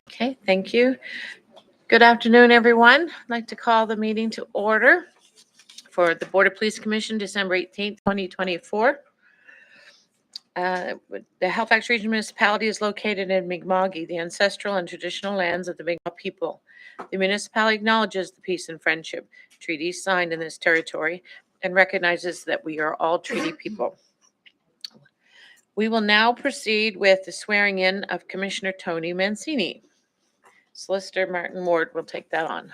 Okay, thank you. Good afternoon, everyone. I'd like to call the meeting to order for the Board of Police Commission, December 18th, 2024. The Halifax Region Municipality is located in Mi'kma'ki, the ancestral and traditional lands of the Mi'kmaq people. The municipality acknowledges the peace and friendship treaties signed in this territory and recognizes that we are all treaty people. We will now proceed with the swearing in of Commissioner Tony Mancini. Solicitor Martin Ward will take that on.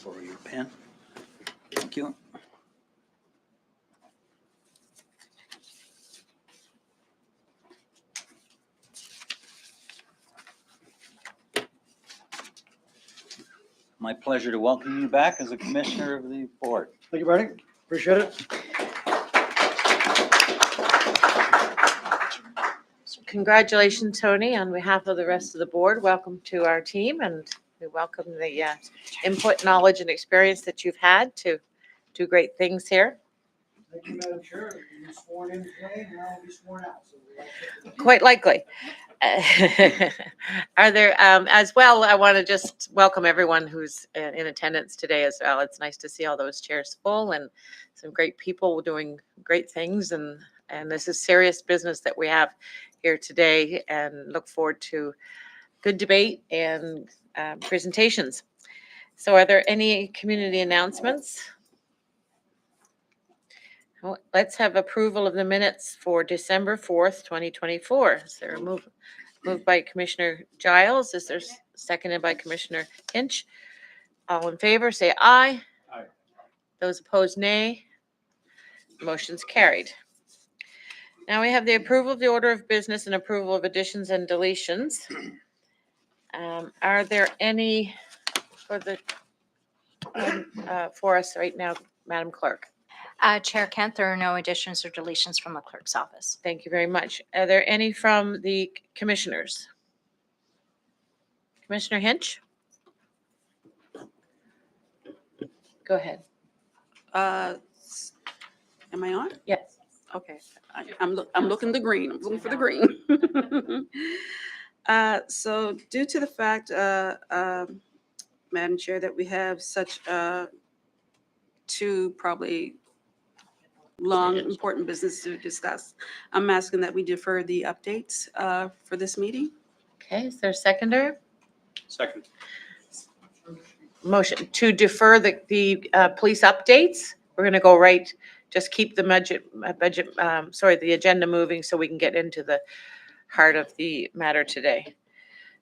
For your pen. Thank you. My pleasure to welcome you back as a commissioner of the board. Thank you, Bernie. Appreciate it. Congratulations, Tony, on behalf of the rest of the board. Welcome to our team, and we welcome the input, knowledge, and experience that you've had to do great things here. Thank you, Madam Chair. You sworn in today, now I'll be sworn out. So Quite likely. Are there, as well, I want to just welcome everyone who's in attendance today as well. It's nice to see all those chairs full and some great people doing great things. And this is serious business that we have here today, and look forward to good debate and presentations. So are there any community announcements? Well, let's have approval of the minutes for December 4th, 2024. Is there a moved by Commissioner Giles? Is there seconded by Commissioner Hinch? All in favor, say aye. Aye. Those opposed, nay. Motion's carried. Now we have the approval of the order of business and approval of additions and deletions. Are there any for the for us right now, Madam Clerk? Chair Kent, there are no additions or deletions from the clerk's office. Thank you very much. Are there any from the commissioners? Commissioner Hinch? Go ahead. Am I on? Yes. Okay. I'm looking the green. I'm looking for the green. So due to the fact, Madam Chair, that we have such two probably long, important business to discuss, I'm asking that we defer the updates for this meeting. Okay, is there a seconder? Second. Motion to defer the police updates. We're going to go right, just keep the the agenda moving so we can get into the heart of the matter today.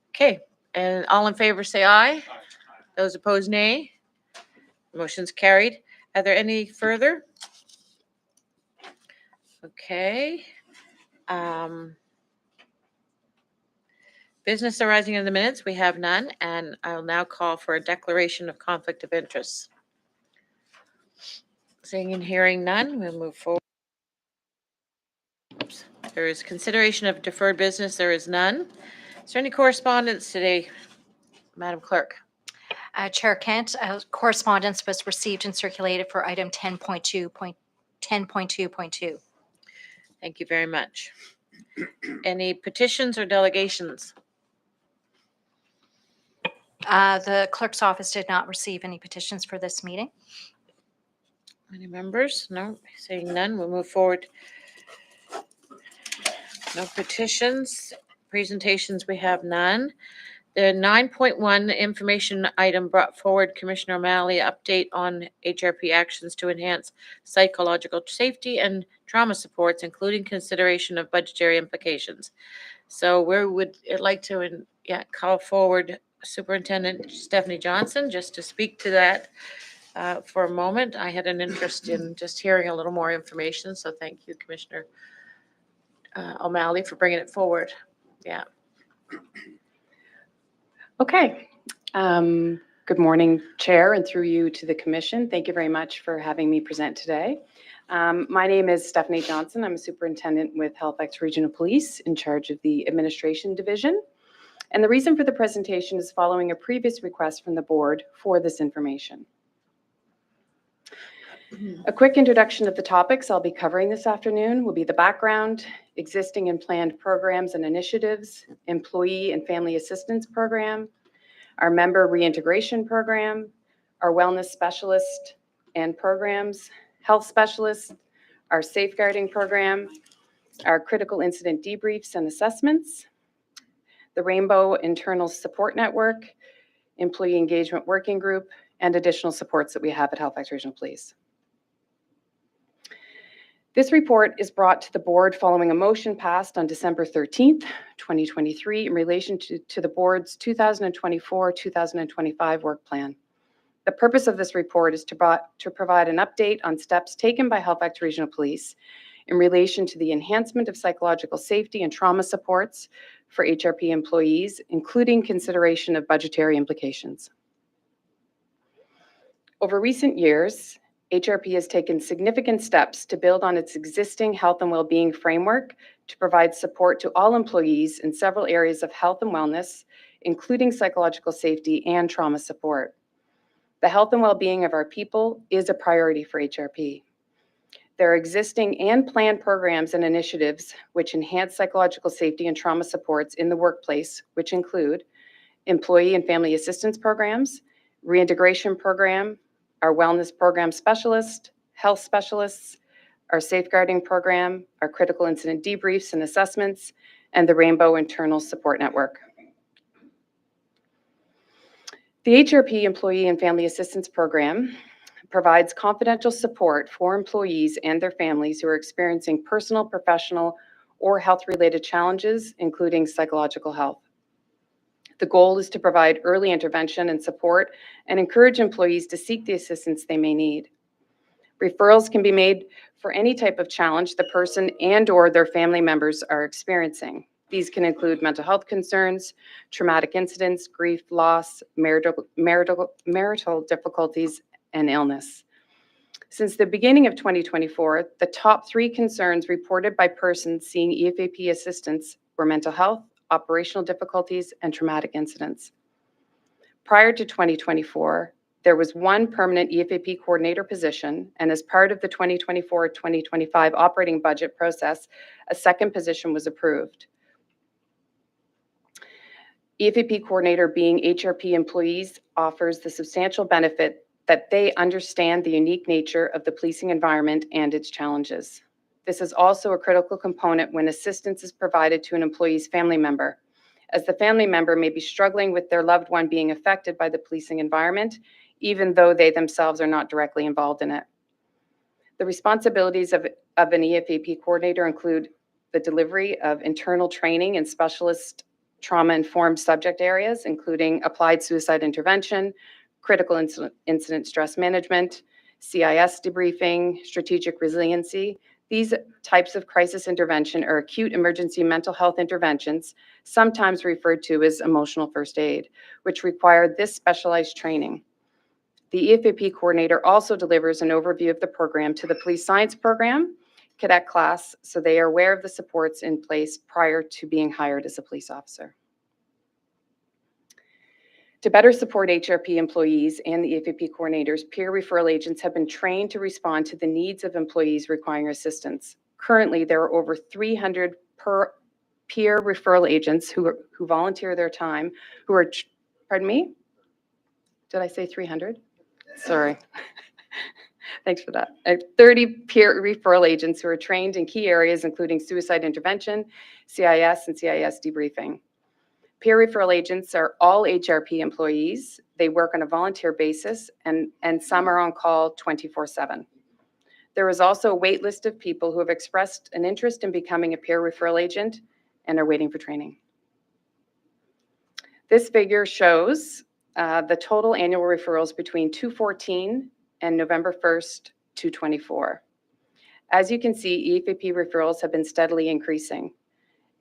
Okay, and all in favor say aye. Those opposed, nay. Motion's carried. Are there any further? Okay. Business arising in the minutes, we have none, and I'll now call for a declaration of conflict of interest. Seeing and hearing none, we'll move forward. Oops. There is consideration of deferred business. There is none. Is there any correspondence today, Madam Clerk? Chair Kent, correspondence was received and circulated for item 10.2.2. Thank you very much. Any petitions or delegations? The clerk's office did not receive any petitions for this meeting. Any members? No, seeing none, we'll move forward. No petitions. Presentations, we have none. The 9.1 information item brought forward, Commissioner O'Malley, update on HRP actions to enhance psychological safety and trauma supports, including consideration of budgetary implications. So we would like to call forward Superintendent Stephanie Johnson just to speak to that for a moment. I had an interest in just hearing a little more information, so thank you, Commissioner O'Malley, for bringing it forward. Yeah. Okay. Good morning, Chair, and through you to the Commission. Thank you very much for having me present today. My name is Stephanie Johnson. I'm a superintendent with Halifax Regional Police in charge of the Administration Division. And the reason for the presentation is following a previous request from the board for this information. A quick introduction of the topics I'll be covering this afternoon will be the background, existing and planned programs and initiatives, employee and family assistance program, our member reintegration program, our wellness specialist and programs, health specialists, our safeguarding program, our critical incident debriefs and assessments, the Rainbow Internal Support Network, employee engagement working group, and additional supports that we have at Halifax Regional Police. This report is brought to the board following a motion passed on December 13th, 2023 in relation to the board's 2024-2025 work plan. The purpose of this report is to provide an update on steps taken by Halifax Regional Police in relation to the enhancement of psychological safety and trauma supports for HRP employees, including consideration of budgetary implications. Over recent years, HRP has taken significant steps to build on its existing health and well-being framework to provide support to all employees in several areas of health and wellness, including psychological safety and trauma support. The health and well-being of our people is a priority for HRP. There are existing and planned programs and initiatives which enhance psychological safety and trauma supports in the workplace, which include employee and family assistance programs, reintegration program, our wellness program specialist, health specialists, our safeguarding program, our critical incident debriefs and assessments, and the Rainbow Internal Support Network. The HRP Employee and Family Assistance Program provides confidential support for employees and their families who are experiencing personal, professional, or health-related challenges, including psychological health. The goal is to provide early intervention and support and encourage employees to seek the assistance they may need. Referrals can be made for any type of challenge the person and/or their family members are experiencing. These can include mental health concerns, traumatic incidents, grief, loss, marital difficulties, and illness. Since the beginning of 2024, the top 3 concerns reported by persons seeing EFAP assistance were mental health, operational difficulties, and traumatic incidents. Prior to 2024, there was 1 permanent EFAP coordinator position, and as part of the 2024-2025 operating budget process, a 2nd position was approved. EFAP coordinator being HRP employees offers the substantial benefit that they understand the unique nature of the policing environment and its challenges. This is also a critical component when assistance is provided to an employee's family member, as the family member may be struggling with their loved one being affected by the policing environment, even though they themselves are not directly involved in it. The responsibilities of an EFAP coordinator include the delivery of internal training in specialist trauma-informed subject areas, including applied suicide intervention, critical incident stress management, CIS debriefing, strategic resiliency. These types of crisis intervention are acute emergency mental health interventions, sometimes referred to as emotional first aid, which require this specialized training. The EFAP coordinator also delivers an overview of the program to the police science program cadet class, so they are aware of the supports in place prior to being hired as a police officer. To better support HRP employees and the EFAP coordinators, peer referral agents have been trained to respond to the needs of employees requiring assistance. Currently, there are over 300 peer referral agents who volunteer their time, who are, pardon me? Did I say 300? Sorry. Thanks for that. 30 peer referral agents who are trained in key areas, including suicide intervention, CIS, and CIS debriefing. Peer referral agents are all HRP employees. They work on a volunteer basis, and some are on call 24/7. There is also a wait list of people who have expressed an interest in becoming a peer referral agent and are waiting for training. This figure shows the total annual referrals between 2014 and November 1st, 2024. As you can see, EFAP referrals have been steadily increasing.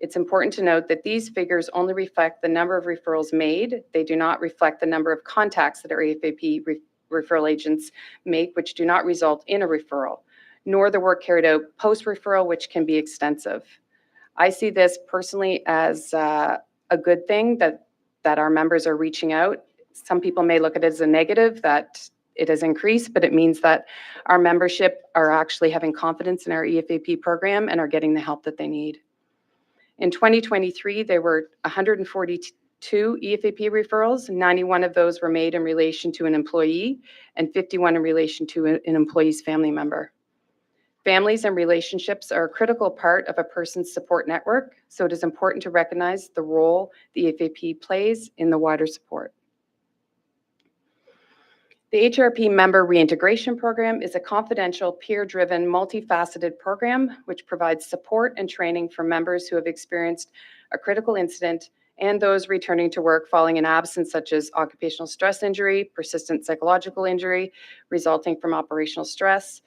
It's important to note that these figures only reflect the number of referrals made. They do not reflect the number of contacts that our EFAP referral agents make, which do not result in a referral, nor the work carried out post-referral, which can be extensive. I see this personally as a good thing that our members are reaching out. Some people may look at it as a negative, that it has increased, but it means that our membership are actually having confidence in our EFAP program and are getting the help that they need. In 2023, there were 142 EFAP referrals. 91 of those were made in relation to an employee and 51 in relation to an employee's family member. Families and relationships are a critical part of a person's support network, so it is important to recognize the role the EFAP plays in the wider support. The HRP Member Reintegration Program is a confidential, peer-driven, multifaceted program which provides support and training for members who have experienced a critical incident and those returning to work following an absence such as occupational stress injury, persistent psychological injury resulting from operational stress.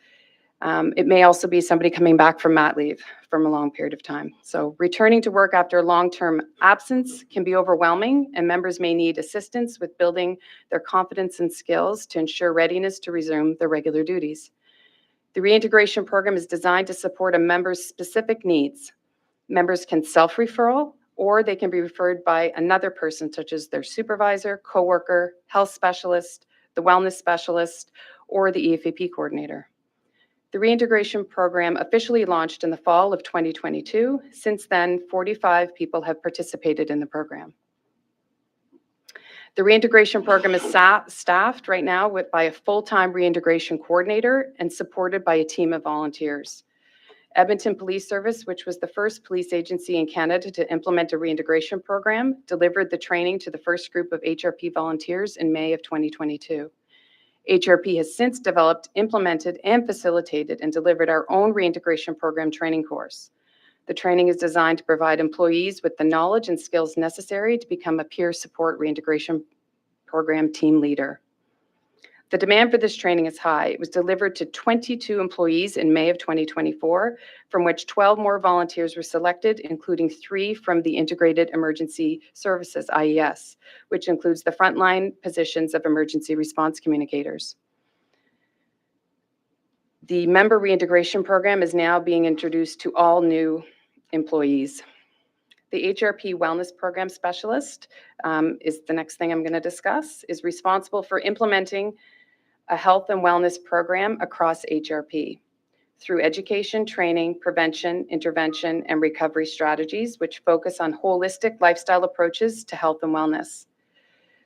It may also be somebody coming back from mat leave from a long period of time. So returning to work after a long-term absence can be overwhelming, and members may need assistance with building their confidence and skills to ensure readiness to resume their regular duties. The reintegration program is designed to support a member's specific needs. Members can self-referral, or they can be referred by another person, such as their supervisor, coworker, health specialist, the wellness specialist, or the EFAP coordinator. The reintegration program officially launched in the fall of 2022. Since then, 45 people have participated in the program. The reintegration program is staffed right now by a full-time reintegration coordinator and supported by a team of volunteers. Edmonton Police Service, which was the first police agency in Canada to implement a reintegration program, delivered the training to the first group of HRP volunteers in May of 2022. HRP has since developed, implemented, and facilitated and delivered our own reintegration program training course. The training is designed to provide employees with the knowledge and skills necessary to become a peer support reintegration program team leader. The demand for this training is high. It was delivered to 22 employees in May of 2024, from which 12 more volunteers were selected, including 3 from the Integrated Emergency Services, IES, which includes the frontline positions of emergency response communicators. The member reintegration program is now being introduced to all new employees. The HRP Wellness Program Specialist is the next thing I'm going to discuss, is responsible for implementing a health and wellness program across HRP through education, training, prevention, intervention, and recovery strategies, which focus on holistic lifestyle approaches to health and wellness.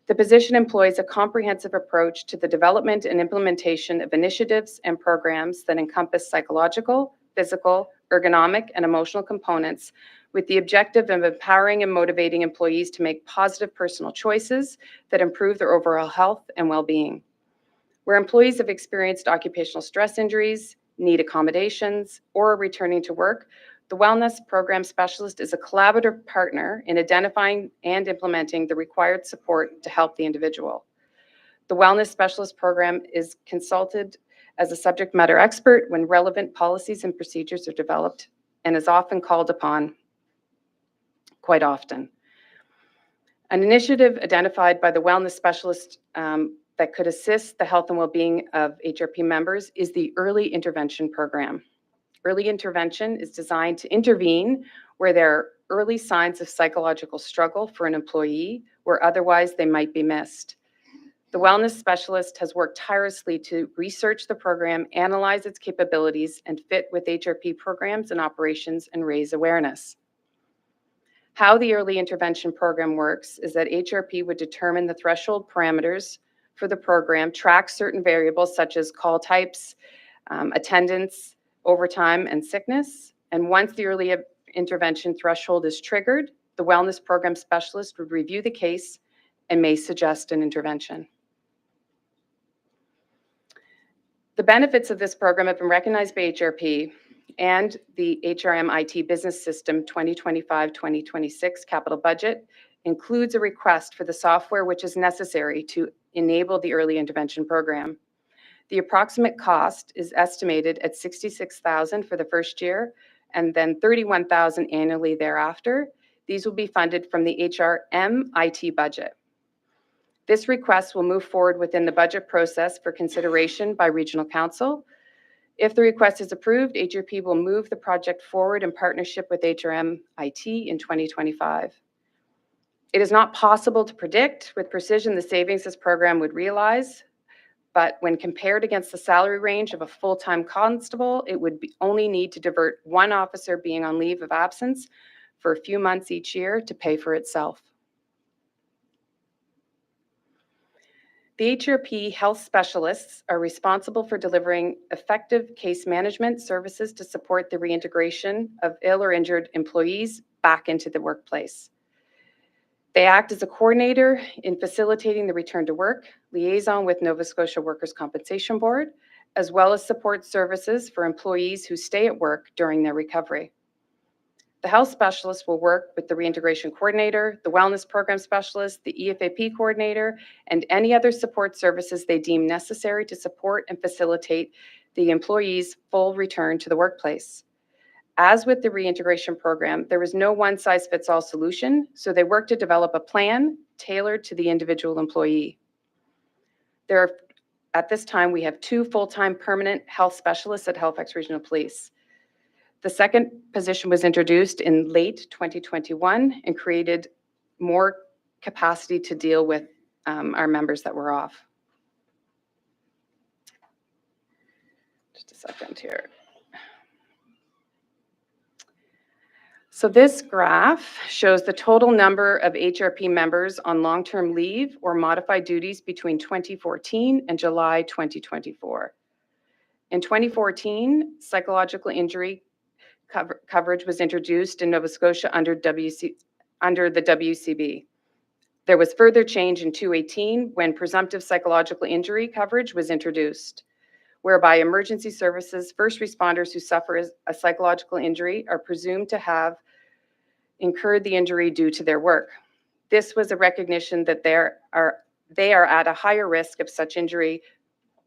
The position employs a comprehensive approach to the development and implementation of initiatives and programs that encompass psychological, physical, ergonomic, and emotional components, with the objective of empowering and motivating employees to make positive personal choices that improve their overall health and well-being. Where employees have experienced occupational stress injuries, need accommodations, or are returning to work, the Wellness Program Specialist is a collaborative partner in identifying and implementing the required support to help the individual. The Wellness Specialist Program is consulted as a subject matter expert when relevant policies and procedures are developed, and is often called upon quite often. An initiative identified by the Wellness Specialist that could assist the health and well-being of HRP members is the Early Intervention Program. Early intervention is designed to intervene where there are early signs of psychological struggle for an employee, where otherwise they might be missed. The wellness specialist has worked tirelessly to research the program, analyze its capabilities, and fit with HRP programs and operations and raise awareness. How the early intervention program works is that HRP would determine the threshold parameters for the program, track certain variables such as call types, attendance, overtime, and sickness. And once the early intervention threshold is triggered, the wellness program specialist would review the case and may suggest an intervention. The benefits of this program have been recognized by HRP, and the HRM IT Business System 2025-2026 capital budget includes a request for the software which is necessary to enable the early intervention program. The approximate cost is estimated at $66,000 for the first year and then $31,000 annually thereafter. These will be funded from the HRM IT budget. This request will move forward within the budget process for consideration by Regional Council. If the request is approved, HRP will move the project forward in partnership with HRM IT in 2025. It is not possible to predict with precision the savings this program would realize, but when compared against the salary range of a full-time constable, it would only need to divert one officer being on leave of absence for a few months each year to pay for itself. The HRP health specialists are responsible for delivering effective case management services to support the reintegration of ill or injured employees back into the workplace. They act as a coordinator in facilitating the return to work, liaison with Nova Scotia Workers' Compensation Board, as well as support services for employees who stay at work during their recovery. The health specialist will work with the reintegration coordinator, the wellness program specialist, the EFAP coordinator, and any other support services they deem necessary to support and facilitate the employee's full return to the workplace. As with the reintegration program, there is no one-size-fits-all solution, so they work to develop a plan tailored to the individual employee. At this time, we have 2 full-time permanent health specialists at Halifax Regional Police. The second position was introduced in late 2021 and created more capacity to deal with our members that were off. Just a second here. So this graph shows the total number of HRP members on long-term leave or modified duties between 2014 and July 2024. In 2014, psychological injury coverage was introduced in Nova Scotia under the WCB. There was further change in 2018 when presumptive psychological injury coverage was introduced, whereby emergency services first responders who suffer a psychological injury are presumed to have incurred the injury due to their work. This was a recognition that they are at a higher risk of such injury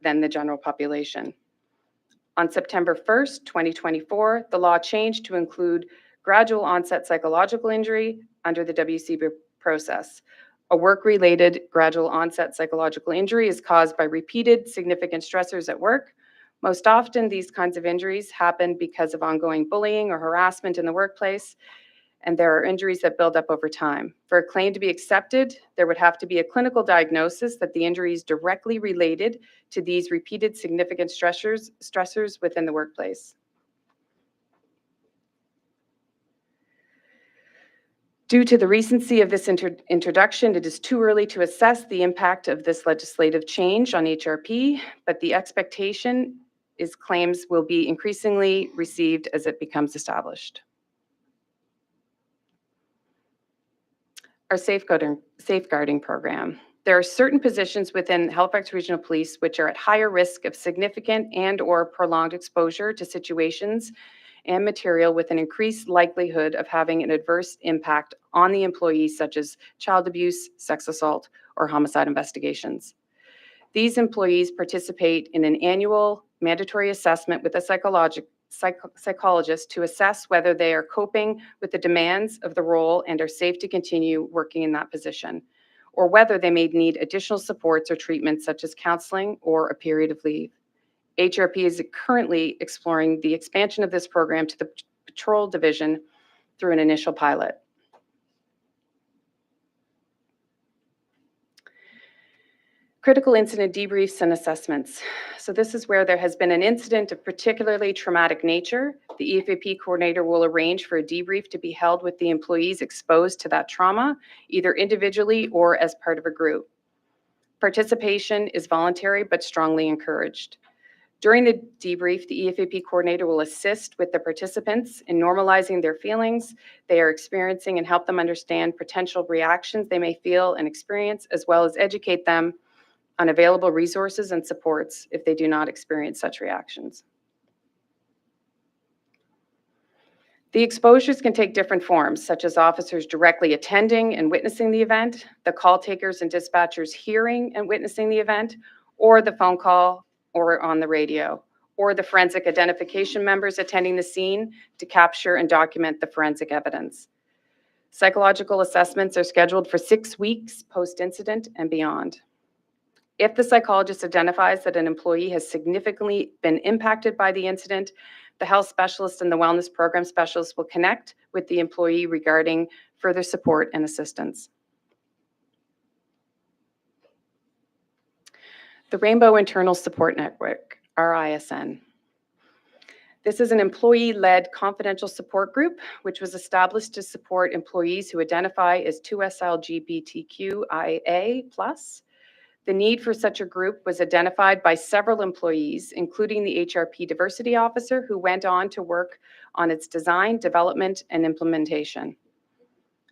than the general population. On September 1st, 2024, the law changed to include gradual onset psychological injury under the WCB process. A work-related gradual onset psychological injury is caused by repeated significant stressors at work. Most often, these kinds of injuries happen because of ongoing bullying or harassment in the workplace, and there are injuries that build up over time. For a claim to be accepted, there would have to be a clinical diagnosis that the injury is directly related to these repeated significant stressors within the workplace. Due to the recency of this introduction, it is too early to assess the impact of this legislative change on HRP, but the expectation is claims will be increasingly received as it becomes established. Our safeguarding program. There are certain positions within Halifax Regional Police which are at higher risk of significant and/or prolonged exposure to situations and material with an increased likelihood of having an adverse impact on the employees, such as child abuse, sex assault, or homicide investigations. These employees participate in an annual mandatory assessment with a psychologist to assess whether they are coping with the demands of the role and are safe to continue working in that position, or whether they may need additional supports or treatments such as counseling or a period of leave. HRP is currently exploring the expansion of this program to the patrol division through an initial pilot. Critical incident debriefs and assessments. So this is where there has been an incident of particularly traumatic nature. The EFAP coordinator will arrange for a debrief to be held with the employees exposed to that trauma, either individually or as part of a group. Participation is voluntary but strongly encouraged. During the debrief, the EFAP coordinator will assist with the participants in normalizing their feelings they are experiencing and help them understand potential reactions they may feel and experience, as well as educate them on available resources and supports if they do not experience such reactions. The exposures can take different forms, such as officers directly attending and witnessing the event, the call takers and dispatchers hearing and witnessing the event, or the phone call or on the radio, or the forensic identification members attending the scene to capture and document the forensic evidence. Psychological assessments are scheduled for 6 weeks post-incident and beyond. If the psychologist identifies that an employee has significantly been impacted by the incident, the health specialist and the wellness program specialist will connect with the employee regarding further support and assistance. The Rainbow Internal Support Network, RISN. This is an employee-led confidential support group, which was established to support employees who identify as 2SLGBTQIA+. The need for such a group was identified by several employees, including the HRP diversity officer, who went on to work on its design, development, and implementation.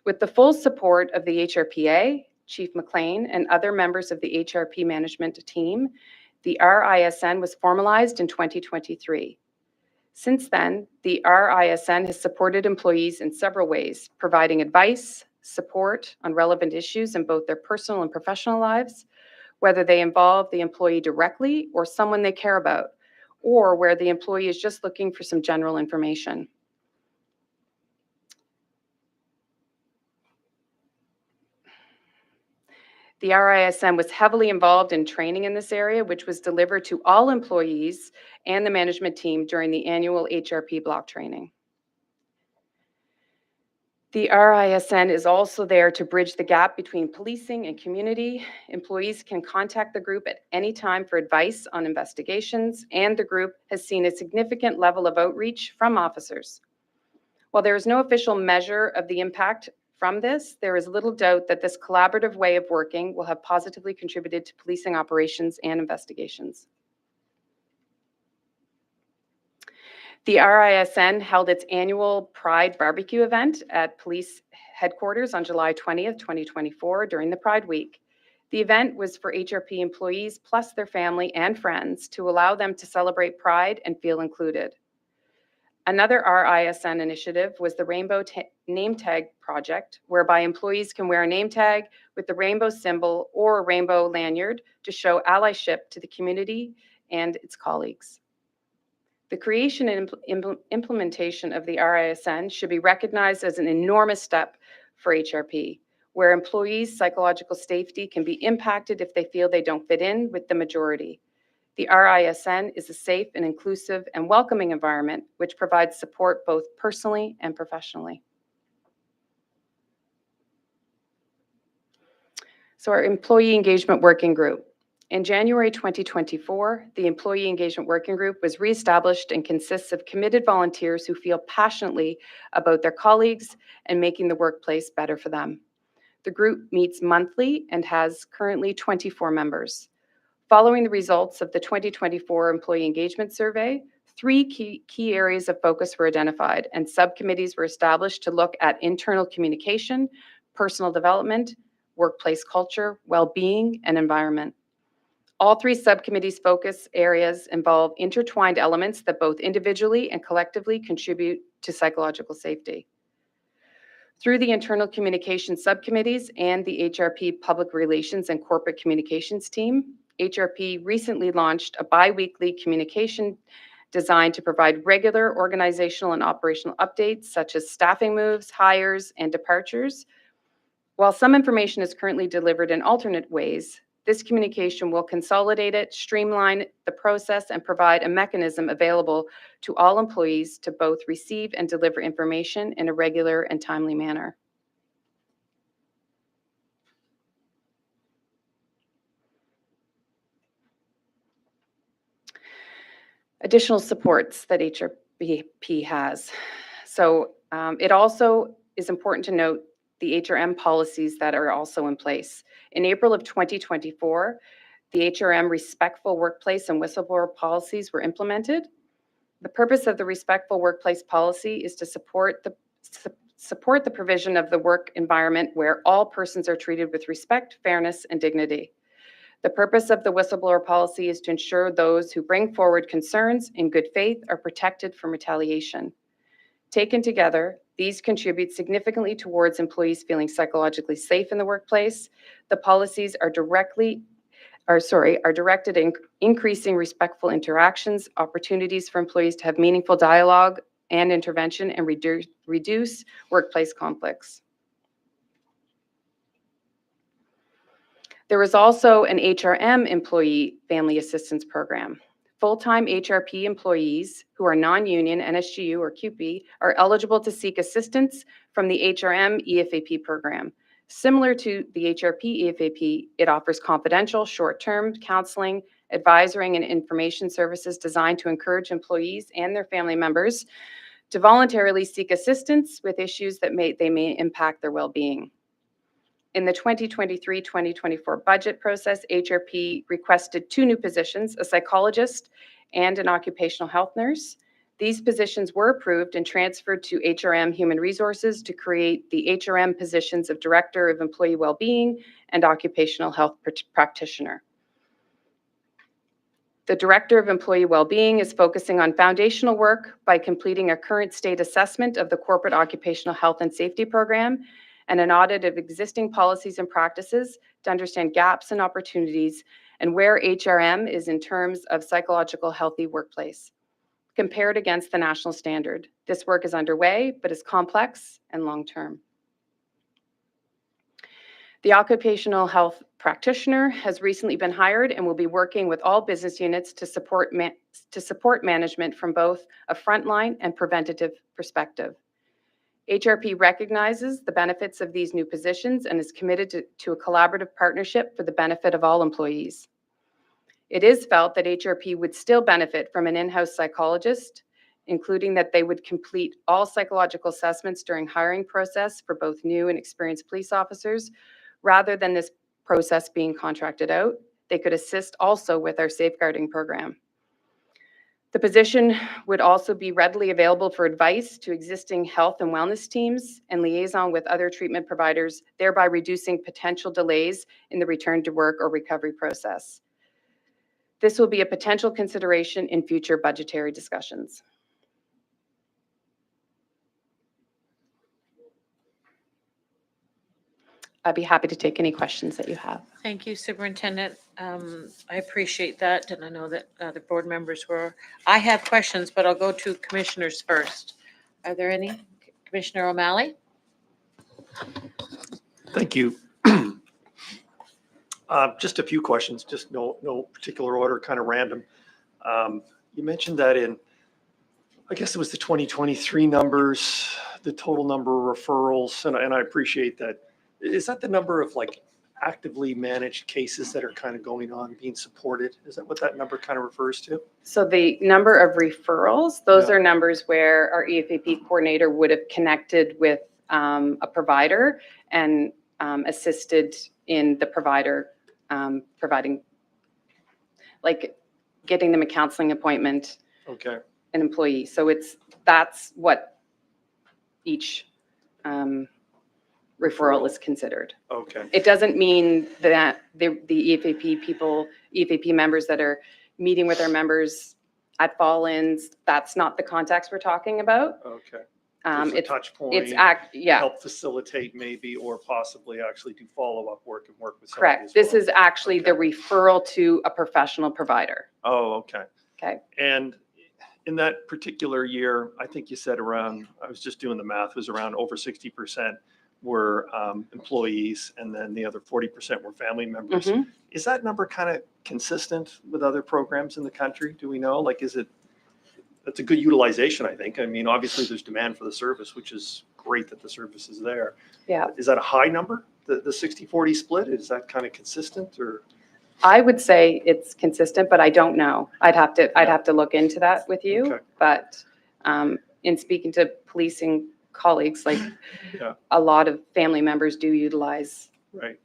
With the full support of the HRPA, Chief McLean, and other members of the HRP management team, the RISN was formalized in 2023. Since then, the RISN has supported employees in several ways, providing advice, support on relevant issues in both their personal and professional lives, whether they involve the employee directly or someone they care about, or where the employee is just looking for some general information. The RISN was heavily involved in training in this area, which was delivered to all employees and the management team during the annual HRP block training. The RISN is also there to bridge the gap between policing and community. Employees can contact the group at any time for advice on investigations, and the group has seen a significant level of outreach from officers. While there is no official measure of the impact from this, there is little doubt that this collaborative way of working will have positively contributed to policing operations and investigations. The RISN held its annual Pride Barbecue event at police headquarters on July 20th, 2024 during the Pride Week. The event was for HRP employees plus their family and friends to allow them to celebrate Pride and feel included. Another RISN initiative was the Rainbow Name Tag Project, whereby employees can wear a name tag with the rainbow symbol or a rainbow lanyard to show allyship to the community and its colleagues. The creation and implementation of the RISN should be recognized as an enormous step for HRP, where employees' psychological safety can be impacted if they feel they don't fit in with the majority. The RISN is a safe and inclusive and welcoming environment which provides support both personally and professionally. So our Employee Engagement Working Group. In January 2024, the Employee Engagement Working Group was reestablished and consists of committed volunteers who feel passionately about their colleagues and making the workplace better for them. The group meets monthly and has currently 24 members. Following the results of the 2024 Employee Engagement Survey, 3 key areas of focus were identified, and subcommittees were established to look at internal communication, personal development, workplace culture, well-being, and environment. All 3 subcommittees' focus areas involve intertwined elements that both individually and collectively contribute to psychological safety. Through the internal communication subcommittees and the HRP Public Relations and Corporate Communications team, HRP recently launched a bi-weekly communication designed to provide regular organizational and operational updates such as staffing moves, hires, and departures, While some information is currently delivered in alternate ways, this communication will consolidate it, streamline the process, and provide a mechanism available to all employees to both receive and deliver information in a regular and timely manner. Additional supports that HRP has. So it also is important to note the HRM policies that are also in place. In April of 2024, the HRM respectful workplace and whistleblower policies were implemented. The purpose of the respectful workplace policy is to support the provision of the work environment where all persons are treated with respect, fairness, and dignity. The purpose of the whistleblower policy is to ensure those who bring forward concerns in good faith are protected from retaliation. Taken together, these contribute significantly towards employees feeling psychologically safe in the workplace. The policies are directed in increasing respectful interactions, opportunities for employees to have meaningful dialogue and intervention, and reduce workplace conflicts. There is also an HRM employee family assistance program. Full-time HRP employees who are non-union, NSGU or CUPE, are eligible to seek assistance from the HRM EFAP program. Similar to the HRP EFAP, it offers confidential, short-term counseling, advisory, and information services designed to encourage employees and their family members to voluntarily seek assistance with issues that may impact their well-being. In the 2023-2024 budget process, HRP requested 2 new positions, a psychologist and an occupational health nurse. These positions were approved and transferred to HRM Human Resources to create the HRM positions of Director of Employee Wellbeing and Occupational Health Practitioner. The Director of Employee Wellbeing is focusing on foundational work by completing a current state assessment of the Corporate Occupational Health and Safety Program and an audit of existing policies and practices to understand gaps and opportunities and where HRM is in terms of psychological healthy workplace, compared against the national standard. This work is underway, but is complex and long-term. The occupational health practitioner has recently been hired and will be working with all business units to support management from both a frontline and preventative perspective. HRP recognizes the benefits of these new positions and is committed to a collaborative partnership for the benefit of all employees. It is felt that HRP would still benefit from an in-house psychologist, including that they would complete all psychological assessments during hiring process for both new and experienced police officers. Rather than this process being contracted out, they could assist also with our safeguarding program. The position would also be readily available for advice to existing health and wellness teams and liaison with other treatment providers, thereby reducing potential delays in the return to work or recovery process. This will be a potential consideration in future budgetary discussions. I'd be happy to take any questions that you have. Thank you, Superintendent. I appreciate that, and I know that the board members were. I have questions, but I'll go to commissioners first. Are there any? Commissioner O'Malley? Thank you. Just a few questions, just no particular order, kind of random. You mentioned that in, I guess it was the 2023 numbers, the total number of referrals, and I appreciate that. Is that the number of like actively managed cases that are kind of going on, being supported? Is that what that number kind of refers to? So the number of referrals, those Yeah. are numbers where our EFAP coordinator would have connected with a provider and assisted in the provider providing, like getting them a counseling appointment, Okay. an employee. So that's what each referral is considered. Okay. It doesn't mean that the EFAP members that are meeting with our members at fall-ins, that's not the context we're talking about. Okay. There's a It's touch point, yeah, help facilitate maybe, or possibly actually do follow-up work and work with somebody correct. as This well. is actually the Okay. referral to a professional provider. Oh, okay. Okay. And in that particular year, I think you said around, I was just doing the math, it was around over 60% were employees, and then the other 40% were family members. Mhm. Is that number kind of consistent with other programs in the country? Do we know? Like, that's a good utilization, I think. I mean, obviously, there's demand for the service, which is great that the service is there. Yeah. Is that a high number, the 60-40 split? Is that kind of consistent, or? I would say it's consistent, but I don't know. I'd have to look into that with you. Okay. But in speaking to policing colleagues, like Yeah. a lot of family members do utilize Right.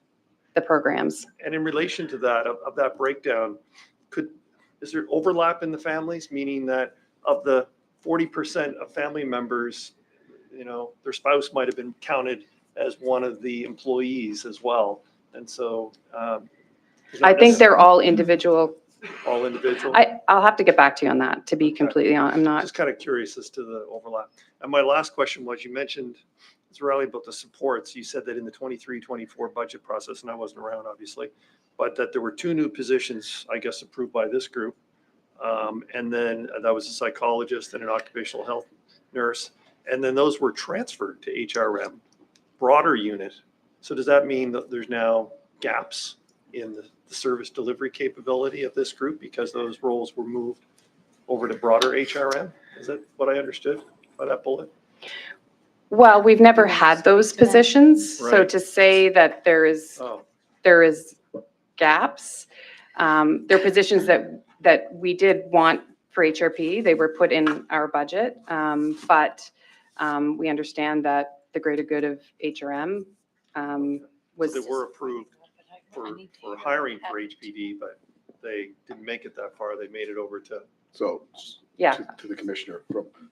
the programs. And in relation to that, of that breakdown, is there overlap in the families? Meaning that of the 40% of family members, their spouse might have been counted as one of the employees as well. And so. I think they're all individual. All individual? I'll have to get back to you on that, to be completely honest. I'm not. Just kind of curious as to the overlap. And my last question was, you mentioned, it's really about the supports. You said that in the 23-24 budget process, and I wasn't around, obviously, but that there were 2 new positions, I guess, approved by this group. And then that was a psychologist and an occupational health nurse. And then those were transferred to HRM, broader unit. So does that mean that there's now gaps in the service delivery capability of this group because those roles were moved over to broader HRM? Is that what I understood by that bullet? Well, we've never had those positions. So Right. to say that there is Oh, gaps, there are positions that we did want for HRP. They were put in our budget. But we understand that the greater good of HRM was. they were approved for hiring for HPD, but they didn't make it that far. They made it over to, So, Yeah. to the commissioner,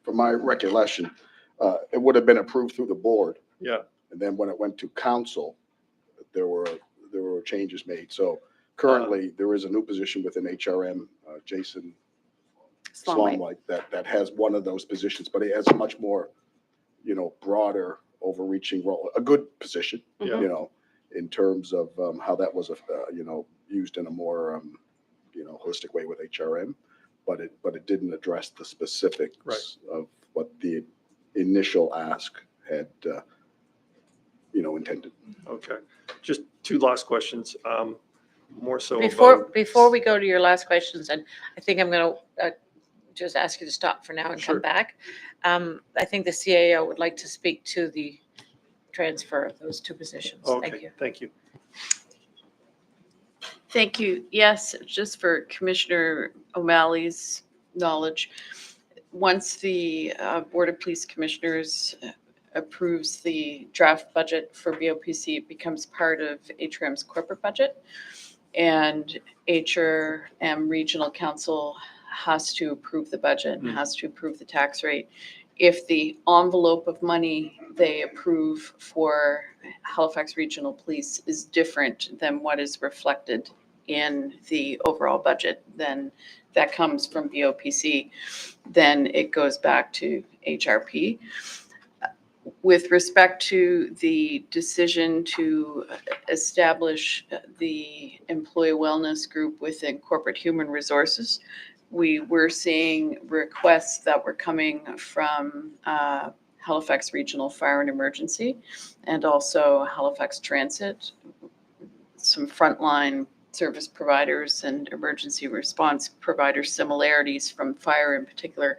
from my recollection, it would have been approved through the board. yeah. And then when it went to council, there were changes made. So currently, there is a new position within HRM, Jason Slomwhite. Slomwhite, that has one of those positions, but he has a much more, broader, overreaching role, a good position, Yeah. in terms of how that was, used in a more, holistic way with HRM. But it didn't address the specifics Right. of what the initial ask had, intended. Okay. Just 2 last questions. More so Before about. we go to your last questions, and I think I'm going to just ask you to stop for now and Sure. come back. I think the CAO would like to speak to the transfer of those 2 positions. Thank Okay, you. thank you. Thank you. Yes, just for Commissioner O'Malley's knowledge, once the Board of Police Commissioners approves the draft budget for BOPC, it becomes part of HRM's corporate budget. And HRM Regional Council has to approve the budget and has to approve the tax rate. If the envelope of money they approve for Halifax Regional Police is different than what is reflected in the overall budget, then that comes from BOPC, then it goes back to HRP. With respect to the decision to establish the employee wellness group within corporate human resources, we were seeing requests that were coming from Halifax Regional Fire and Emergency and also Halifax Transit, some frontline service providers and emergency response providers, similarities from fire in particular,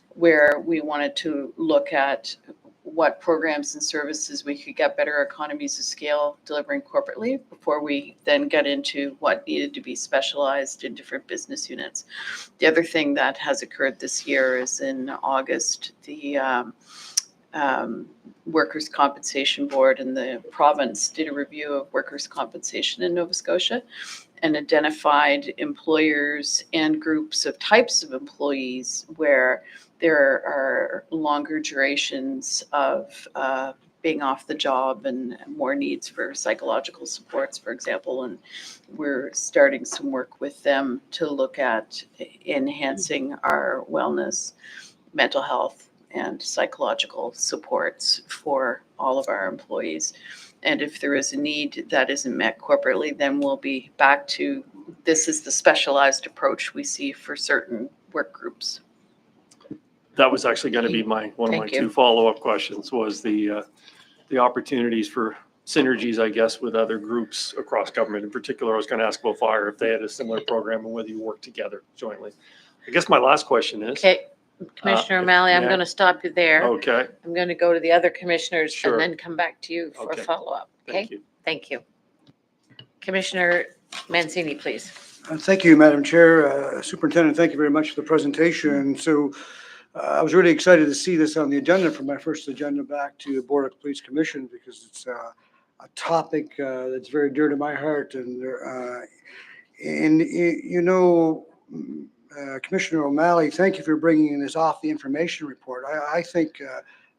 where we wanted to look at what programs and services we could get better economies of scale delivering corporately before we then get into what needed to be specialized in different business units. The other thing that has occurred this year is in August, the Workers' Compensation Board and the province did a review of workers' compensation in Nova Scotia and identified employers and groups of types of employees where there are longer durations of being off the job and more needs for psychological supports, for example. And we're starting some work with them to look at enhancing our wellness, mental health, and psychological supports for all of our employees. And if there is a need that isn't met corporately, then we'll be back to, this is the specialized approach we see for certain work groups. That was actually going to be one of my Thank you. 2 follow-up questions was the the opportunities for synergies, I guess, with other groups across government. In particular, I was going to ask about fire, if they had a similar program and whether you work together jointly. I guess my last question is. Okay, Commissioner O'Malley, I'm yeah. going to stop you there. Okay, I'm going to go to the other commissioners Sure. and then come back to you for a Okay. follow-up. Okay, thank you. thank you. Commissioner Mancini, please. Thank you, Madam Chair. Superintendent, thank you very much for the presentation. So I was really excited to see this on the agenda for my first agenda back to the Board of Police Commission because it's a topic that's very dear to my heart. Commissioner O'Malley, thank you for bringing this off the information report. I think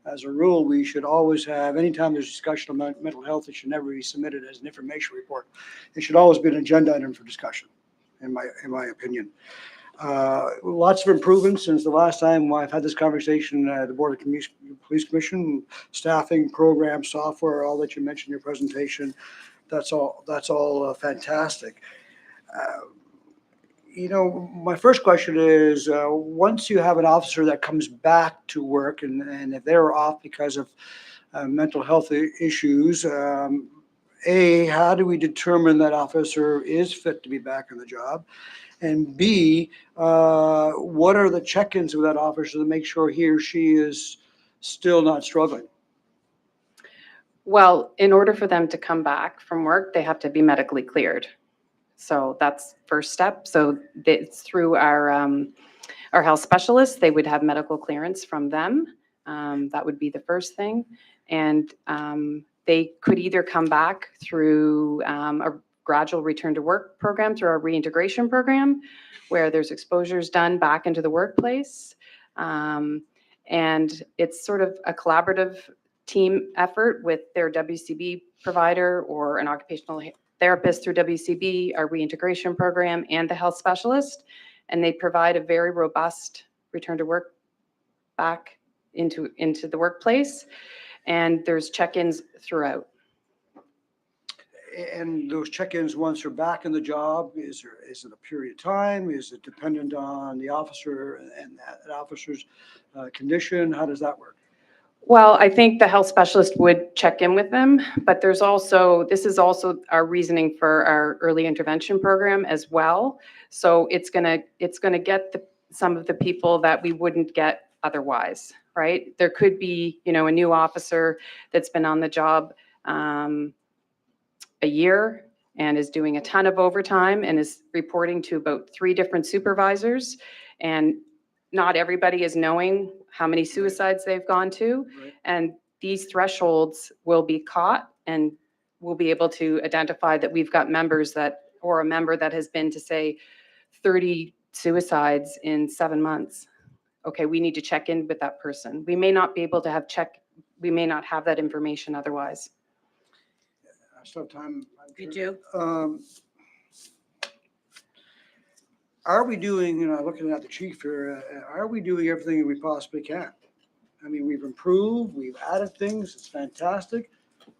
as a rule, we should always have, anytime there's discussion of mental health, it should never be submitted as an information report. It should always be an agenda item for discussion, in my opinion. Lots of improvements since the last time I've had this conversation at the Board of Police Commission, staffing, program, software, all that you mentioned in your presentation. That's all fantastic. My first question is, once you have an officer that comes back to work and if they're off because of mental health issues, how do we determine that officer is fit to be back on the job? And B, what are the check-ins with that officer to make sure he or she is still not struggling? Well, in order for them to come back from work, they have to be medically cleared. So that's first step. So it's through our health specialists. They would have medical clearance from them. That would be the first thing. And they could either come back through a gradual return to work program, through our reintegration program, where there's exposures done back into the workplace. And it's sort of a collaborative team effort with their WCB provider or an occupational therapist through WCB, our reintegration program, and the health specialist. And they provide a very robust return to work back into the workplace. And there's check-ins throughout. And those check-ins, once they're back in the job, is it a period of time? Is it dependent on the officer and that officer's condition? How does that work? Well, I think the health specialist would check in with them, but this is also our reasoning for our early intervention program as well. So it's gonna get some of the people that we wouldn't get otherwise, right? There could be, a new officer that's been on the job a year and is doing a ton of overtime and is reporting to about 3 different supervisors, and not everybody is knowing how many suicides they've gone to. Right. And these thresholds will be caught, and we'll be able to identify that we've got or a member that has been to, say, 30 suicides in 7 months. Okay, we need to check in with that person. We may not be able to we may not have that information otherwise. I still have time. You do? Are we doing, looking at the chief here, are we doing everything we possibly can? I mean, we've improved, we've added things, it's fantastic.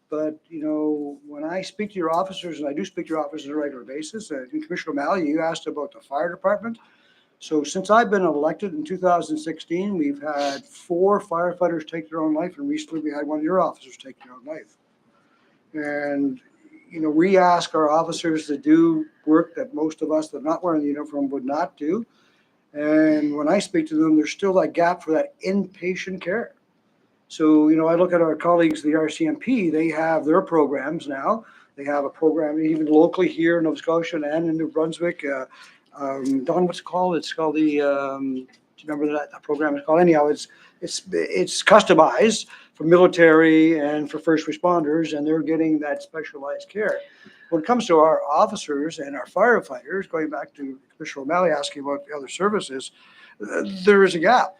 But, when I speak to your officers, and I do speak to your officers on a regular basis, Commissioner O'Malley, you asked about the fire department. So since I've been elected in 2016, we've had 4 firefighters take their own life, and recently we had one of your officers take their own life. And, we ask our officers to do work that most of us that are not wearing the uniform would not do. And when I speak to them, there's still that gap for that inpatient care. So, I look at our colleagues, the RCMP, they have their programs now. They have a program even locally here in Nova Scotia and in New Brunswick. Don, what's it called? It's called the, do you remember that program is called? Anyhow, it's customized for military and for first responders, and they're getting that specialized care. When it comes to our officers and our firefighters, going back to Commissioner O'Malley asking about the other services, there is a gap.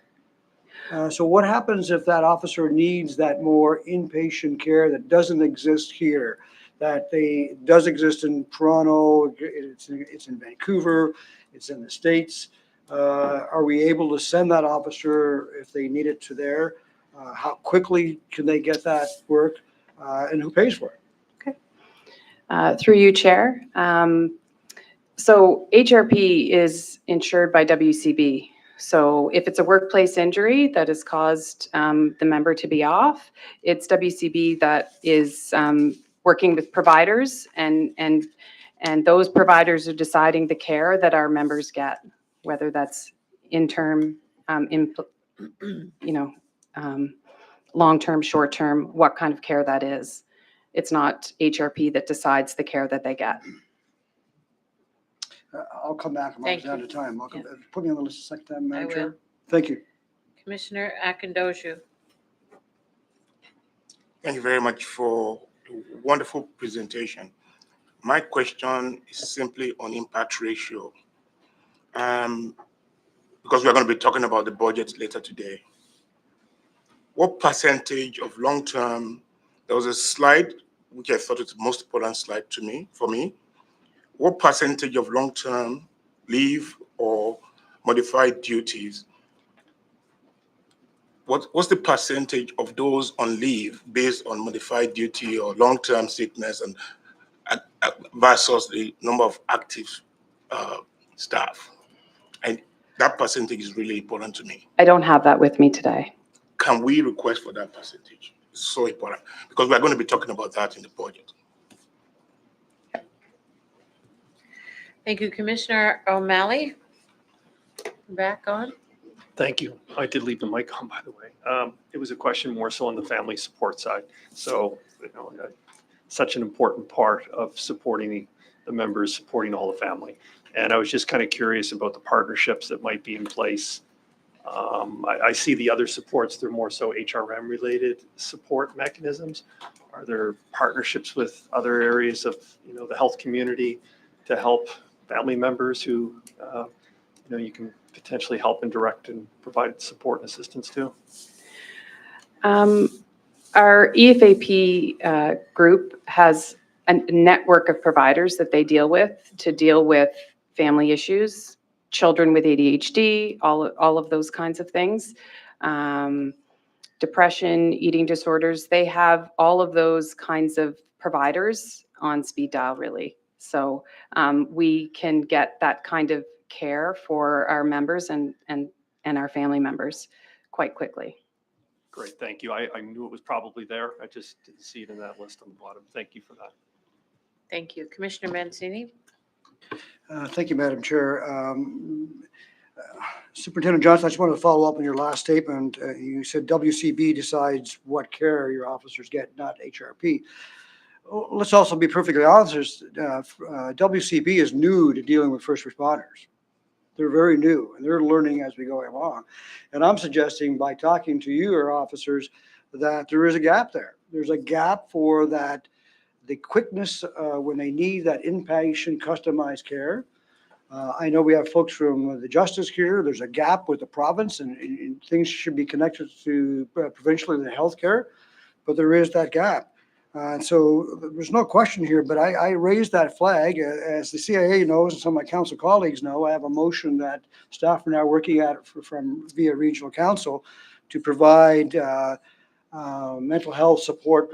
So what happens if that officer needs that more inpatient care that doesn't exist here, that does exist in Toronto, it's in Vancouver, it's in the States? Are we able to send that officer if they need it to there? How quickly can they get that work, and who pays for it? Through you, Chair. So HRP is insured by WCB. So if it's a workplace injury that has caused the member to be off, it's WCB that is working with providers, and those providers are deciding the care that our members get, whether that's interim, long-term, short-term, what kind of care that is. It's not HRP that decides the care that they get. I'll come back. I'm Thank almost out you. of time. I'll come- Yeah. Put me on the list a second time, Madam I Chair. will. Thank you. Commissioner Akindoju. Thank you very much for a wonderful presentation. My question is simply on impact ratio. Because we're going to be talking about the budget later today. What percentage of long-term, there was a slide, which I thought was the most important slide for me. What percentage of long-term leave or modified duties, what's the percentage of those on leave based on modified duty or long-term sickness and versus the number of active staff? And that percentage is really important to me. I don't have that with me today. Can we request for that percentage? It's so important because we're going to be talking about that in the budget. Thank you, Commissioner O'Malley. Back on. Thank you. I did leave the mic on, by the way. It was a question more so on the family support side. So, such an important part of supporting the members, supporting all the family. And I was just kind of curious about the partnerships that might be in place. I see the other supports, they're more so HRM related support mechanisms. Are there partnerships with other areas of, the health community to help family members who, you can potentially help and direct and provide support and assistance to? Our EFAP group has a network of providers that they deal with to deal with family issues, children with ADHD, all of those kinds of things, depression, eating disorders. They have all of those kinds of providers on speed dial, really. So we can get that kind of care for our members and our family members quite quickly. Great, thank you. I knew it was probably there. I just didn't see it in that list on the bottom. Thank you for that. Thank you. Commissioner Mancini. Thank you, Madam Chair. Superintendent Johnson, I just wanted to follow up on your last statement. You said WCB decides what care your officers get, not HRP. Let's also be perfectly honest, WCB is new to dealing with first responders. They're very new and they're learning as we go along. And I'm suggesting by talking to your officers that there is a gap there. There's a gap for that, the quickness when they need that inpatient customized care. I know we have folks from the justice here. There's a gap with the province and things should be connected to provincially the healthcare, but there is that gap. And so there's no question here, but I raised that flag. As the CIA knows and some of my council colleagues know, I have a motion that staff are now working at from via regional council to provide mental health support,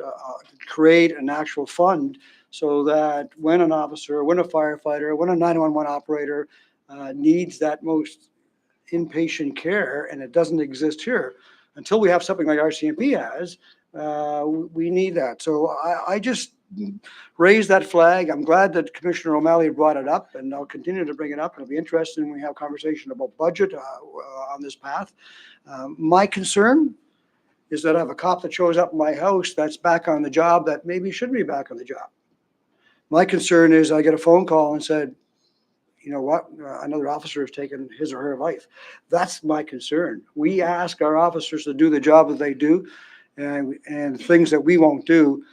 create an actual fund so that when an officer, when a firefighter, when a 911 operator needs that most inpatient care, and it doesn't exist here, until we have something like RCMP has, we need that. So I just raised that flag. I'm glad that Commissioner O'Malley brought it up, and I'll continue to bring it up. It'll be interesting when we have conversation about budget on this path. My concern is that I have a cop that shows up in my house that's back on the job that maybe shouldn't be back on the job. My concern is I get a phone call and said, you know what, another officer has taken his or her life. That's my concern. We ask our officers to do the job that they do, and things that we won't do.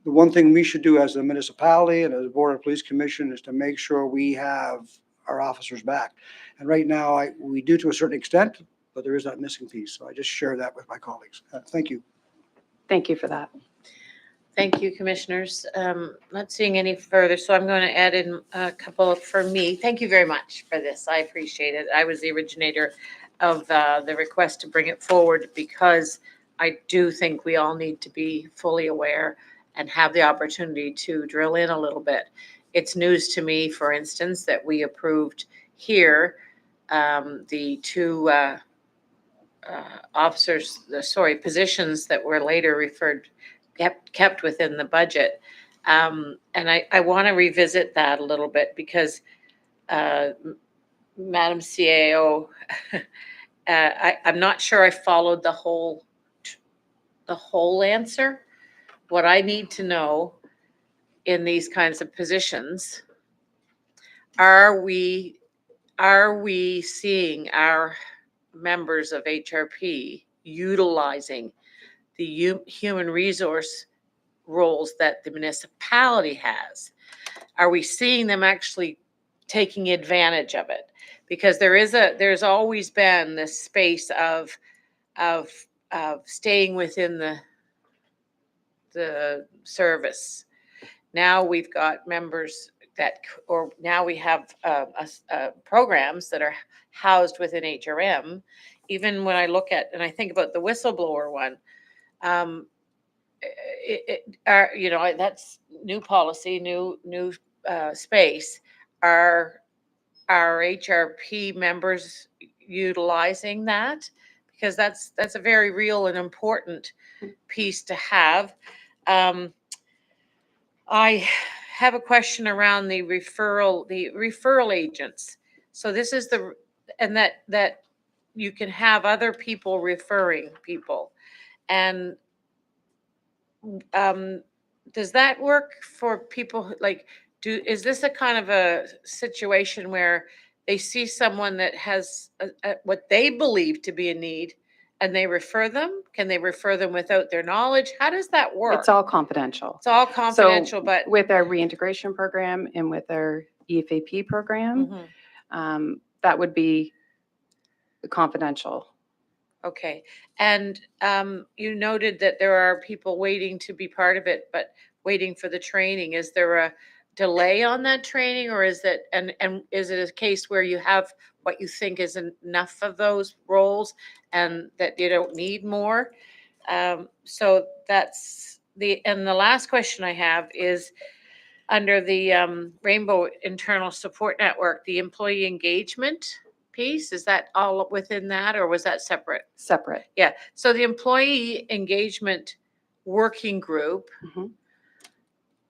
The one thing we should do as a municipality and as a Board of Police Commission is to make sure we have our officers back. And right now, we do to a certain extent, but there is that missing piece. So I just share that with my colleagues. Thank you. Thank you for that. Thank you, commissioners. Not seeing any further, so I'm going to add in a couple for me. Thank you very much for this. I appreciate it. I was the originator of the request to bring it forward because I do think we all need to be fully aware and have the opportunity to drill in a little bit. It's news to me, for instance, that we approved here the two positions that were later kept within the budget. And I want to revisit that a little bit because Madam CAO, I'm not sure I followed the whole answer. What I need to know in these kinds of positions, are we seeing our members of HRP utilizing the human resource roles that the municipality has? Are we seeing them actually taking advantage of it? Because there's always been this space of staying within the service. Now we've got members now we have programs that are housed within HRM. Even when I look at, and I think about the whistleblower one, that's new policy, new space. Are HRP members utilizing that? Because that's a very real and important piece to have. I have a question around the referral agents. So this is that you can have other people referring people. And does that work for people? Like, is this a kind of a situation where they see someone that has what they believe to be a need and they refer them? Can they refer them without their knowledge? How does that work? It's all confidential. It's all confidential, So but with our reintegration program and with our EFAP program, Mhm. that would be confidential. Okay. And you noted that there are people waiting to be part of it, but waiting for the training. Is there a delay on that training, or is that and is it a case where you have what you think is enough of those roles and that you don't need more? So that's the last question I have is under the Rainbow Internal Support Network, the employee engagement piece, is that all within that, or was that separate? Separate. Yeah, so the employee engagement working group, Mhm.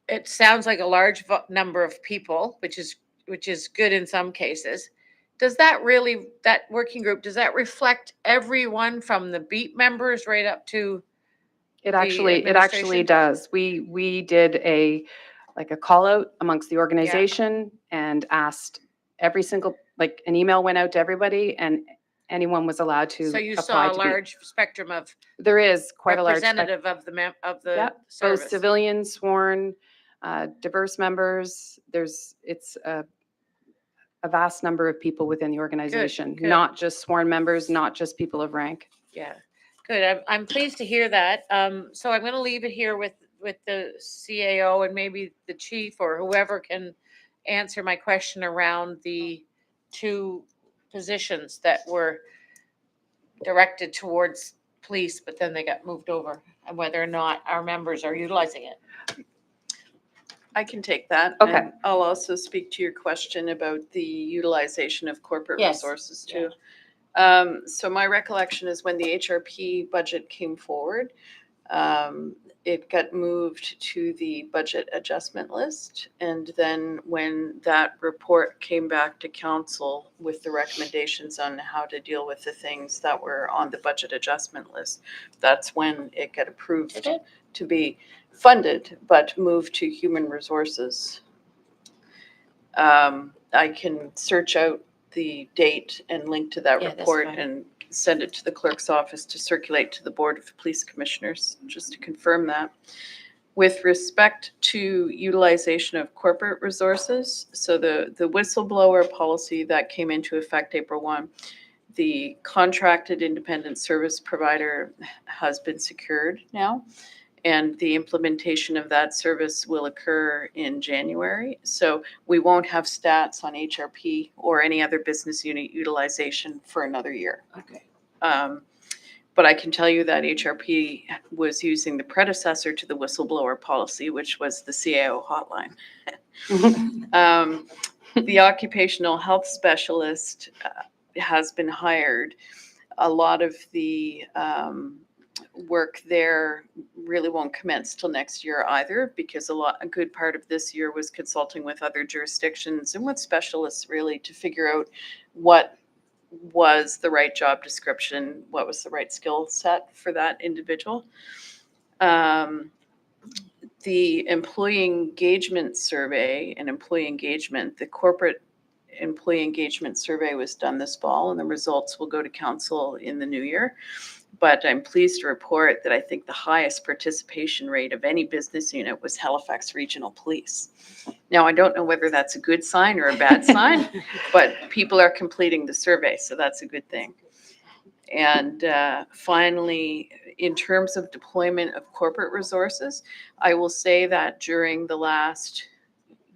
it sounds like a large number of people, which is good in some cases. Does that working group, does that reflect everyone from the beat members right up to It the actually administration? does. We did a call out amongst the organization and asked every single, an email went out to everybody and anyone was allowed to So you apply saw a to be. large spectrum of There is quite a large representative of the Yep, both service. civilians, sworn, diverse members. It's a vast number of people within the organization, good. not just sworn members, not just people of rank. Yeah, good. I'm pleased to hear that. So I'm going to leave it here with the CAO and maybe the chief or whoever can answer my question around the two positions that were directed towards police, but then they got moved over, and whether or not our members are utilizing it. I can take that. Okay. And I'll also speak to your question about the utilization of corporate Yes. resources too. So my recollection is when the HRP budget came forward, it got moved to the budget adjustment list. And then when that report came back to council with the recommendations on how to deal with the things that were on the budget adjustment list, that's when it got approved Did it? to be funded, but moved to human resources. I can search out the date and link to that Yeah, that's report fine. and send it to the clerk's office to circulate to the Board of Police Commissioners, just to confirm that. With respect to utilization of corporate resources, so the whistleblower policy that came into effect April 1, the contracted independent service provider has been secured now. And the implementation of that service will occur in January. So we won't have stats on HRP or any other business unit utilization for another year. Okay. But I can tell you that HRP was using the predecessor to the whistleblower policy, which was the CAO hotline. The occupational health specialist has been hired, a lot of the work there really won't commence till next year either, because a good part of this year was consulting with other jurisdictions and with specialists really to figure out what was the right job description, what was the right skill set for that individual. The employee engagement survey and employee engagement, the corporate employee engagement survey was done this fall, and the results will go to council in the new year. But I'm pleased to report that I think the highest participation rate of any business unit was Halifax Regional Police. Now, I don't know whether that's a good sign or a bad sign, but people are completing the survey, so that's a good thing. And finally, in terms of deployment of corporate resources, I will say that during the last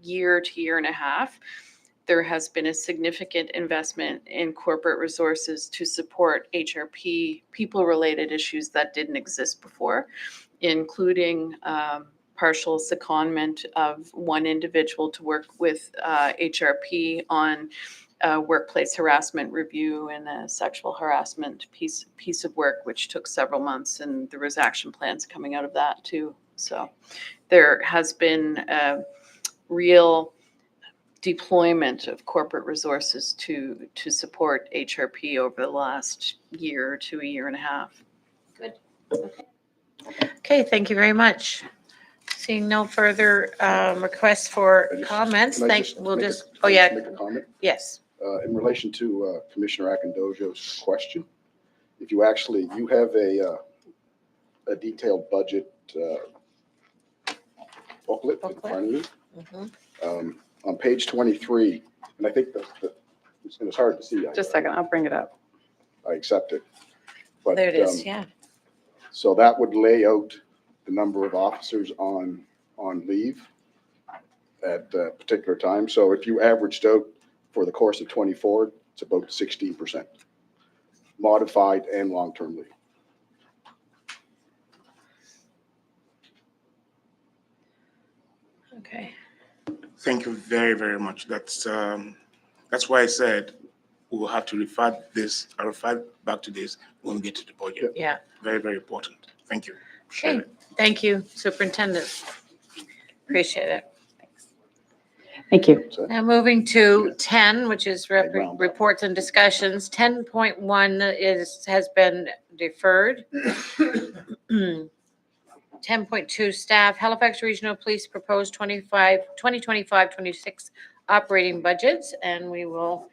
year to year and a half, there has been a significant investment in corporate resources to support HRP people-related issues that didn't exist before, including partial secondment of one individual to work with HRP on workplace harassment review and a sexual harassment piece of work, which took several months, and there was action plans coming out of that too. So there has been a real deployment of corporate resources to support HRP over the last year to a year and a half. Okay, thank you very much. Seeing no further requests for comments, Can I just we'll make a- just, can oh I yeah, just make a comment? yes. In relation to Commissioner Akindojo's question, if you actually, you have a detailed budget booklet in front of you. Mhm. On page 23, and I think it's hard to see. Just a second, I'll bring it up. I accept it. But, There it is, yeah. So that would lay out the number of officers on leave at a particular time. So if you averaged out for the course of 24, it's about 16%, modified and long-term leave. Okay. Thank you very, very much. That's why I said we will have to refer back to this when we get to the budget. Yeah. Very, very important. Thank you. Appreciate Okay, it. thank you, Superintendent. Appreciate it. Thank you. So Now moving to 10, which is round up. reports and discussions. 10.1 has been deferred. 10.2, staff, Halifax Regional Police proposed 2025-26 operating budgets, and we will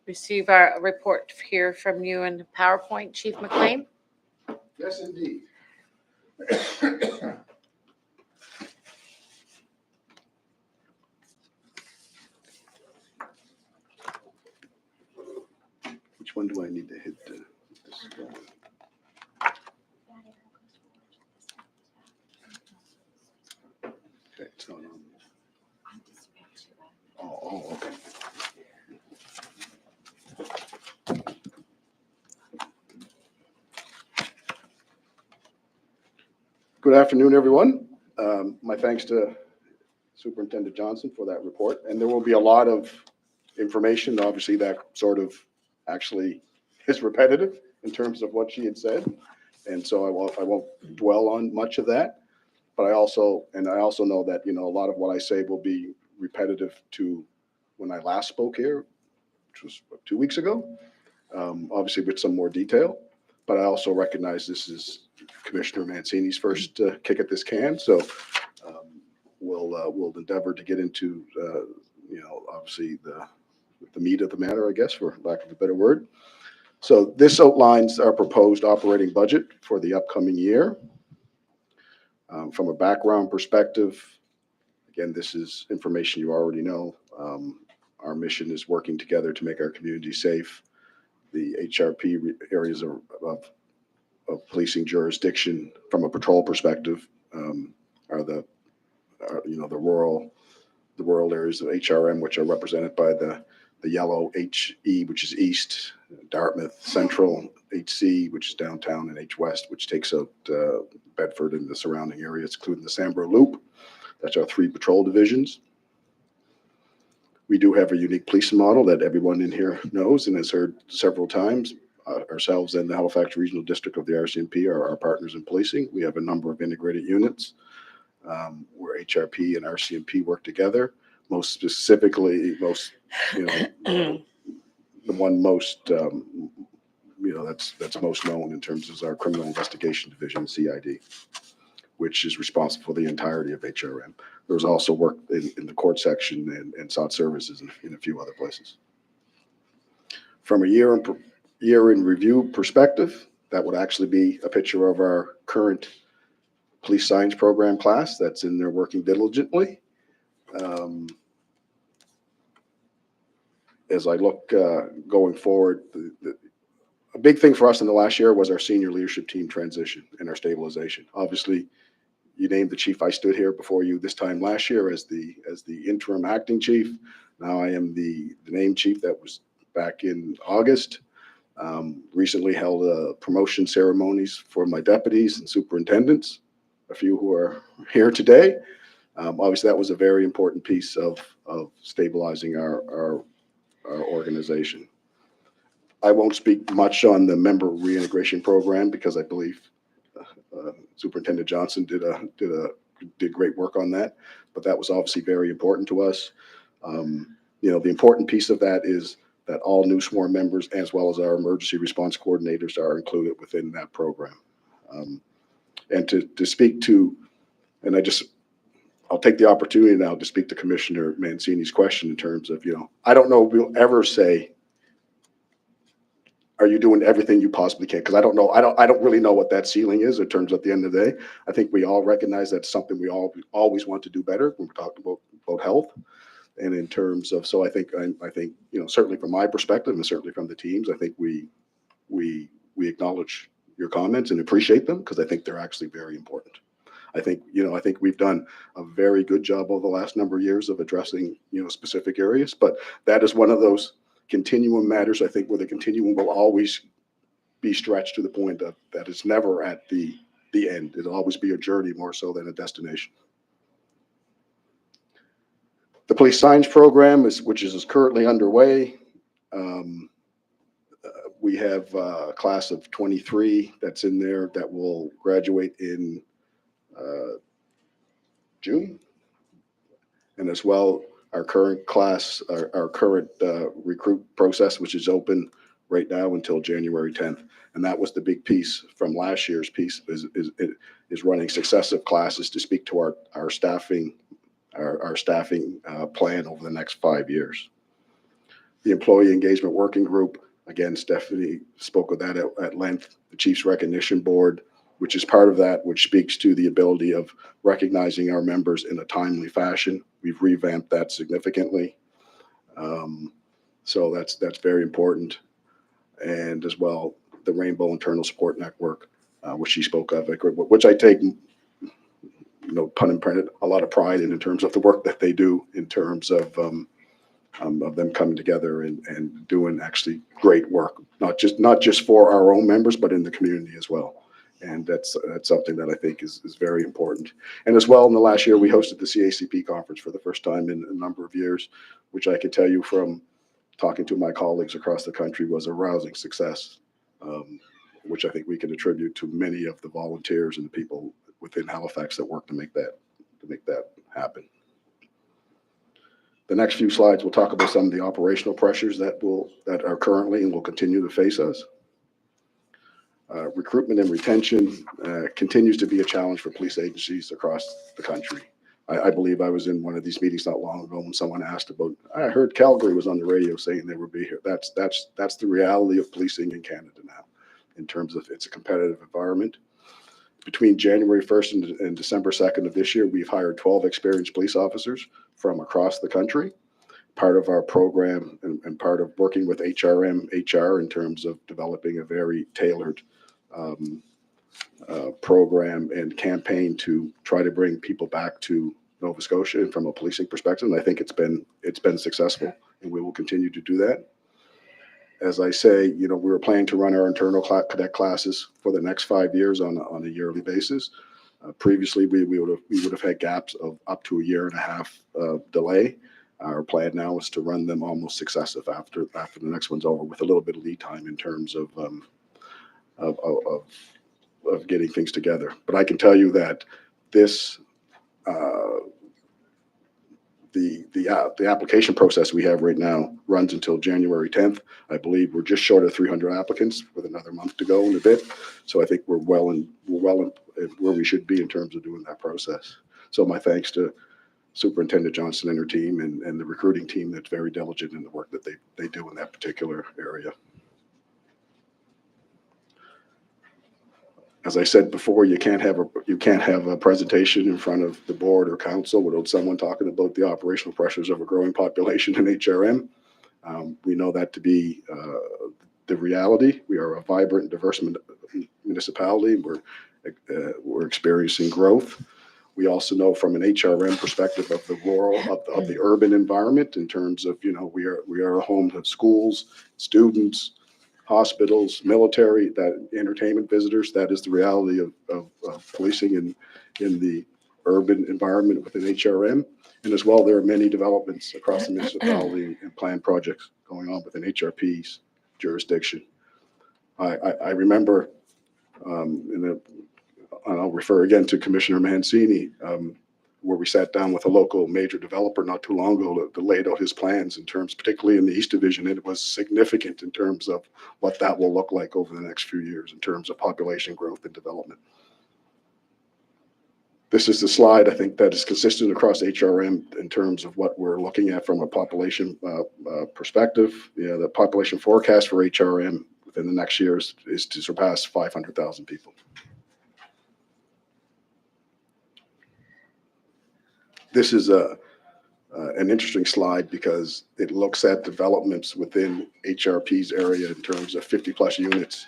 receive our report here from you in PowerPoint. Chief McLean? Yes, indeed. Which one do I need to hit? This one. Okay, it's not on. Oh, okay. Good afternoon, everyone. My thanks to Superintendent Johnson for that report. And there will be a lot of information, obviously, that sort of actually is repetitive in terms of what she had said. And so I won't dwell on much of that. But I also know that, a lot of what I say will be repetitive to when I last spoke here, which was 2 weeks ago, obviously with some more detail. But I also recognize this is Commissioner Mancini's first kick at this can. So we'll endeavor to get into, obviously the meat of the matter, I guess, for lack of a better word. So this outlines our proposed operating budget for the upcoming year. From a background perspective, again, this is information you already know. Our mission is working together to make our community safe. The HRP areas of policing jurisdiction from a patrol perspective are the rural areas of HRM, which are represented by the yellow HE, which is east, Dartmouth Central, HC, which is downtown, and H West, which takes out Bedford and the surrounding areas, including the Sambro Loop. That's our 3 patrol divisions. We do have a unique policing model that everyone in here knows and has heard several times. Ourselves and the Halifax Regional District of the RCMP are our partners in policing. We have a number of integrated units where HRP and RCMP work together. Most specifically, the one most, that's most known in terms of our Criminal Investigation Division, CID, which is responsible for the entirety of HRM. There's also work in the court section and SOT services in a few other places. From a year in review perspective, that would actually be a picture of our current police science program class that's in there working diligently. As I look going forward, a big thing for us in the last year was our senior leadership team transition and our stabilization. Obviously, you named the chief. I stood here before you this time last year as the interim acting chief. Now I am the named chief that was back in August. Recently held promotion ceremonies for my deputies and superintendents, a few who are here today. Obviously, that was a very important piece of stabilizing our organization. I won't speak much on the member reintegration program because I believe Superintendent Johnson did great work on that, but that was obviously very important to us. The important piece of that is that all new sworn members, as well as our emergency response coordinators, are included within that program. And to speak to, and I'll take the opportunity now to speak to Commissioner Mancini's question in terms of, I don't know if we'll ever say, are you doing everything you possibly can? Because I don't know. I don't really know what that ceiling is in terms of, at the end of the day. I think we all recognize that's something we always want to do better when we're talking about health. And in terms of, so I think certainly from my perspective and certainly from the teams, I think we acknowledge your comments and appreciate them because I think they're actually very important. I think we've done a very good job over the last number of years of addressing, specific areas, but that is one of those continuum matters, I think, where the continuum will always be stretched to the point that it's never at the end. It'll always be a journey more so than a destination. The police science program, which is currently underway. We have a class of 23 that's in there that will graduate in June. And as well, our current class, our current recruit process, which is open right now until January 10th. And that was the big piece from last year's piece is running successive classes to speak to our staffing plan over the next 5 years. The Employee Engagement Working Group, again, Stephanie spoke of that at length. The Chiefs Recognition Board, which is part of that, which speaks to the ability of recognizing our members in a timely fashion. We've revamped that significantly. So that's very important. And as well, the Rainbow Internal Support Network, which she spoke of, which I take, no pun intended, a lot of pride in terms of the work that they do in terms of them coming together and doing actually great work, not just for our own members, but in the community as well. And that's something that I think is very important. And as well, in the last year, we hosted the CACP conference for the first time in a number of years, which I can tell you from talking to my colleagues across the country was a rousing success, which I think we can attribute to many of the volunteers and the people within Halifax that work to make that happen. The next few slides will talk about some of the operational pressures that are currently and will continue to face us. Recruitment and retention continues to be a challenge for police agencies across the country. I believe I was in one of these meetings not long ago when someone asked about, I heard Calgary was on the radio saying they would be here. That's the reality of policing in Canada now, in terms of it's a competitive environment. Between January 1st and December 2nd of this year, we've hired 12 experienced police officers from across the country. Part of our program and part of working with HRM HR in terms of developing a very tailored program and campaign to try to bring people back to Nova Scotia and from a policing perspective. And I think it's been successful, and we will continue to do that. As I say, we were planning to run our internal cadet classes for the next 5 years on a yearly basis. Previously, we would have had gaps of up to a year and a half delay. Our plan now is to run them almost successive after the next one's over, with a little bit of lead time in terms of getting things together. But I can tell you that this, the application process we have right now runs until January 10th. I believe we're just short of 300 applicants with another month to go in a bit. So I think we're well in where we should be in terms of doing that process. So my thanks to Superintendent Johnson and her team and the recruiting team that's very diligent in the work that they do in that particular area. As I said before, you can't have a presentation in front of the board or council without someone talking about the operational pressures of a growing population in HRM. We know that to be the reality. We are a vibrant, diverse municipality. We're experiencing growth. We also know from an HRM perspective of the rural, of the urban environment, in terms of, we are a home to schools, students, hospitals, military, that entertainment visitors. That is the reality of policing in the urban environment within HRM. And as well, there are many developments across the municipality and planned projects going on within HRP's jurisdiction. I remember, and I'll refer again to Commissioner Mancini, where we sat down with a local major developer not too long ago that laid out his plans in terms, particularly in the East Division. It was significant in terms of what that will look like over the next few years in terms of population growth and development. This is the slide, I think, that is consistent across HRM in terms of what we're looking at from a population perspective. The population forecast for HRM within the next years is to surpass 500,000 people. This is an interesting slide because it looks at developments within HRP's area in terms of 50+ units.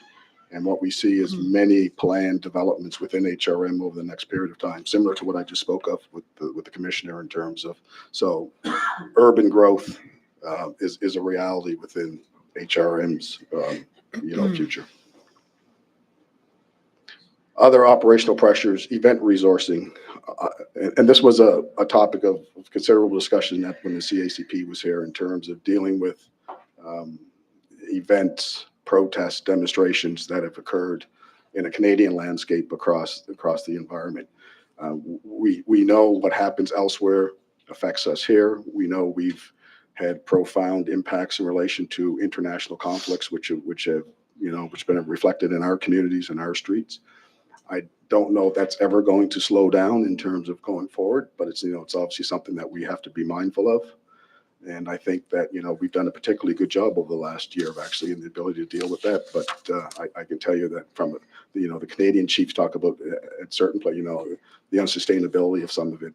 And what we see is many planned developments within HRM over the next period of time, similar to what I just spoke of with the commissioner in terms of, so urban growth is a reality within HRM's future. Other operational pressures, event resourcing. And this was a topic of considerable discussion when the CACP was here in terms of dealing with events, protests, demonstrations that have occurred in a Canadian landscape across the environment. We know what happens elsewhere affects us here. We know we've had profound impacts in relation to international conflicts, which have been reflected in our communities and our streets. I don't know if that's ever going to slow down in terms of going forward, but it's obviously something that we have to be mindful of. And I think that, we've done a particularly good job over the last year of actually in the ability to deal with that. But I can tell you that from, the Canadian chiefs talk about at certain point, the unsustainability of some of it,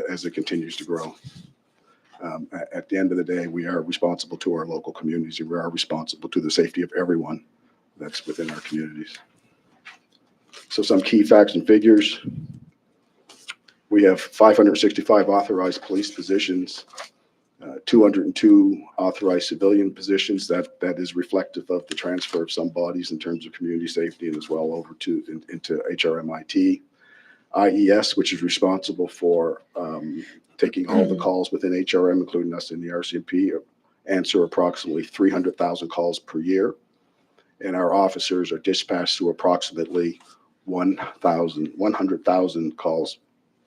as it continues to grow. At the end of the day, we are responsible to our local communities, and we are responsible to the safety of everyone that's within our communities. So some key facts and figures. We have 565 authorized police positions, 202 authorized civilian positions. That is reflective of the transfer of some bodies in terms of community safety and as well over into HRMIT. IES, which is responsible for taking all the calls within HRM, including us in the RCMP, answer approximately 300,000 calls per year. And our officers are dispatched to approximately 100,000 calls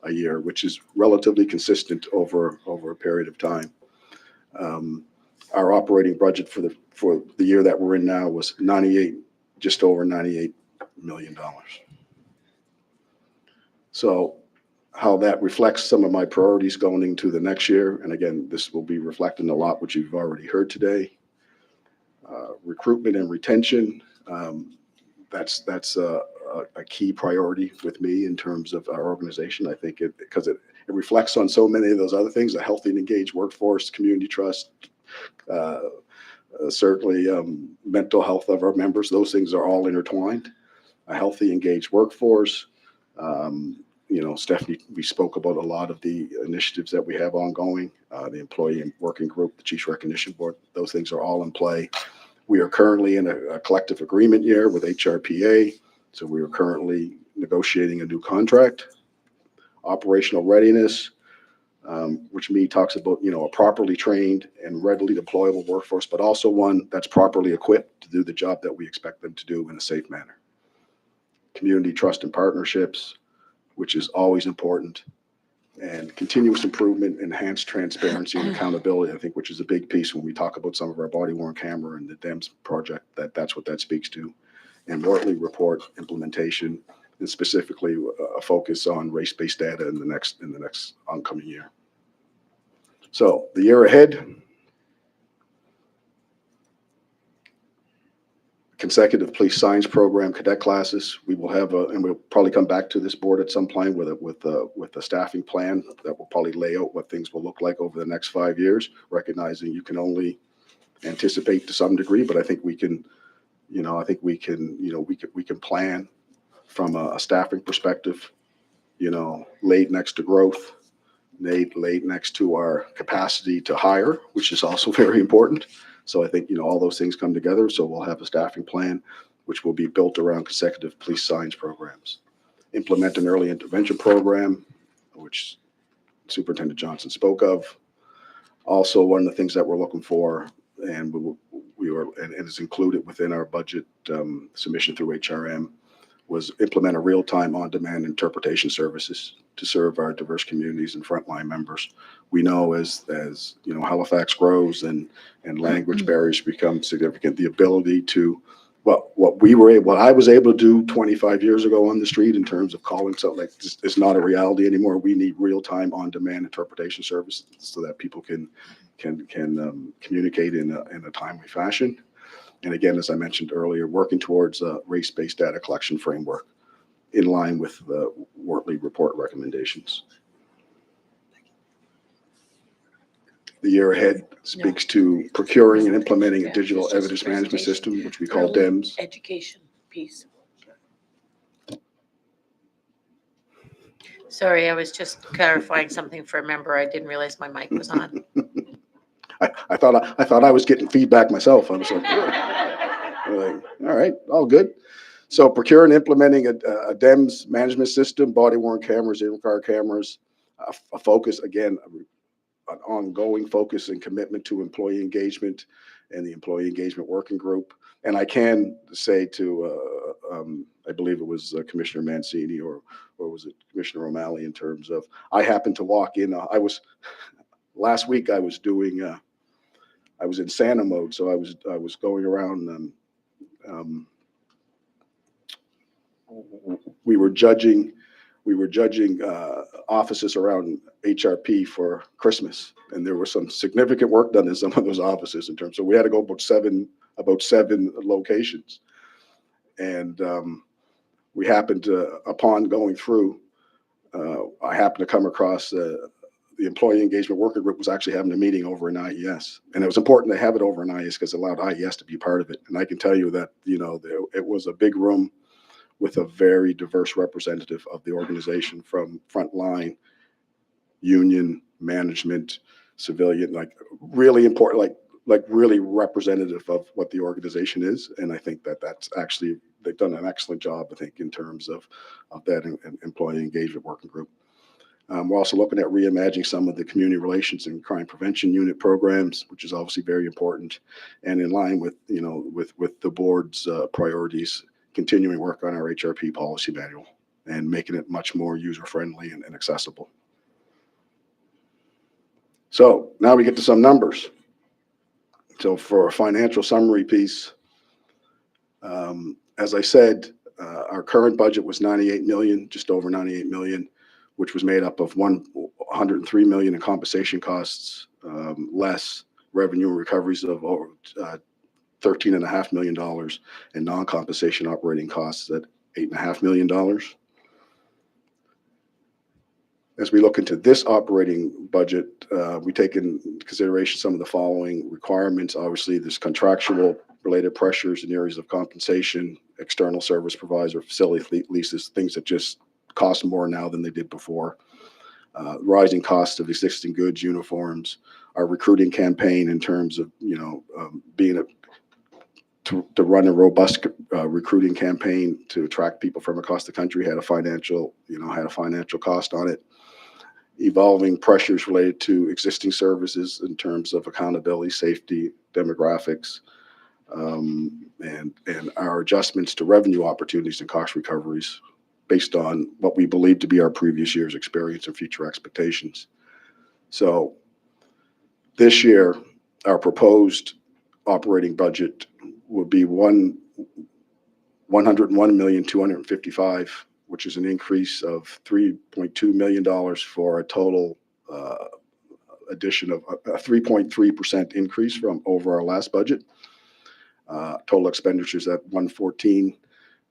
a year, which is relatively consistent over a period of time. Our operating budget for the year that we're in now was just over $98 million. So how that reflects some of my priorities going into the next year, and again, this will be reflecting a lot which you've already heard today. Recruitment and retention, that's a key priority with me in terms of our organization. I think because it reflects on so many of those other things: a healthy and engaged workforce, community trust, certainly mental health of our members. Those things are all intertwined. A healthy, engaged workforce. Stephanie, we spoke about a lot of the initiatives that we have ongoing, the employee working group, the Chiefs Recognition Board. Those things are all in play. We are currently in a collective agreement year with HRPA. So we are currently negotiating a new contract. Operational readiness. which to me talks about, a properly trained and readily deployable workforce, but also one that's properly equipped to do the job that we expect them to do in a safe manner. Community trust and partnerships, which is always important, and continuous improvement, enhanced transparency and accountability, I think, which is a big piece when we talk about some of our body-worn camera and the DEMS project, that's what that speaks to. And Wortley report implementation, and specifically a focus on race-based data in the next oncoming year. So the year ahead, consecutive police science program cadet classes. We will have and we'll probably come back to this board at some point with a staffing plan that will probably lay out what things will look like over the next 5 years, recognizing you can only anticipate to some degree, but I think we can, we can plan from a staffing perspective, laid next to growth, laid next to our capacity to hire, which is also very important. So I think, all those things come together. So we'll have a staffing plan, which will be built around consecutive police science programs. Implement an early intervention program, which Superintendent Johnson spoke of. Also, one of the things that we're looking for, and and is included within our budget submission through HRM, was implement a real-time on-demand interpretation services to serve our diverse communities and frontline members. We know as Halifax grows and language barriers become significant, the ability to, what I was able to do 25 years ago on the street in terms of calling something like this is not a reality anymore. We need real-time on-demand interpretation services so that people can communicate in a timely fashion. And again, as I mentioned earlier, working towards a race-based data collection framework in line with the Wortley report recommendations. The year ahead speaks to procuring and implementing a digital evidence management system, which we call DEMS. Education piece. Sorry, I was just clarifying something for a member. I didn't realize my mic was on. I thought I was getting feedback myself. I was like, all right, all good. So procure and implementing a DEMS management system, body-worn cameras, in-car cameras, a focus, again, an ongoing focus and commitment to employee engagement and the employee engagement working group. And I can say to, I believe it was Commissioner Mancini or was it Commissioner O'Malley in terms of, I happened to walk in, last week I was doing, I was in Santa mode, so I was going around. We were judging offices around HRP for Christmas, and there was some significant work done in some of those offices in terms of we had to go about seven locations, and we happened to, upon going through, I happened to come across the employee engagement working group was actually having a meeting over in IES. And it was important to have it over in IES because it allowed IES to be part of it. And I can tell you that, it was a big room with a very diverse representative of the organization, from frontline, union, management, civilian, like really important, like really representative of what the organization is. And I think that's actually, they've done an excellent job, I think, in terms of that employee engagement working group. We're also looking at reimagining some of the community relations and crime prevention unit programs, which is obviously very important, and in line with, with the board's priorities, continuing work on our HRP policy manual and making it much more user-friendly and accessible. So now we get to some numbers. So for a financial summary piece, as I said, our current budget was 98 million, just over 98 million, which was made up of 103 million in compensation costs, less revenue and recoveries of over $13.5 million, and non-compensation operating costs at $8.5 million. As we look into this operating budget, we take in consideration some of the following requirements. Obviously, there's contractual related pressures in areas of compensation, external service provider, facility leases, things that just cost more now than they did before. Rising costs of existing goods, uniforms, our recruiting campaign in terms of, being to run a robust recruiting campaign to attract people from across the country had a financial cost on it. evolving pressures related to existing services in terms of accountability, safety, demographics, and our adjustments to revenue opportunities and cost recoveries based on what we believe to be our previous year's experience and future expectations. So this year, our proposed operating budget would be $101,255,000, which is an increase of $3.2 million for a total addition of a 3.3% increase from over our last budget. Total expenditures at 114,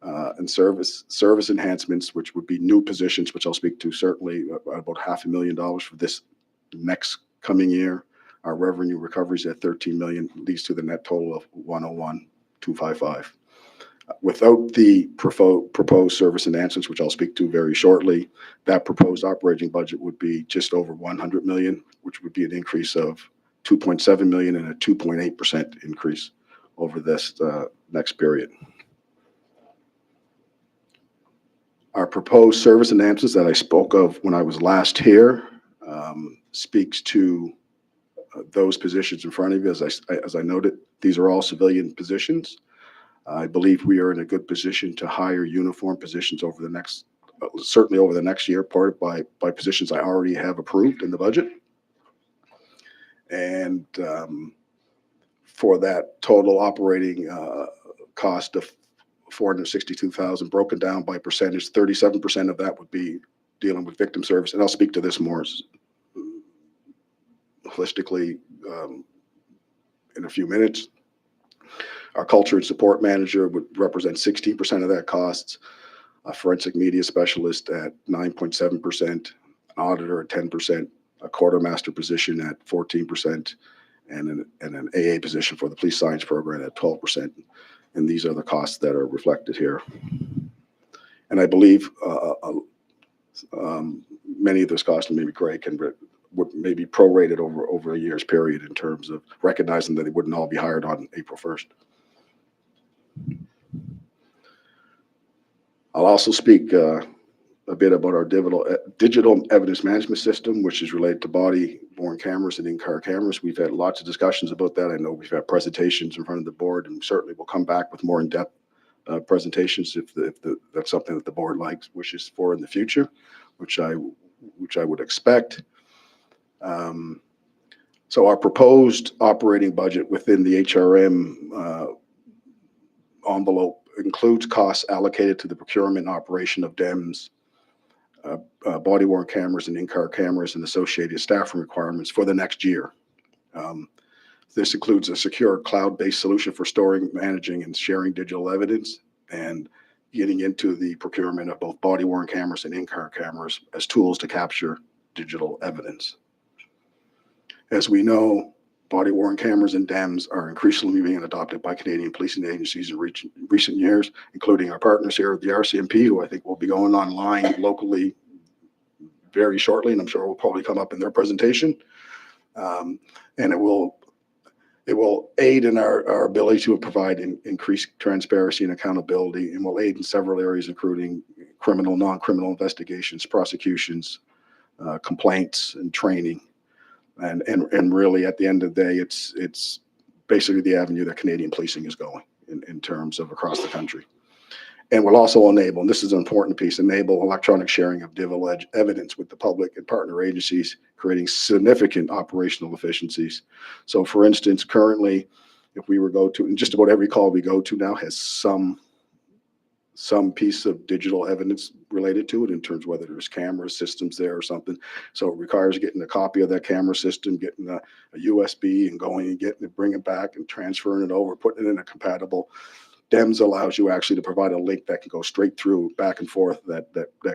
and service enhancements, which would be new positions, which I'll speak to certainly, about $500,000 for this next coming year. Our revenue recoveries at 13 million leads to the net total of 101,255. Without the proposed service enhancements, which I'll speak to very shortly, that proposed operating budget would be just over 100 million, which would be an increase of 2.7 million and a 2.8% increase over this next period. Our proposed service enhancements that I spoke of when I was last here speaks to those positions in front of you. As I noted, these are all civilian positions. I believe we are in a good position to hire uniform positions over the next, certainly over the next year, part by positions I already have approved in the budget. And for that total operating cost of 462,000, broken down by percentage, 37% of that would be dealing with victim service. And I'll speak to this more holistically in a few minutes. Our culture and support manager would represent 16% of that costs, a forensic media specialist at 9.7%, an auditor at 10%, a quartermaster position at 14%, and an AA position for the police science program at 12%. And these are the costs that are reflected here. And I believe many of those costs, and maybe Greg would maybe prorated over a year's period in terms of recognizing that they wouldn't all be hired on April 1st. I'll also speak a bit about our digital evidence management system, which is related to body-worn cameras and in-car cameras. We've had lots of discussions about that. I know we've had presentations in front of the board, and certainly we'll come back with more in-depth presentations if that's something that the board wishes for in the future, which I would expect. So our proposed operating budget within the HRM envelope includes costs allocated to the procurement and operation of DEMS, body-worn cameras and in-car cameras and associated staffing requirements for the next year. This includes a secure cloud-based solution for storing, managing, and sharing digital evidence, and getting into the procurement of both body-worn cameras and in-car cameras as tools to capture digital evidence. As we know, body-worn cameras and DEMS are increasingly being adopted by Canadian policing agencies in recent years, including our partners here at the RCMP, who I think will be going online locally very shortly, and I'm sure will probably come up in their presentation. And it will aid in our ability to provide increased transparency and accountability, and will aid in several areas, including criminal, non-criminal investigations, prosecutions, complaints, and training. And really, at the end of the day, it's basically the avenue that Canadian policing is going in terms of across the country. And will also enable, and this is an important piece, enable electronic sharing of digital evidence with the public and partner agencies, creating significant operational efficiencies. So for instance, currently, if we were and just about every call we go to now has some piece of digital evidence related to it in terms of whether there's camera systems there or something. So it requires getting a copy of that camera system, getting a USB and going and getting it, bringing it back and transferring it over, putting it in a compatible. DEMS allows you actually to provide a link that can go straight through back and forth that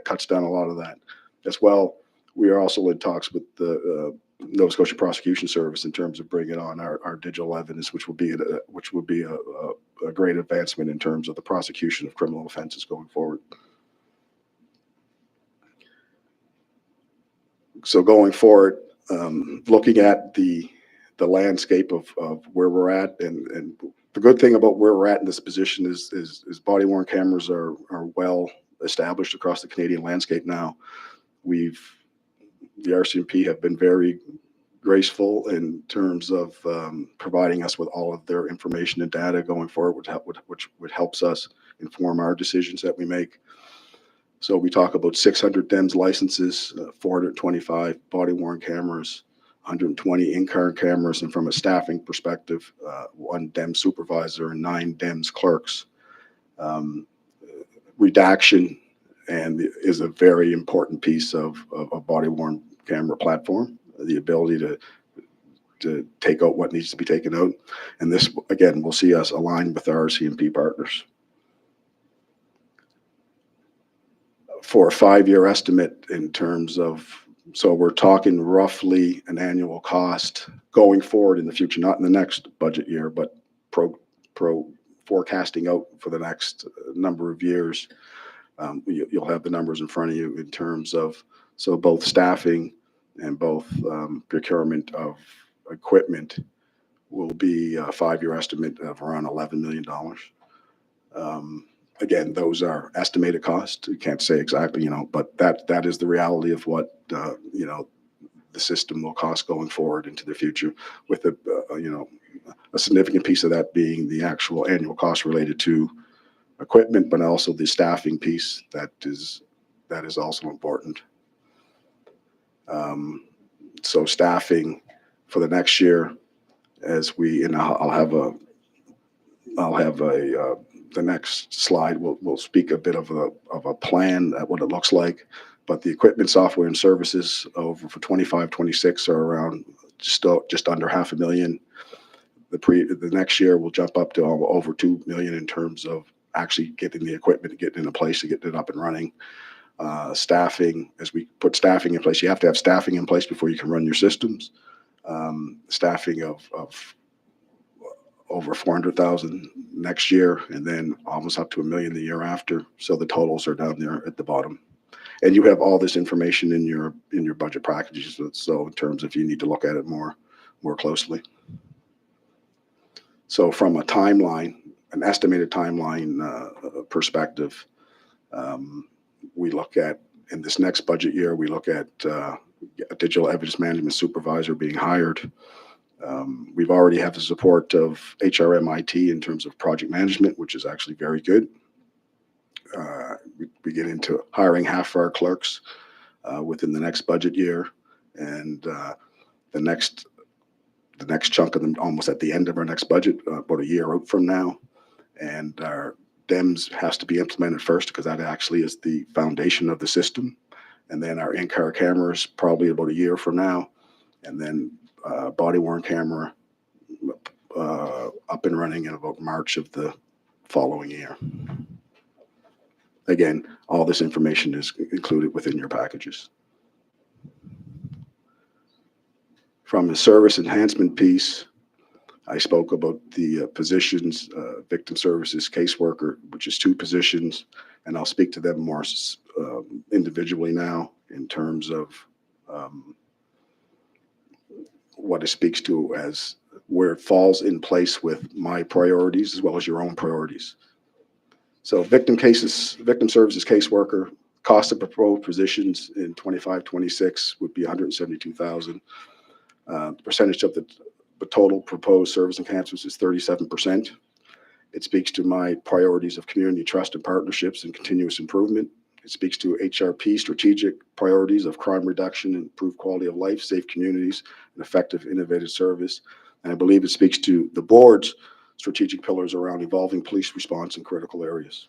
cuts down a lot of that. As well, we are also in talks with the Nova Scotia Prosecution Service in terms of bringing on our digital evidence, which would be a great advancement in terms of the prosecution of criminal offenses going forward. So going forward, looking at the landscape of where we're at, and the good thing about where we're at in this position is body-worn cameras are well established across the Canadian landscape now. the RCMP have been very graceful in terms of providing us with all of their information and data going forward, which helps us inform our decisions that we make. So we talk about 600 DEMS licenses, 425 body-worn cameras, 120 in-car cameras, and from a staffing perspective, 1 DEMS supervisor and 9 DEMS clerks. Redaction is a very important piece of a body-worn camera platform, the ability to take out what needs to be taken out. And this, again, will see us aligned with our RCMP partners. For a 5-year estimate in terms of, so we're talking roughly an annual cost going forward in the future, not in the next budget year, but forecasting out for the next number of years. You'll have the numbers in front of you in terms of, so both staffing and both procurement of equipment will be a 5-year estimate of around $11 million. Again, those are estimated costs. You can't say exactly, but that is the reality of what, the system will cost going forward into the future, with a significant piece of that being the actual annual cost related to equipment, but also the staffing piece that is also important. So staffing for the next year, as we, and I'll have the next slide will speak a bit of a plan at what it looks like, but the equipment, software, and services over for 25-26 are around just under $500,000. The next year will jump up to over $2 million in terms of actually getting the equipment, getting it in place, and getting it up and running. Staffing, as we put staffing in place, you have to have staffing in place before you can run your systems. Staffing of over 400,000 next year, and then almost up to $1 million the year after. So the totals are down there at the bottom, and you have all this information in your budget packages. So in terms of, you need to look at it more closely. So from a timeline, an estimated timeline perspective, we look at, in this next budget year, we look at a digital evidence management supervisor being hired. We've already have the support of HRMIT in terms of project management, which is actually very good. We get into hiring half our clerks within the next budget year, and the next chunk of them almost at the end of our next budget, about a year out from now. And our DEMS has to be implemented first, because that actually is the foundation of the system. And then our in-car cameras probably about a year from now, and then body-worn camera up and running in about March of the following year. Again, all this information is included within your packages. From the service enhancement piece, I spoke about the positions, victim services caseworker, which is 2 positions, and I'll speak to them more individually now in terms of what it speaks to as where it falls in place with my priorities as well as your own priorities. So victim services caseworker, cost of proposed positions in 25-26 would be $172,000. The percentage of the total proposed service enhancements is 37%. It speaks to my priorities of community trust and partnerships and continuous improvement. It speaks to HRP strategic priorities of crime reduction, improved quality of life, safe communities, and effective innovative service. And I believe it speaks to the board's strategic pillars around evolving police response in critical areas.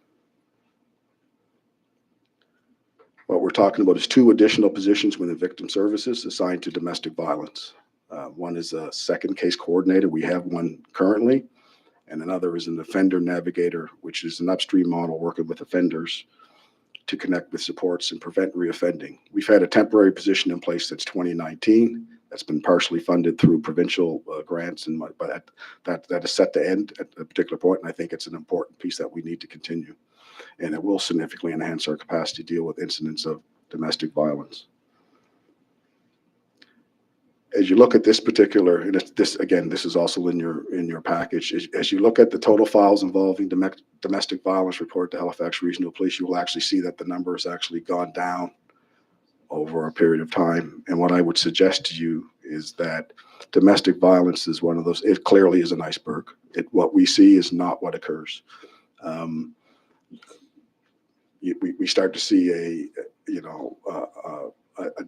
What we're talking about is 2 additional positions within victim services assigned to domestic violence. One is a second case coordinator. We have one currently, and another is an offender navigator, which is an upstream model working with offenders to connect with supports and prevent reoffending. We've had a temporary position in place since 2019. That's been partially funded through provincial grants, but that is set to end at a particular point, and I think it's an important piece that we need to continue. And it will significantly enhance our capacity to deal with incidents of domestic violence. As you look at this particular, and this is also in your package. As you look at the total files involving domestic violence report to Halifax Regional Police, you will actually see that the number has actually gone down over a period of time. And what I would suggest to you is that domestic violence is one of those, it clearly is an iceberg. What we see is not what occurs. We start to see a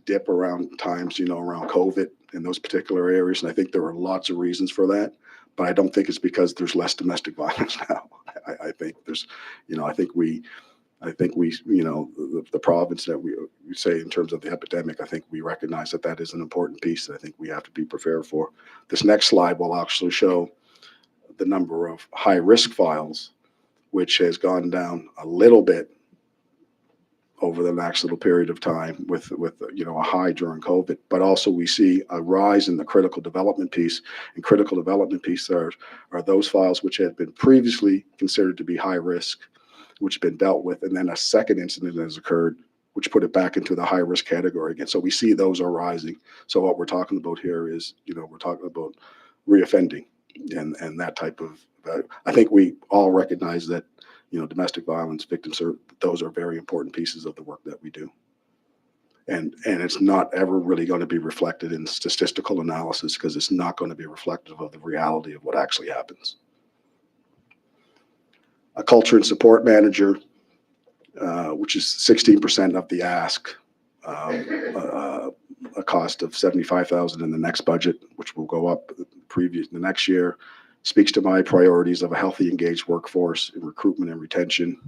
dip around times, around COVID in those particular areas. And I think there are lots of reasons for that, but I don't think it's because there's less domestic violence now. I think there's, the province that we say in terms of the epidemic, I think we recognize that that is an important piece that I think we have to be prepared for. This next slide will actually show the number of high-risk files, which has gone down a little bit over the next little period of time with a high during COVID, but also we see a rise in the critical development piece. And critical development piece are those files which had been previously considered to be high risk, which have been dealt with, and then a second incident has occurred, which put it back into the high risk category again. So we see those are rising. So what we're talking about here is, we're talking about reoffending and that type of. I think we all recognize that, domestic violence victims those are very important pieces of the work that we do. And it's not ever really going to be reflected in statistical analysis because it's not going to be reflective of the reality of what actually happens. A culture and support manager, which is 16% of the ask, a cost of $75,000 in the next budget, which will go up the next year, speaks to my priorities of a healthy, engaged workforce in recruitment and retention.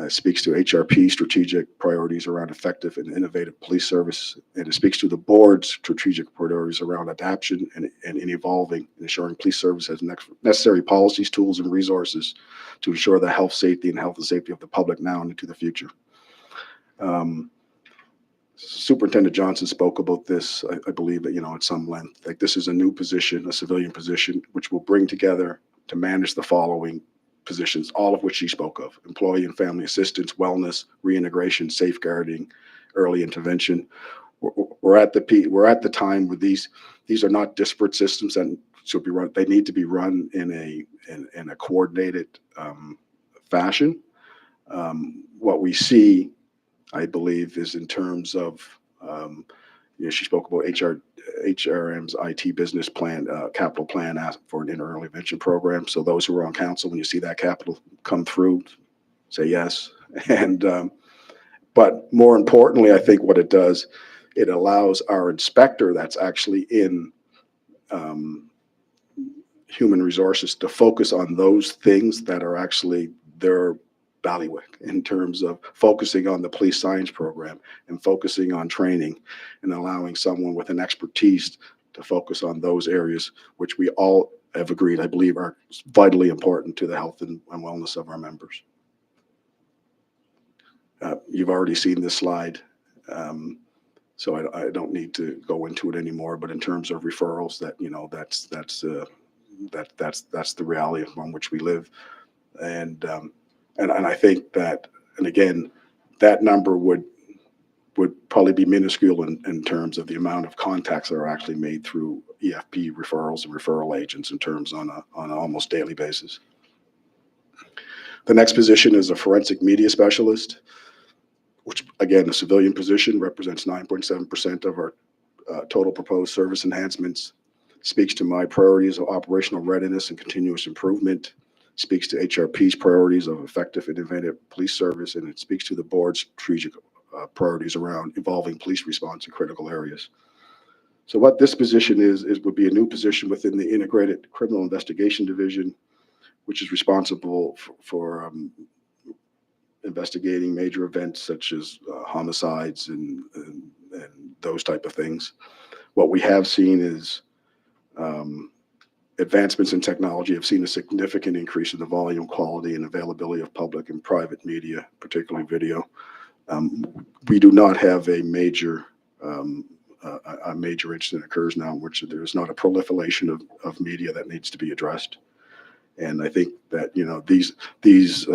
Speaks to HRP strategic priorities around effective and innovative police service, and it speaks to the board's strategic priorities around adaptation and in evolving and ensuring police service has necessary policies, tools, and resources to ensure the health and safety of the public now and into the future. Superintendent Johnson spoke about this, I believe, at some length. Like, this is a new position, a civilian position, which will bring together to manage the following positions, all of which she spoke of: employee and family assistance, wellness, reintegration, safeguarding, early intervention. We're at the time where these are not disparate systems that should be run. They need to be run in a coordinated fashion. What we see, I believe, is in terms of she spoke about HRM's IT business plan, capital plan for an early intervention program. So those who are on council, when you see that capital come through, say yes. And but more importantly, I think what it does, it allows our inspector that's actually in human resources to focus on those things that are actually their bailiwick, in terms of focusing on the police science program and focusing on training and allowing someone with an expertise to focus on those areas, which we all have agreed, I believe, are vitally important to the health and wellness of our members. You've already seen this slide, so I don't need to go into it anymore. But in terms of referrals, that's the reality upon which we live, and I think that, and again, that number would probably be minuscule in terms of the amount of contacts that are actually made through EFP referrals and referral agents in terms on an almost daily basis. The next position is a forensic media specialist, which, again, a civilian position, represents 9.7% of our total proposed service enhancements, speaks to my priorities of operational readiness and continuous improvement, speaks to HRP's priorities of effective and innovative police service, and it speaks to the board's strategic priorities around evolving police response in critical areas. So what this position would be a new position within the Integrated Criminal Investigation Division, which is responsible for investigating major events such as homicides and those type of things. What we have seen is advancements in technology have seen a significant increase in the volume, quality, and availability of public and private media, particularly video. We do not have a major incident occurs now in which there is not a proliferation of media that needs to be addressed. And I think that these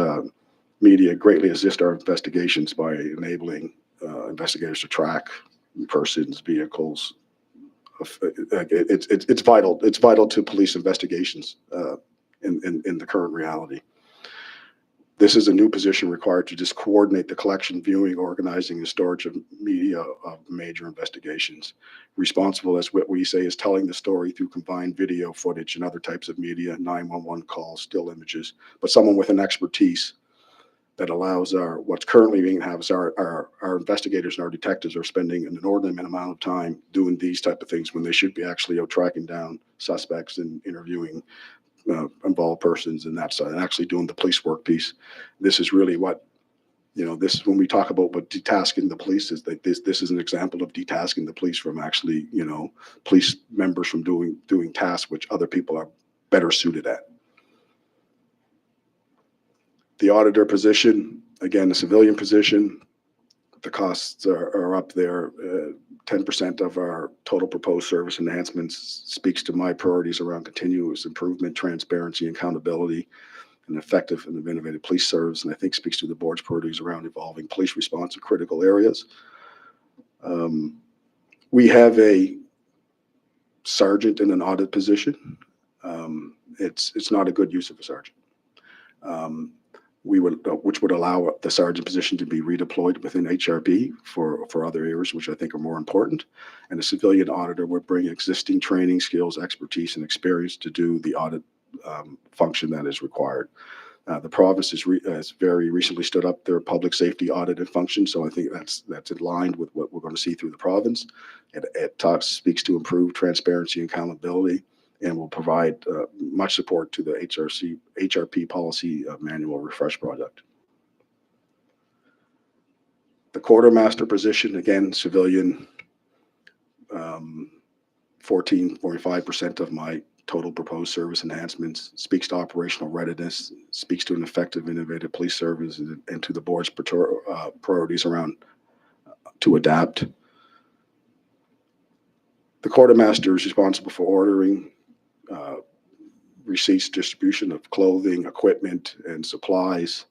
media greatly assist our investigations by enabling investigators to track persons, vehicles. It's vital. It's vital to police investigations in the current reality. This is a new position required to just coordinate the collection, viewing, organizing, and storage of media of major investigations. Responsible, as what we say, is telling the story through combined video footage and other types of media, 911 calls, still images, but someone with an expertise that allows what's currently being have is our investigators and our detectives are spending an inordinate amount of time doing these type of things when they should be actually out tracking down suspects and interviewing involved persons and that side, and actually doing the police work piece. This is really what, this is when we talk about what detasking the police is, that this is an example of detasking the police from actually, police members from doing tasks which other people are better suited at. The auditor position, again, a civilian position, the costs are up there. 10% of our total proposed service enhancements speaks to my priorities around continuous improvement, transparency, accountability, and effective and innovative police service, and I think speaks to the board's priorities around evolving police response in critical areas. We have a sergeant in an audit position. It's not a good use of a sergeant. Which would allow the sergeant position to be redeployed within HRP for other areas, which I think are more important. And a civilian auditor would bring existing training, skills, expertise, and experience to do the audit function that is required. The province has very recently stood up their public safety audited function, so I think that's in line with what we're going to see through the province. It speaks to improved transparency and accountability, and will provide much support to the HRP policy manual refresh project. The quartermaster position, again, civilian, 14.5% of my total proposed service enhancements, speaks to operational readiness, speaks to an effective, innovative police service, and to the board's priorities around to adapt. The quartermaster is responsible for ordering, receipts, distribution of clothing, equipment, and supplies.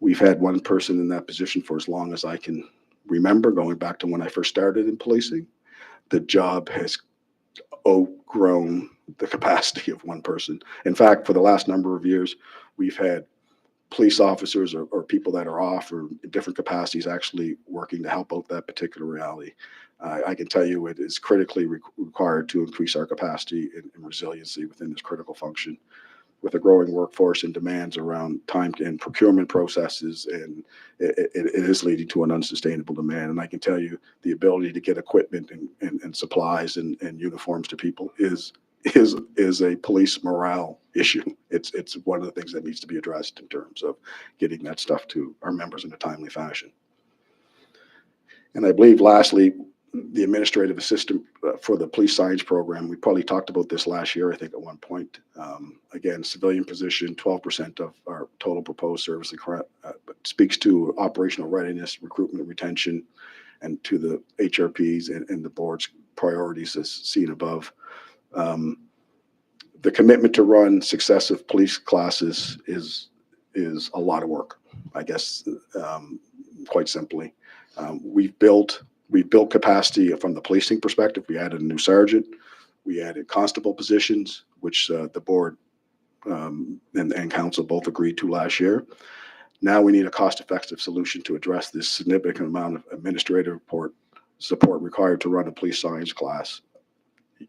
We've had one person in that position for as long as I can remember, going back to when I first started in policing. The job has outgrown the capacity of one person. In fact, for the last number of years, we've had police officers or people that are off or in different capacities actually working to help out that particular reality. I can tell you it is critically required to increase our capacity and resiliency within this critical function. With a growing workforce and demands around time and procurement processes, and it is leading to an unsustainable demand. And I can tell you the ability to get equipment and supplies and uniforms to people is a police morale issue. It's one of the things that needs to be addressed in terms of getting that stuff to our members in a timely fashion. And I believe lastly, the administrative assistant for the police science program, we probably talked about this last year, I think at one point. Again, civilian position, 12% of our total proposed service speaks to operational readiness, recruitment, retention, and to the HRPs and the board's priorities as seen above. The commitment to run successive police classes is a lot of work, I guess, quite simply. We've built capacity from the policing perspective. We added a new sergeant. We added constable positions, which the board and council both agreed to last year. Now we need a cost-effective solution to address this significant amount of administrative support required to run a police science class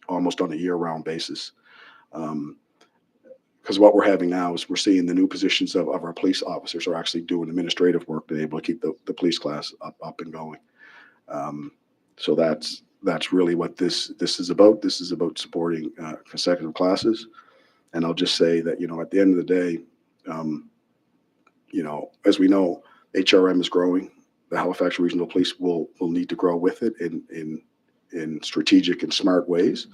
almost on a year-round basis. Because what we're having now is we're seeing the new positions of our police officers are actually doing administrative work to be able to keep the police class up and going. So that's really what this is about. This is about supporting consecutive classes. And I'll just say that, at the end of the day, as we know, HRM is growing. The Halifax Regional Police will need to grow with it in strategic and smart ways.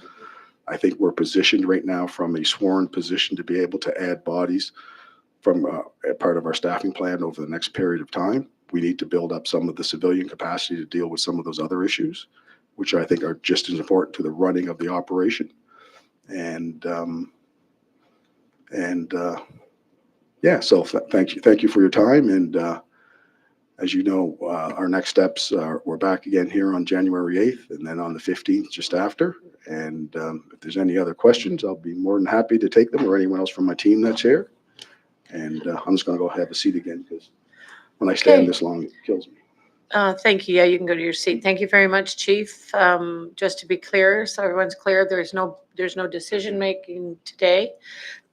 I think we're positioned right now from a sworn position to be able to add bodies from a part of our staffing plan over the next period of time. We need to build up some of the civilian capacity to deal with some of those other issues, which I think are just as important to the running of the operation. So thank you for your time. And as you know, our next steps we're back again here on January 8th and then on the 15th just after. And if there's any other questions, I'll be more than happy to take them, or anyone else from my team that's here. And I'm just going to go have a seat again because when I stand Okay. this long, it kills me. Thank you. Yeah, you can go to your seat. Thank you very much, Chief. Just to be clear, so everyone's clear, there's no decision-making today.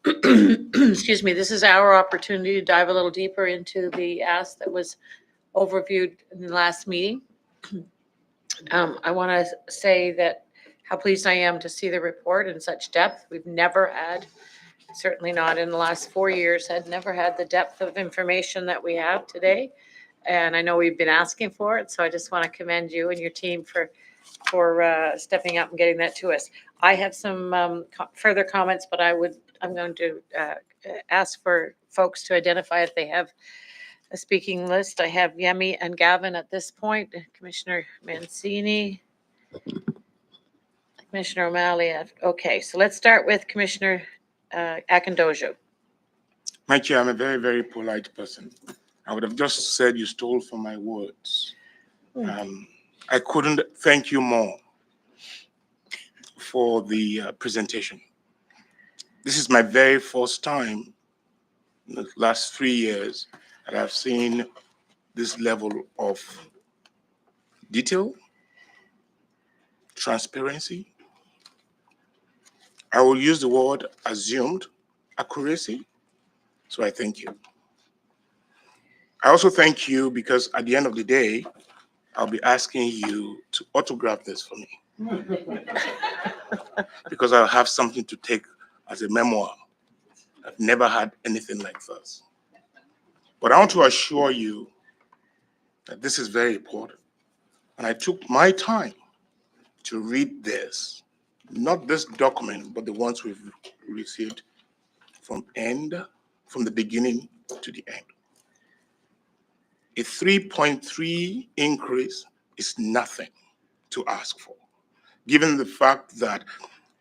Excuse me, this is our opportunity to dive a little deeper into the ask that was overviewed in the last meeting. I want to say that how pleased I am to see the report in such depth. We've never had, certainly not in the last 4 years, had never had the depth of information that we have today. And I know we've been asking for it, so I just want to commend you and your team for stepping up and getting that to us. I have some further comments, but I'm going to ask for folks to identify if they have a speaking list. I have Yemi and Gavin at this point, Commissioner Mancini, Commissioner O'Malley. Okay, so let's start with Commissioner Akindojo. My chair, I'm a very, very polite person. I would have just said you stole from my words. I couldn't thank you more for the presentation. This is my very first time in the last 3 years that I've seen this level of detail, transparency. I will use the word assumed accuracy. So I thank you. I also thank you because at the end of the day, I'll be asking you to autograph this for me. Because I'll have something to take as a memoir. I've never had anything like this. But I want to assure you that this is very important. And I took my time to read this, not this document, but the ones we've received from the beginning to the end. A 3.3 increase is nothing to ask for, given the fact that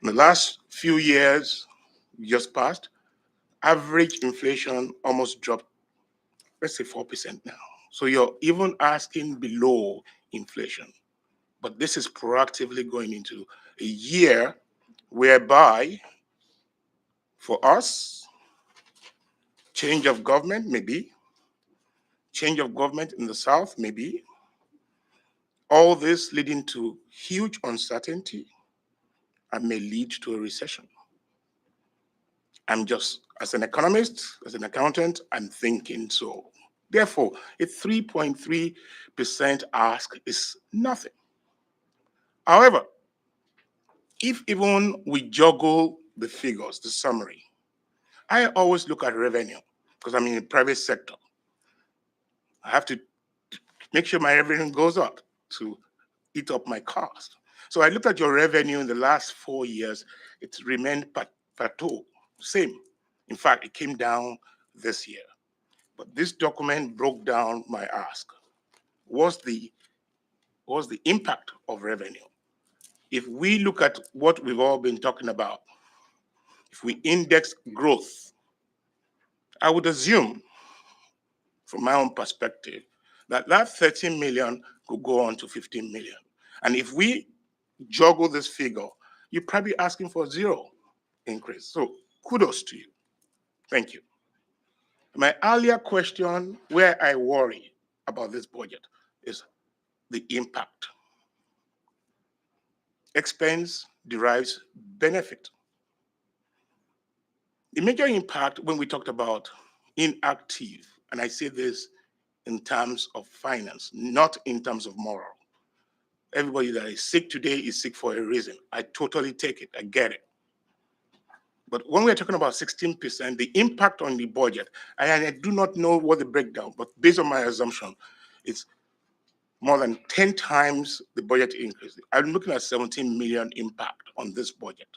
in the last few years just passed, average inflation almost dropped, let's say 4% now. So you're even asking below inflation. But this is proactively going into a year whereby, for us, change of government maybe, change of government in the South maybe, all this leading to huge uncertainty and may lead to a recession. I'm just, as an economist, as an accountant, I'm thinking so. Therefore, a 3.3% ask is nothing. However, if even we juggle the figures, the summary, I always look at revenue because I'm in the private sector. I have to make sure my revenue goes up to eat up my cost. So I looked at your revenue in the last 4 years. It remained plateau, same. In fact, it came down this year. But this document broke down my ask. What's the impact of revenue? If we look at what we've all been talking about, if we index growth, I would assume, from my own perspective, that 13 million could go on to 15 million. And if we juggle this figure, you're probably asking for 0 increase. So kudos to you. Thank you. My earlier question, where I worry about this budget, is the impact. Expense derives benefit. The major impact when we talked about inactive, and I say this in terms of finance, not in terms of moral. Everybody that is sick today is sick for a reason. I totally take it, I get it. But when we're talking about 16%, the impact on the budget, and I do not know what the breakdown, but based on my assumption, it's more than 10 times the budget increase. I'm looking at 17 million impact on this budget.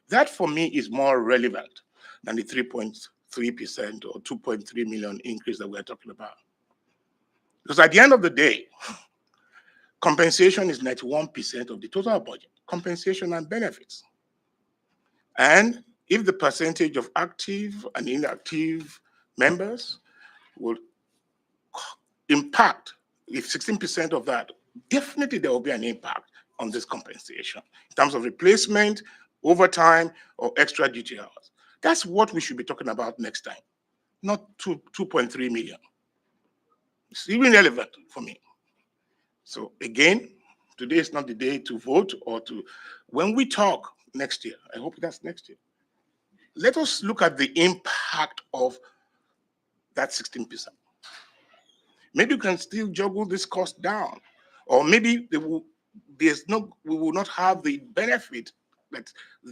That for me is more relevant than the 3.3% or 2.3 million increase that we're talking about. Because at the end of the day, compensation is 91% of the total budget, compensation and benefits. And if the percentage of active and inactive members will impact, if 16% of that, definitely there will be an impact on this compensation in terms of replacement, overtime, or extra duty hours. That's what we should be talking about next time. not 2.3 million. It's even relevant for me. So again, today is not the day to vote or to, when we talk next year, I hope that's next year, let us look at the impact of that 16%. Maybe you can still juggle this cost down, or maybe we will not have the benefit that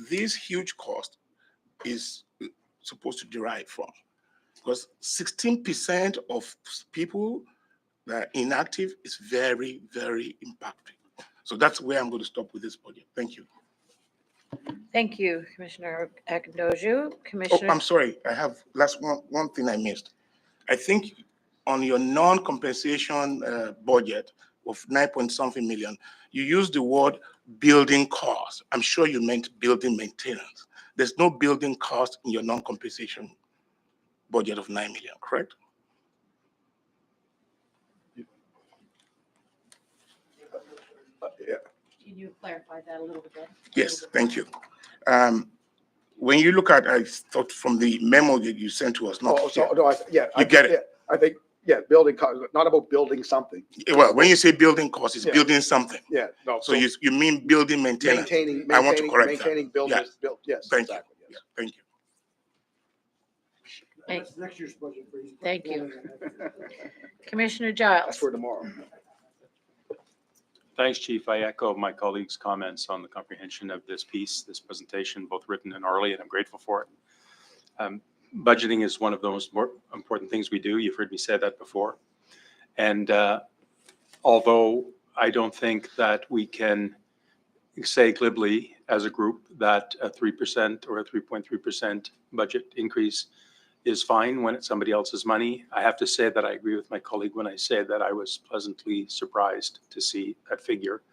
this huge cost is supposed to derive from. Because 16% of people that are inactive is very, very impactful. So that's where I'm going to stop with this budget. Thank you. Thank you, Commissioner Akindoju. Oh, Commissioner, I'm sorry. I have last one thing I missed. I think on your non-compensation budget of 9-point-something million, you used the word building cost. I'm sure you meant building maintenance. There's no building cost in your non-compensation budget of 9 million, correct? Yeah. can you clarify that a little bit? Yes, thank you. When you look at, I thought from the memo that you sent to us, not Oh, here. so, no, You get it. yeah, I think, yeah, building, not about building something. Well, when you say building cost, it's Yeah. building something. Yeah, no. So you mean building maintenance. Maintaining, I want to correct that. maintaining buildings, yes, Thank you. exactly, Yeah, yes. thank you. That's next year's budget for you. Thank you. Commissioner Giles. That's for tomorrow. Thanks, Chief. I echo my colleagues' comments on the comprehension of this piece, this presentation, both written and orally, and I'm grateful for it. Budgeting is one of the most more important things we do. You've heard me say that before. And although I don't think that we can say glibly as a group that a 3% or a 3.3% budget increase is fine when it's somebody else's money, I have to say that I agree with my colleague when I say that I was pleasantly surprised to see that figure.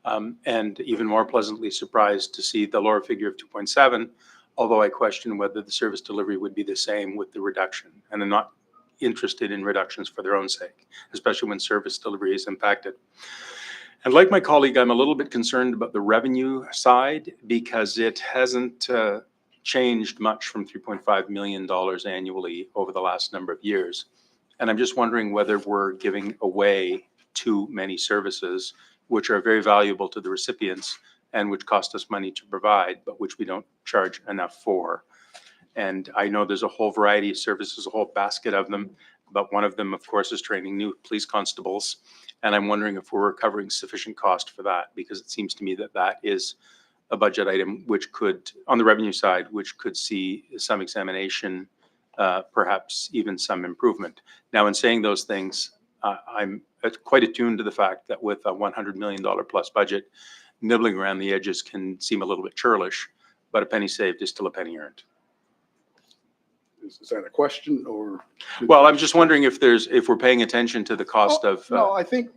And even more pleasantly surprised to see the lower figure of 2.7, although I question whether the service delivery would be the same with the reduction. And I'm not interested in reductions for their own sake, especially when service delivery is impacted. And like my colleague, I'm a little bit concerned about the revenue side because it hasn't changed much from $3.5 million annually over the last number of years. And I'm just wondering whether we're giving away too many services, which are very valuable to the recipients and which cost us money to provide, but which we don't charge enough for. And I know there's a whole variety of services, a whole basket of them, but one of them, of course, is training new police constables. And I'm wondering if we're recovering sufficient cost for that, because it seems to me that that is a budget item which could, on the revenue side, which could see some examination, perhaps even some improvement. Now, in saying those things, I'm quite attuned to the fact that with a $100 million plus budget, nibbling around the edges can seem a little bit churlish, but a penny saved is still a penny earned. Is that a question or? Well, I'm just wondering if we're paying attention to the cost of. No, I think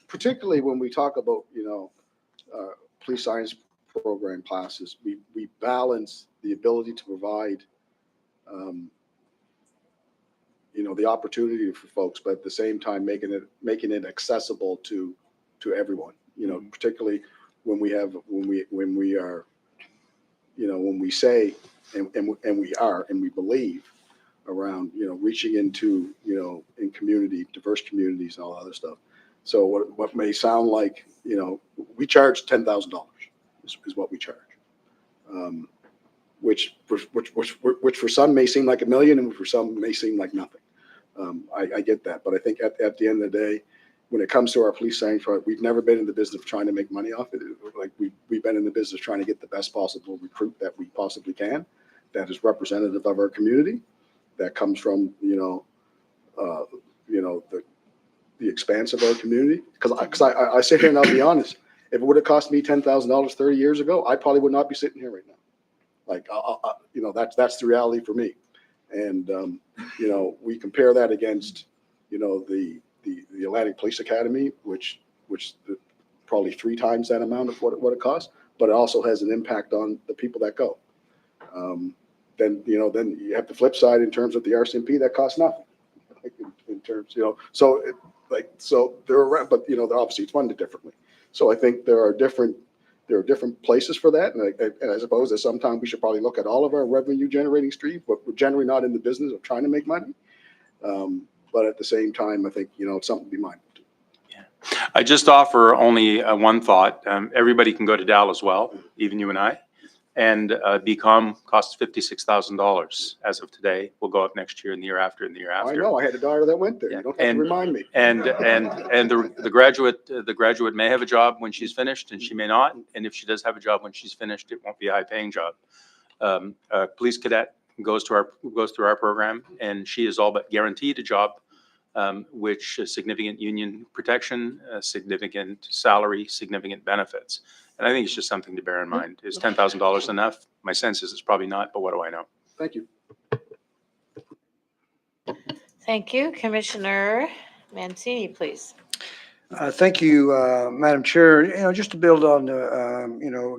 particularly when we talk about, police science program classes, we balance the ability to provide, the opportunity for folks, but at the same time, making it accessible to everyone, particularly when we say, and we believe around, reaching into, in diverse communities and all that other stuff. So what may sound like, we charge $10,000 is what we charge. Which for some may seem like $1 million and for some may seem like nothing. I get that, but I think at the end of the day, when it comes to our police sanctuary, we've never been in the business of trying to make money off it. Like we've been in the business trying to get the best possible recruit that we possibly can, that is representative of our community, that comes from the expanse of our community. Because I sit here and I'll be honest, if it would have cost me $10,000 30 years ago, I probably would not be sitting here right now. Like that's the reality for me. And we compare that against the Atlantic Police Academy, which probably 3 times that amount of what it costs, but it also has an impact on the people that go. Then you have the flip side in terms of the RCMP that costs nothing. Like in terms, so they're around, but obviously it's funded differently. So I think there are different there are different places for that. And I suppose that sometimes we should probably look at all of our revenue generating streams, but we're generally not in the business of trying to make money. But at the same time, I think, it's something to be mindful to. I just offer only one thought. Everybody can go to Dow as well, even you and I. And BCom costs $56,000 as of today. Will go up next year and the year after and the year I after. know, I had a daughter that went there. Yeah. You don't have to remind me. And the graduate may have a job when she's finished and she may not. And if she does have a job when she's finished, it won't be a high paying job. A police cadet goes through our program and she is all but guaranteed a job, which is significant union protection, significant salary, significant benefits. And I think it's just something to bear in mind. Is $10,000 enough? My sense is it's probably not, but what do I know? Thank you. Thank you. Commissioner Mancini, please. Thank you, Madam Chair. Just to build on,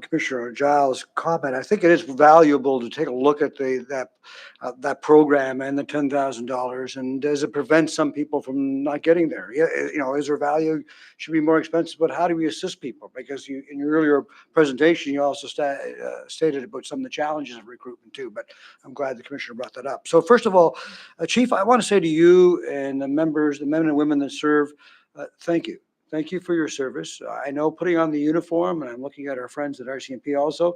Commissioner Giles' comment, I think it is valuable to take a look at that program and the $10,000. And does it prevent some people from not getting there? Is there value? Should be more expensive, but how do we assist people? Because in your earlier presentation, you also stated about some of the challenges of recruitment too. But I'm glad the Commissioner brought that up. So first of all, Chief, I want to say to you and the members, the men and women that serve, thank you. Thank you for your service. I know putting on the uniform, and I'm looking at our friends at RCMP also,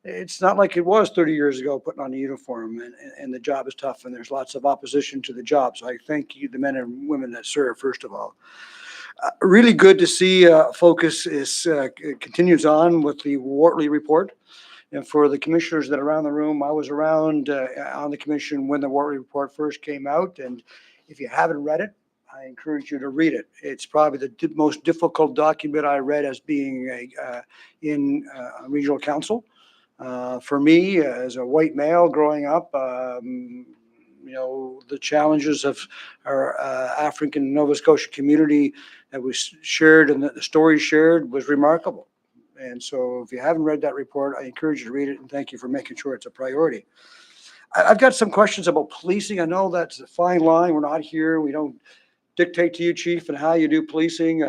it's not like it was 30 years ago putting on a uniform, and the job is tough, and there's lots of opposition to the job. So I thank you, the men and women that serve, first of all. Really good to see focus continues on with the Wortley report. And for the commissioners that are around the room, I was around on the commission when the Wortley report first came out, and if you haven't read it, I encourage you to read it. It's probably the most difficult document I read as being in regional council. For me, as a white male growing up, the challenges of our African Nova Scotia community that was shared and the story shared was remarkable. And so if you haven't read that report, I encourage you to read it, and thank you for making sure it's a priority. I've got some questions about policing. I know that's a fine line. We're not here. We don't dictate to you, Chief, and how you do policing.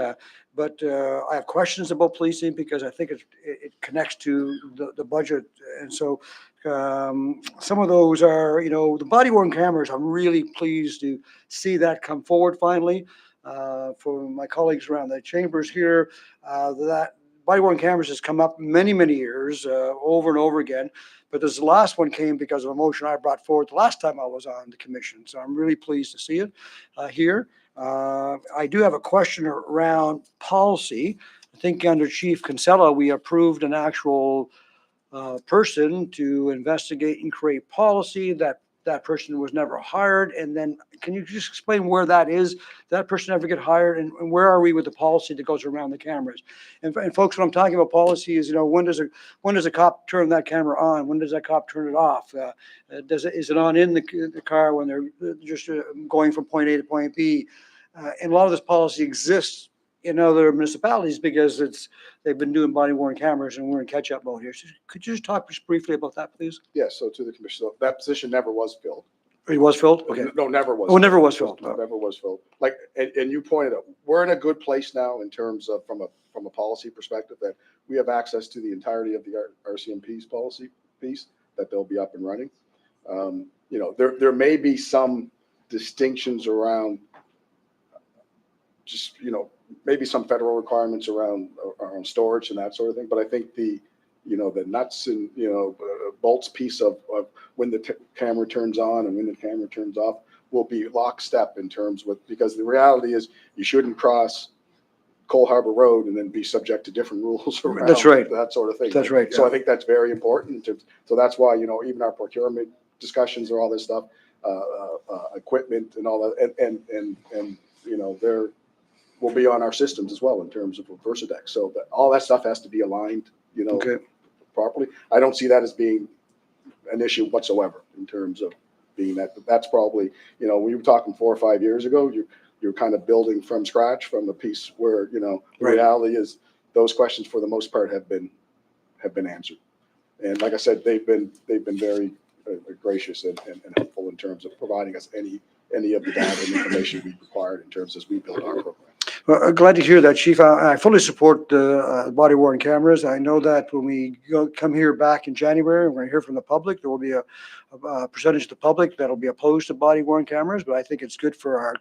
But I have questions about policing because I think it connects to the budget. And so some of those are, the body worn cameras. I'm really pleased to see that come forward finally. For my colleagues around the chambers here, that body worn cameras has come up many, many years over and over again. But this last one came because of a motion I brought forward the last time I was on the commission. So I'm really pleased to see it here. I do have a question around policy. I think under Chief Kinsella, we approved an actual person to investigate and create policy. That person was never hired. And then can you just explain where that is? Did that person ever get hired? And where are we with the policy that goes around the cameras? And folks, when I'm talking about policy is, when does a cop turn that camera on? When does that cop turn it off? Is it on in the car when they're just going from point A to point B? And a lot of this policy exists in other municipalities because they've been doing body worn cameras and we're in catch up mode here. So could you just talk just briefly about that, please? Yes, so to the commission, so that position never was filled. It was filled? Okay. No, never was. Oh, never was filled. No, never was filled. And you pointed out, we're in a good place now in terms of from a policy perspective that we have access to the entirety of the RCMP's policy piece, that they'll be up and running. There may be some distinctions around just, maybe some federal requirements around storage and that sort of thing. But I think the nuts and, bolts piece of when the camera turns on and when the camera turns off will be lockstep in terms with, because the reality is you shouldn't cross Cole Harbor Road and then be subject to different rules around That's right. that sort of thing. That's right. So I think that's very important. So that's why, even our procurement discussions or all this stuff, equipment and all that, and they're, will be on our systems as well in terms of Versadex. So all that stuff has to be aligned, Okay. properly. I don't see that as being an issue whatsoever in terms of being that's probably, we were talking 4 or 5 years ago, you're kind of building from scratch from a piece where, the Right. reality is those questions for the most part have been answered. And like I said, they've been very gracious and helpful in terms of providing us any of the data and information we required in terms as we build our program. Well, glad to hear that, Chief. I fully support the body worn cameras. I know that when we come here back in January, we're going to hear from the public. There will be a percentage of the public that'll be opposed to body worn cameras, but I think it's good for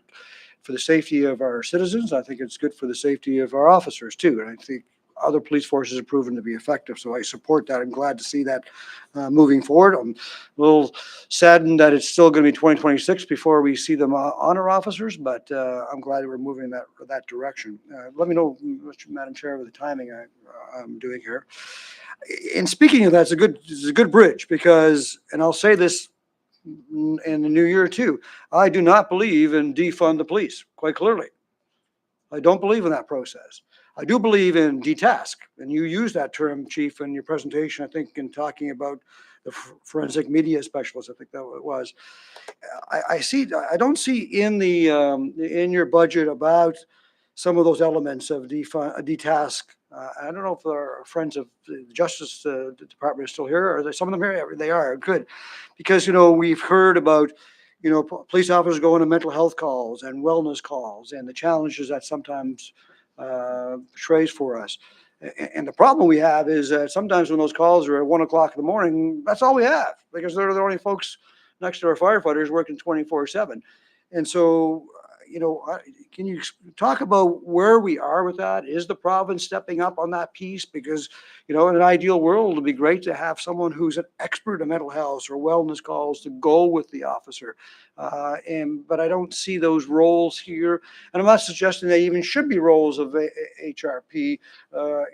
the safety of our citizens. I think it's good for the safety of our officers too. And I think other police forces have proven to be effective. So I support that. I'm glad to see that moving forward. I'm a little saddened that it's still going to be 2026 before we see them honor officers, but I'm glad that we're moving in that direction. Let me know, Madam Chair, with the timing I'm doing here. And speaking of that, it's a good bridge because, and I'll say this in the new year too, I do not believe in defund the police, quite clearly. I don't believe in that process. I do believe in detask, and you used that term, Chief, in your presentation, I think, in talking about the forensic media specialist, I think that it was. I don't see in in your budget about some of those elements of detask. I don't know if our friends of the Justice Department are still here, or are some of them here? They are, good. Because, we've heard about, police officers going to mental health calls and wellness calls and the challenges that sometimes portrays for us. And the problem we have is that sometimes when those calls are at 1 o'clock in the morning, that's all we have because they're the only folks next to our firefighters working 24/7. And so, can you talk about where we are with that? Is the province stepping up on that piece? Because, in an ideal world, it'd be great to have someone who's an expert in mental health or wellness calls to go with the officer. But I don't see those roles here. And I'm not suggesting they even should be roles of HRP.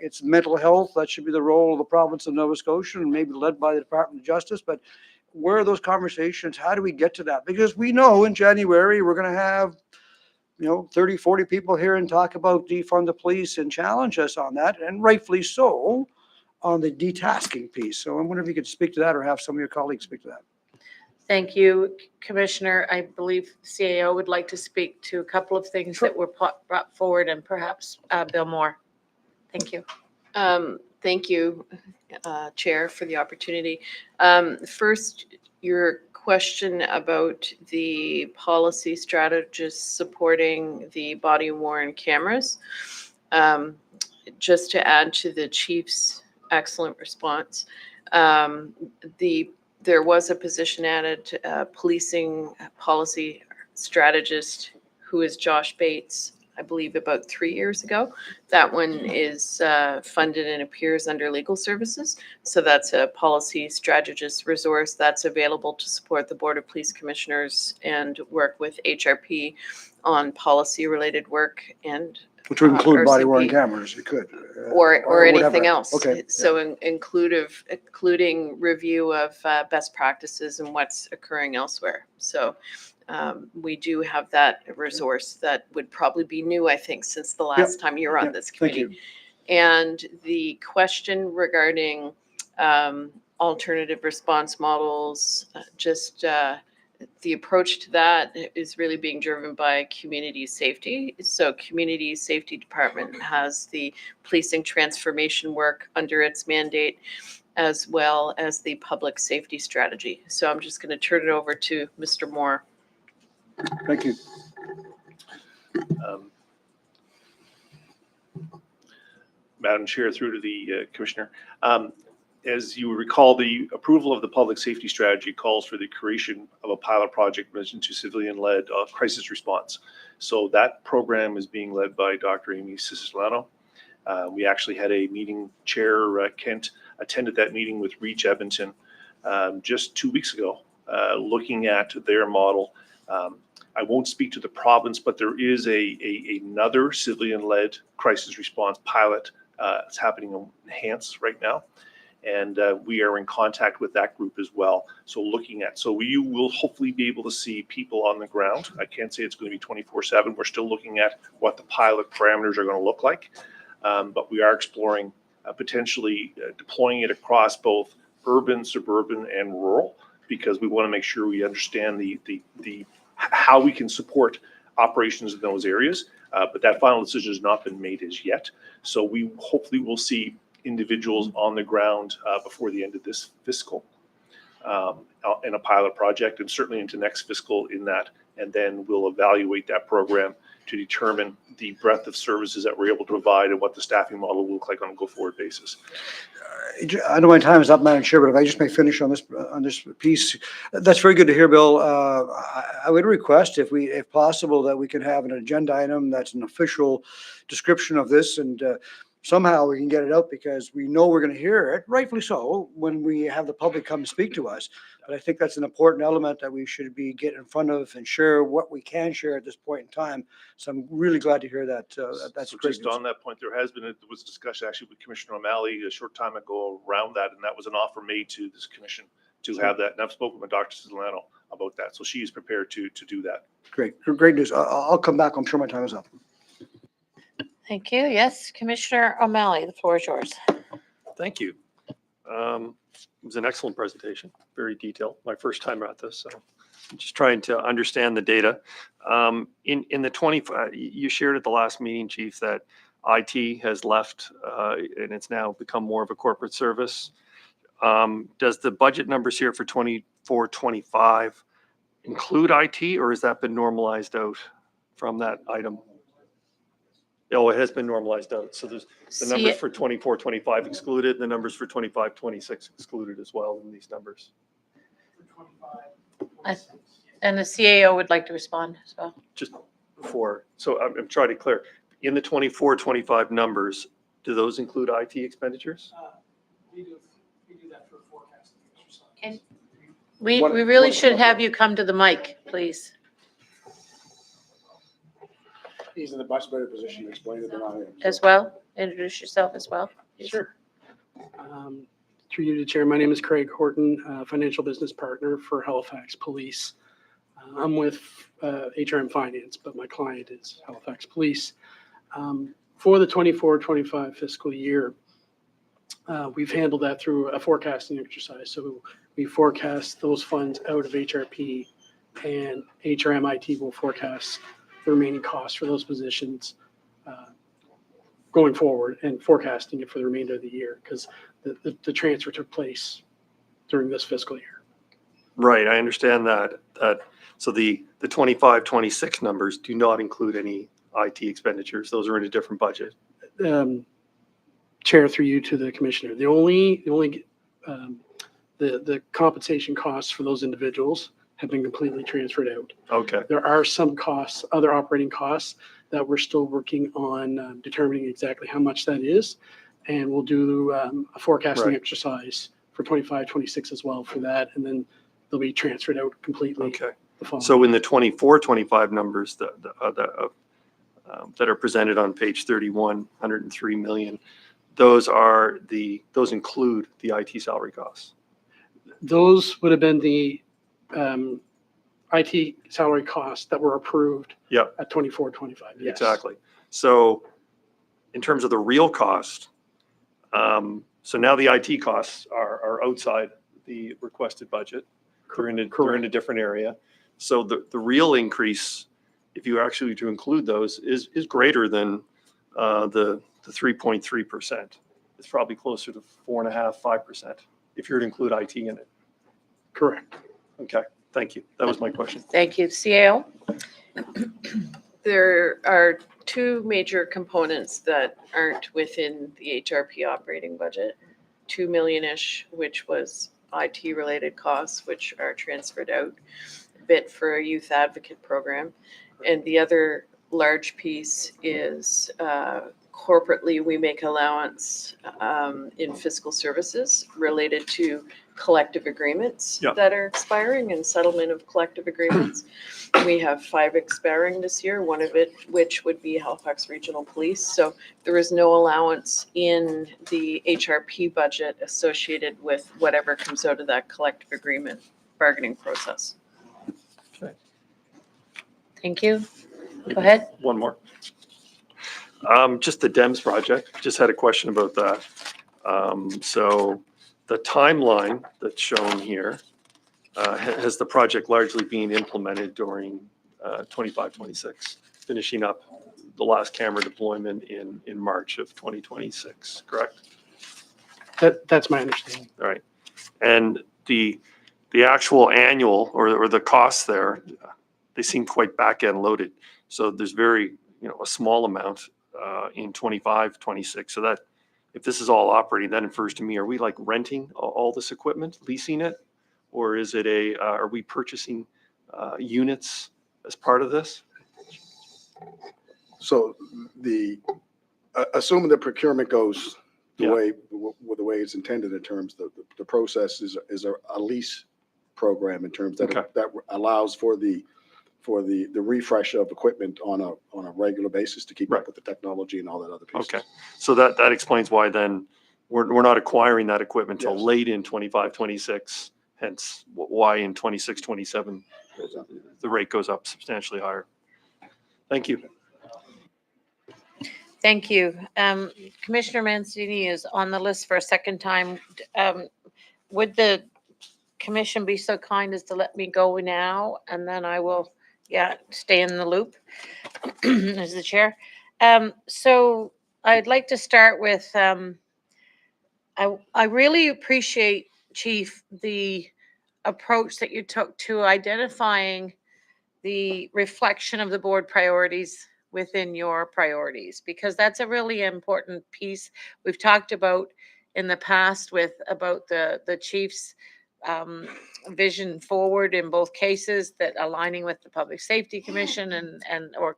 It's mental health. That should be the role of the province of Nova Scotia and maybe led by the Department of Justice. But where are those conversations? How do we get to that? Because we know in January, we're going to have 30, 40 people here and talk about defund the police and challenge us on that, and rightfully so, on the detasking piece. So I wonder if you could speak to that or have some of your colleagues speak to that. Thank you, Commissioner. I believe CAO would like to speak to a couple of things that were brought forward, and perhaps Bill Moore. Thank you. Thank you, Chair, for the opportunity. First, your question about the policy strategist supporting the body-worn cameras. Just to add to the Chief's excellent response, there was a position added, policing policy strategist, who is Josh Bates, I believe about 3 years ago. That one is funded and appears under legal services. So that's a policy strategist resource that's available to support the Board of Police Commissioners and work with HRP on policy related work and Which would include body worn RCP. cameras, it could. Or anything whatever. else. Okay. So including review of best practices and what's occurring elsewhere. So we do have that resource that would probably be new, I think, since the last time you were on this Thank committee. you. And the question regarding alternative response models, the approach to that is really being driven by community safety. So Community Safety Department has the policing transformation work under its mandate, as well as the public safety strategy. So I'm just going to turn it over to Mr. Moore. Thank you. Madam Chair, through to the Commissioner. As you recall, the approval of the public safety strategy calls for the creation of a pilot project mentioned to civilian-led crisis response. So that program is being led by Dr. Amy Siciliano. We actually had a meeting, Chair Kent attended that meeting with Reach Edmonton just 2 weeks ago, looking at their model. I won't speak to the province, but there is another civilian-led crisis response pilot. It's happening in Enhance right now. And we are in contact with that group as well. So you will hopefully be able to see people on the ground. I can't say it's going to be 24/7. We're still looking at what the pilot parameters are going to look like. But we are exploring potentially deploying it across both urban, suburban, and rural, because we want to make sure we understand how we can support operations in those areas. But that final decision has not been made as yet. So we hopefully will see individuals on the ground before the end of this fiscal in a pilot project, and certainly into next fiscal in that. And then we'll evaluate that program to determine the breadth of services that we're able to provide and what the staffing model will look like on a go-forward basis. I know my time is up, Madam Chair, but if I just may finish on this piece, that's very good to hear, Bill. I would request if possible, that we could have an agenda item that's an official description of this, and somehow we can get it out, because we know we're going to hear it, rightfully so, when we have the public come and speak to us. But I think that's an important element that we should be getting in front of and share what we can share at this point in time. So I'm really glad to hear that. That's So great just news. on that point, there was discussion actually with Commissioner O'Malley a short time ago around that, and that was an offer made to this commission to have that. And I've spoken with Dr. Solano about that. So she is prepared to do that. Great news. I'll come back. I'm sure my time is up. Thank you. Yes, Commissioner O'Malley, the floor is yours. Thank you. It was an excellent presentation, very detailed. My first time at this, so I'm just trying to understand the data. In the you shared at the last meeting, Chief, that IT has left and it's now become more of a corporate service. Does the budget numbers here for 24-25 include IT, or has that been normalized out from that item? Oh, it has been normalized out. So there's the numbers for 24-25 excluded, the numbers for 25-26 excluded as well in these numbers. And the CAO would like to respond as well. Just before, so I'm trying to clear. In the 24-25 numbers, do those include IT expenditures? We do that for forecasting exercise. And we really should have you come to the mic, please. He's in a much better position to explain it than I am. As well, introduce yourself as well. Sure. Through you to Chair, my name is Craig Horton, Financial Business Partner for Halifax Police. I'm with HRM Finance, but my client is Halifax Police. For the 24-25 fiscal year, we've handled that through a forecasting exercise. So we forecast those funds out of HRP, and HRM IT will forecast the remaining costs for those positions going forward, and forecasting it for the remainder of the year, because the transfer took place during this fiscal year. Right, I understand that. So the 25-26 numbers do not include any IT expenditures. Those are in a different budget. Chair, through you to the commissioner, the compensation costs for those individuals have been completely transferred out. Okay. There are some costs, other operating costs, that we're still working on determining exactly how much that is. And we'll do a forecasting Right. exercise for 25-26 as well for that. And then they'll be transferred out completely. Okay. The following. So in the 24-25 numbers that are presented on page 31, 103 million, those include the IT salary costs. Those would have been the IT salary costs that were approved Yep. at 24-25. Yes. Exactly. So in terms of the real cost, so now the IT costs are outside the requested budget. They're in a different area. So the real increase, if you actually to include those, is greater than the 3.3%. It's probably closer to 4.5%, 5% if you're to include IT in it. Correct. Okay, thank you. That was my question. Thank you. CAO? There are two major components that aren't within the HRP operating budget. 2 million-ish, which was IT-related costs, which are transferred out, a bit for a youth advocate program. And the other large piece is corporately, we make allowance in fiscal services related to collective agreements that are expiring and settlement of collective agreements. We have 5 expiring this year, one of it which would be Halifax Regional Police. So there is no allowance in the HRP budget associated with whatever comes out of that collective agreement bargaining process. Thank you. Go ahead. One more. Just the DEMS project, just had a question about that. So the timeline that's shown here, has the project largely been implemented during 25-26, finishing up the last camera deployment in March of 2026, correct? That's my understanding. All right. And the actual annual or the costs there, they seem quite back-end loaded. So there's very, a small amount in 25, 26. So that, if this is all operating, that infers to me, are we like renting all this equipment, leasing it? Or is it are we purchasing units as part of this? So assuming the procurement goes the Yeah. the way it's intended in terms of the process is a lease program in terms that, Okay. that allows for the refresh of equipment on a regular basis to keep Right. up with the technology and all that other pieces. Okay, so that explains why then we're not acquiring that equipment till Yes. late in 25, 26, hence why in 26, 27, the rate goes up substantially higher. Thank you. Thank you. Commissioner Mancini is on the list for a second time. Would the commission be so kind as to let me go now, and then I will, stay in the loop as the chair. So I'd like to start with, I really appreciate, Chief, the approach that you took to identifying the reflection of the board priorities within your priorities, because that's a really important piece. We've talked about in the past about the chief's vision forward in both cases, that aligning with the Public Safety Commission or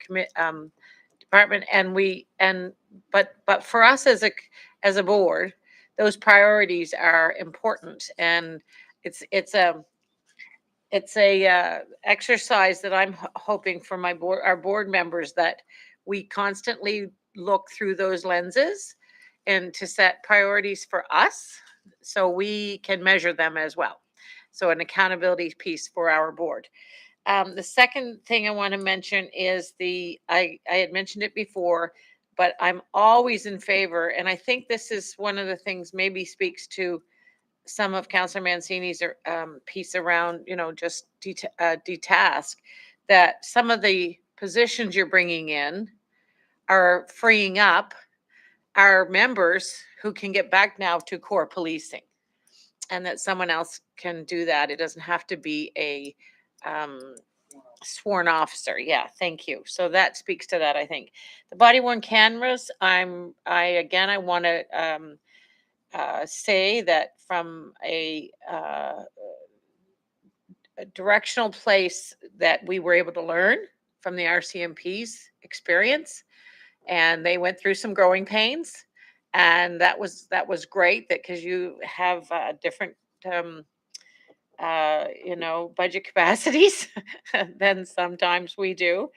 department, but for us as a board, those priorities are important, and it's a exercise that I'm hoping for our board members, that we constantly look through those lenses and to set priorities for us so we can measure them as well. So an accountability piece for our board. The second thing I want to mention is I had mentioned it before, but I'm always in favor, and I think this is one of the things maybe speaks to some of Councillor Mancini's piece around, just detask, that some of the positions you're bringing in are freeing up our members who can get back now to core policing, and that someone else can do that. It doesn't have to be a sworn officer. Yeah, thank you. So that speaks to that, I think. The body worn cameras, I want to say that from a directional place, that we were able to learn from the RCMP's experience, and they went through some growing pains, and that was great, that because you have different budget capacities than sometimes we do.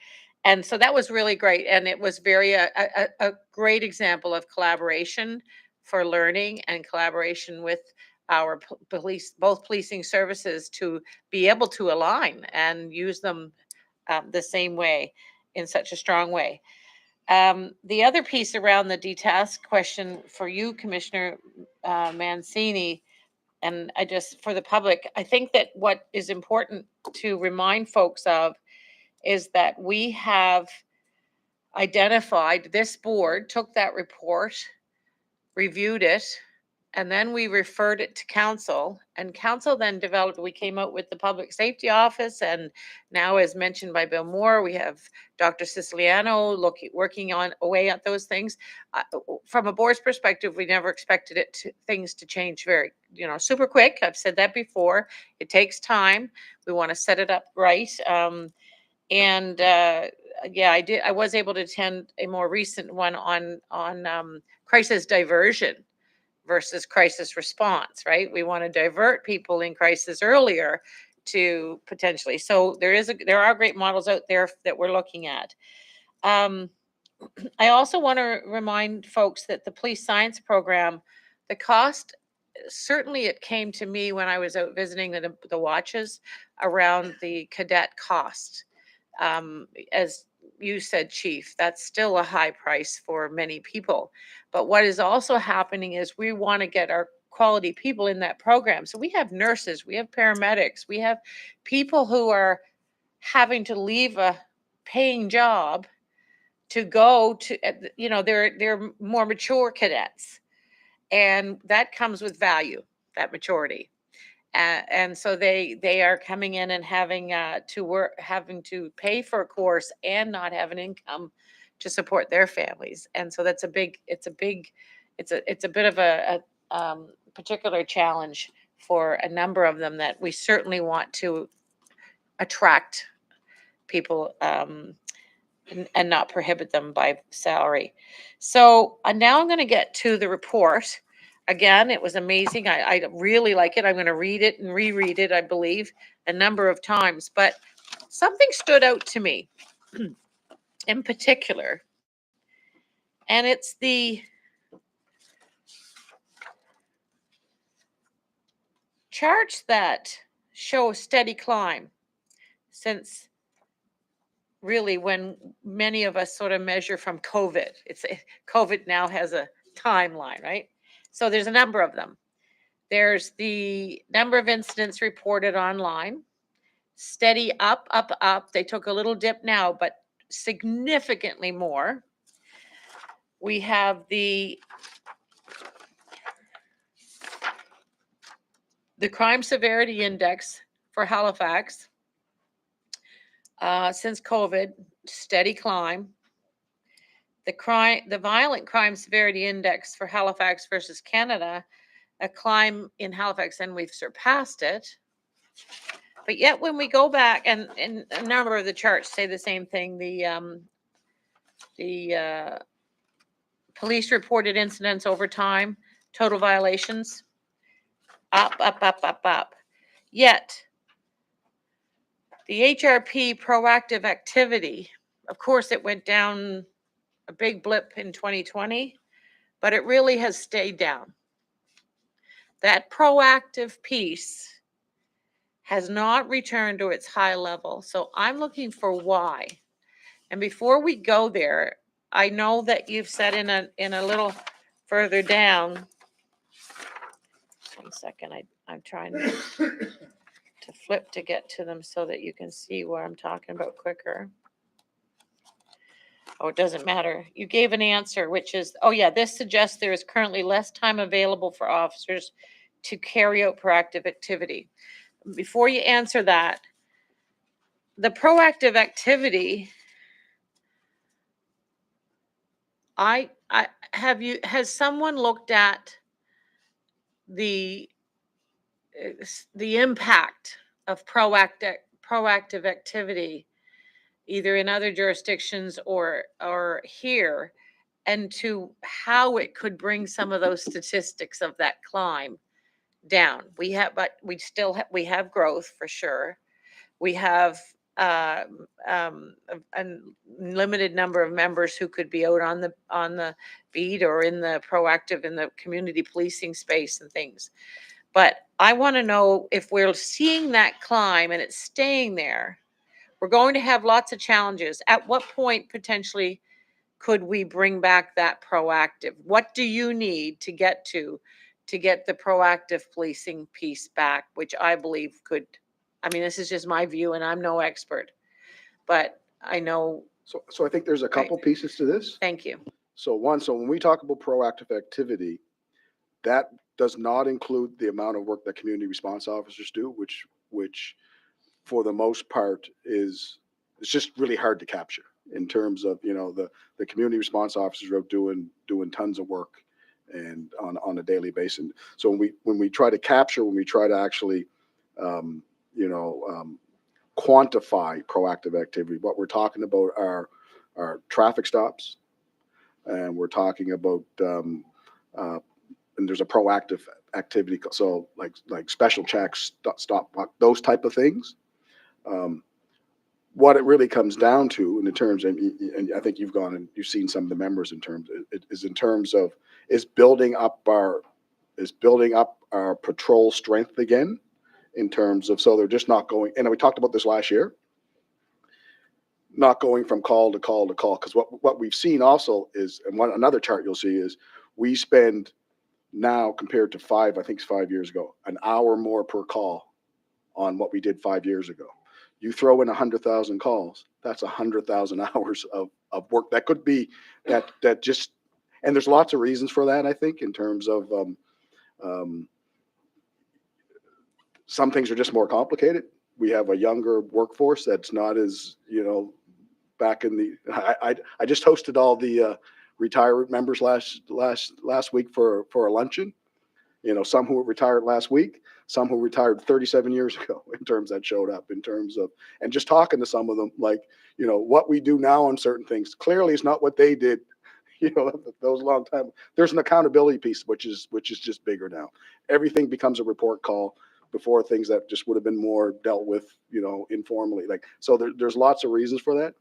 And so that was really great. And it was a great example of collaboration for learning, and collaboration with our both policing services, to be able to align and use them the same way, in such a strong way. The other piece around the detask question for you, Commissioner Mancini, and for the public, I think that what is important to remind folks of is that we have identified, this board took that report, reviewed it, and then we referred it to council, and council then we came out with the Public Safety Office, and now, as mentioned by Bill Moore, we have Dr. Siciliano working away at those things. From a board's perspective, we never expected things to change very, super quick. I've said that before. It takes time. We want to set it up right. I was able to attend a more recent one on crisis diversion versus crisis response, right? We want to divert people in crisis earlier to potentially. So there are great models out there that we're looking at. I also want to remind folks that the police science program, the cost, certainly it came to me when I was out visiting the watches around the cadet cost. As you said, Chief, that's still a high price for many people. But what is also happening is we want to get our quality people in that program. So we have nurses, we have paramedics, we have people who are having to leave a paying job to go to, they're more mature cadets. And that comes with value, that maturity. And so they are coming in and having to work, having to pay for a course and not have an income to support their families. And so it's a bit of a particular challenge for a number of them that we certainly want to attract people and not prohibit them by salary. So now I'm going to get to the report. Again, it was amazing. I really like it. I'm going to read it and reread it, I believe, a number of times. But something stood out to me in particular, and it's the charts that show a steady climb since really when many of us sort of measure from COVID. COVID now has a timeline, right? So there's a number of them. There's the number of incidents reported online, steady up, up, up. They took a little dip now, but significantly more. We have the crime severity index for Halifax since COVID, steady climb. The violent crime severity index for Halifax versus Canada, a climb in Halifax, and we've surpassed it. But yet when we go back, and a number of the charts say the same thing, the police reported incidents over time, total violations, up, up, up, up, up. Yet the HRP proactive activity, of course, it went down a big blip in 2020, but it really has stayed down. That proactive piece has not returned to its high level. So I'm looking for why. And before we go there, I know that you've said in a little further down. 1 second, I'm trying to flip to get to them so that you can see what I'm talking about quicker. Oh, it doesn't matter. You gave an answer, which is, oh yeah, this suggests there is currently less time available for officers to carry out proactive activity. Before you answer that, the proactive activity, has someone looked at the impact of proactive activity, either in other jurisdictions or here, and to how it could bring some of those statistics of that climb down? But we have growth for sure. We have a limited number of members who could be out on the beat or in the proactive in the community policing space and things. But I want to know if we're seeing that climb and it's staying there. We're going to have lots of challenges. At what point potentially could we bring back that proactive? What do you need to get the proactive policing piece back, which I believe could, I mean, this is just my view and I'm no expert, but I know. So I think there's a couple pieces to this. Thank you. So when we talk about proactive activity, that does not include the amount of work that community response officers do, which for the most part it's just really hard to capture in terms of, the community response officers are doing tons of work and on a daily basis. So when we try to actually, quantify proactive activity, what we're talking about are traffic stops, and we're talking about, and there's a proactive activity. So like special checks, stop, those type of things. What it really comes down to in terms of, and I think you've gone and you've seen some of the members in terms of building up our patrol strength again, in terms of, so they're just not going, and we talked about this last year, not going from call to call to call. Because what we've seen also is, and another chart you'll see is, we spend now compared to 5 years ago, an hour more per call on what we did 5 years ago. You throw in 100,000 calls, that's 100,000 hours of work. That could be that just, and there's lots of reasons for that, I think, in terms of some things are just more complicated. We have a younger workforce that's not as, back in the, I just hosted all the retired members last week for a luncheon. Some who were retired last week, some who retired 37 years ago in terms that showed up in terms of, and just talking to some of them, like, what we do now on certain things clearly is not what they did, those long time. There's an accountability piece, which is just bigger now. Everything becomes a report call before, things that just would have been more dealt with, informally. Like, so there's lots of reasons for that.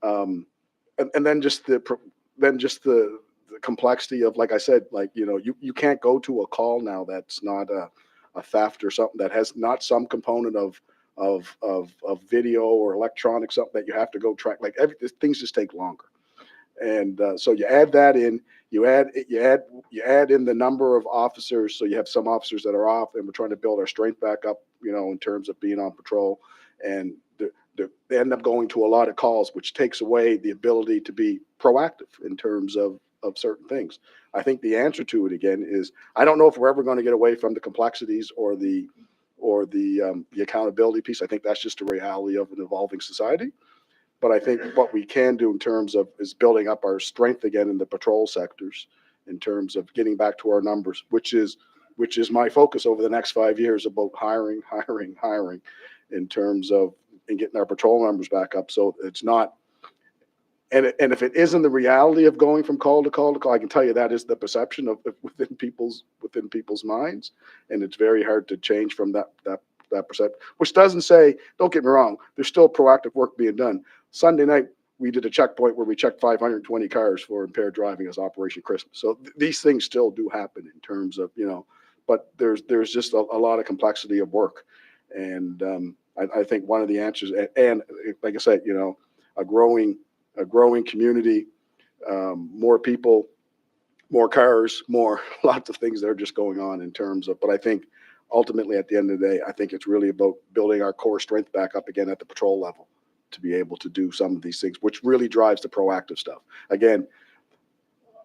And then just the complexity of, like I said, like, you can't go to a call now that's not a theft or something that has not some component of video or electronic, something that you have to go track. Like, things just take longer. And so you add that in, you add in the number of officers. So you have some officers that are off, and we're trying to build our strength back up, in terms of being on patrol, and they end up going to a lot of calls, which takes away the ability to be proactive in terms of certain things. I think the answer to it, again, is I don't know if we're ever going to get away from the complexities or the accountability piece. I think that's just a reality of an evolving society. But I think what we can do in terms of is building up our strength again in the patrol sectors, in terms of getting back to our numbers, which is my focus over the next 5 years, about hiring in terms of, and getting our patrol numbers back up. So it's not, and if it isn't the reality of going from call to call to call, I can tell you that is the perception of within people's minds, and it's very hard to change from that perception. Which doesn't say, don't get me wrong, there's still proactive work being done. Sunday night, we did a checkpoint where we checked 520 cars for impaired driving as Operation Christmas. So these things still do happen in terms of, but there's just a lot of complexity of work. And I think one of the answers, and like I said, a growing community, more people, more cars, lots of things that are just going on in terms of, but I think ultimately at the end of the day, I think it's really about building our core strength back up again at the patrol level to be able to do some of these things, which really drives the proactive stuff. Again,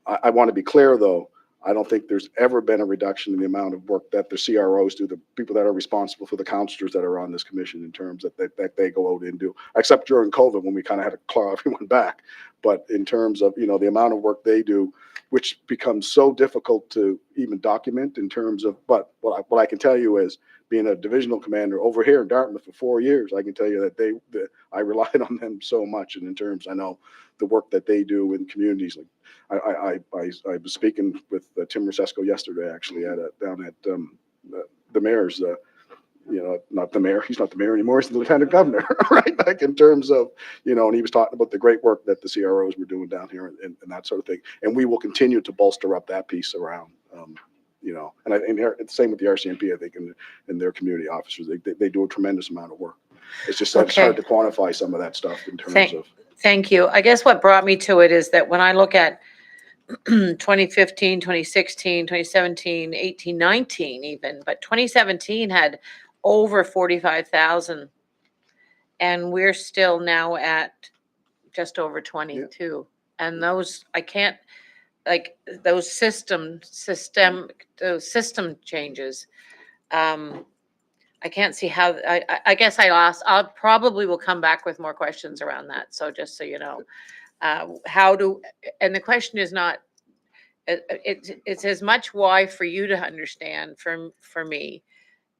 I want to be clear though, I don't think there's ever been a reduction in the amount of work that the CROs do, the people that are responsible for the counselors that are on this commission, in terms that they go out and do, except during COVID when we kind of had to claw everyone back. But in terms of, the amount of work they do, which becomes so difficult to even document in terms of, but what I can tell you is, being a divisional commander over here in Dartmouth for 4 years, I can tell you that I relied on them so much. And in terms, I know the work that they do in communities. Like I was speaking with Tim Rosesco yesterday, actually, down at the mayor's, not the mayor, he's not the mayor anymore, he's the lieutenant governor, right? Like in terms of, and he was talking about the great work that the CROs were doing down here and that sort of thing. And we will continue to bolster up that piece around, and it's the same with the RCMP, I think, and their community officers. They do a tremendous amount of work. It's just that it's hard to quantify some of that stuff in terms of. Thank you. I guess what brought me to it is that when I look at 2015, 2016, 2017, 18, 19 even, but 2017 had over 45,000, and we're still now at just over 22. Yeah. And those, I can't, like those system changes. I can't see how, I guess I'll probably will come back with more questions around that. So just so you know, and the question is not, it's as much why for you to understand for me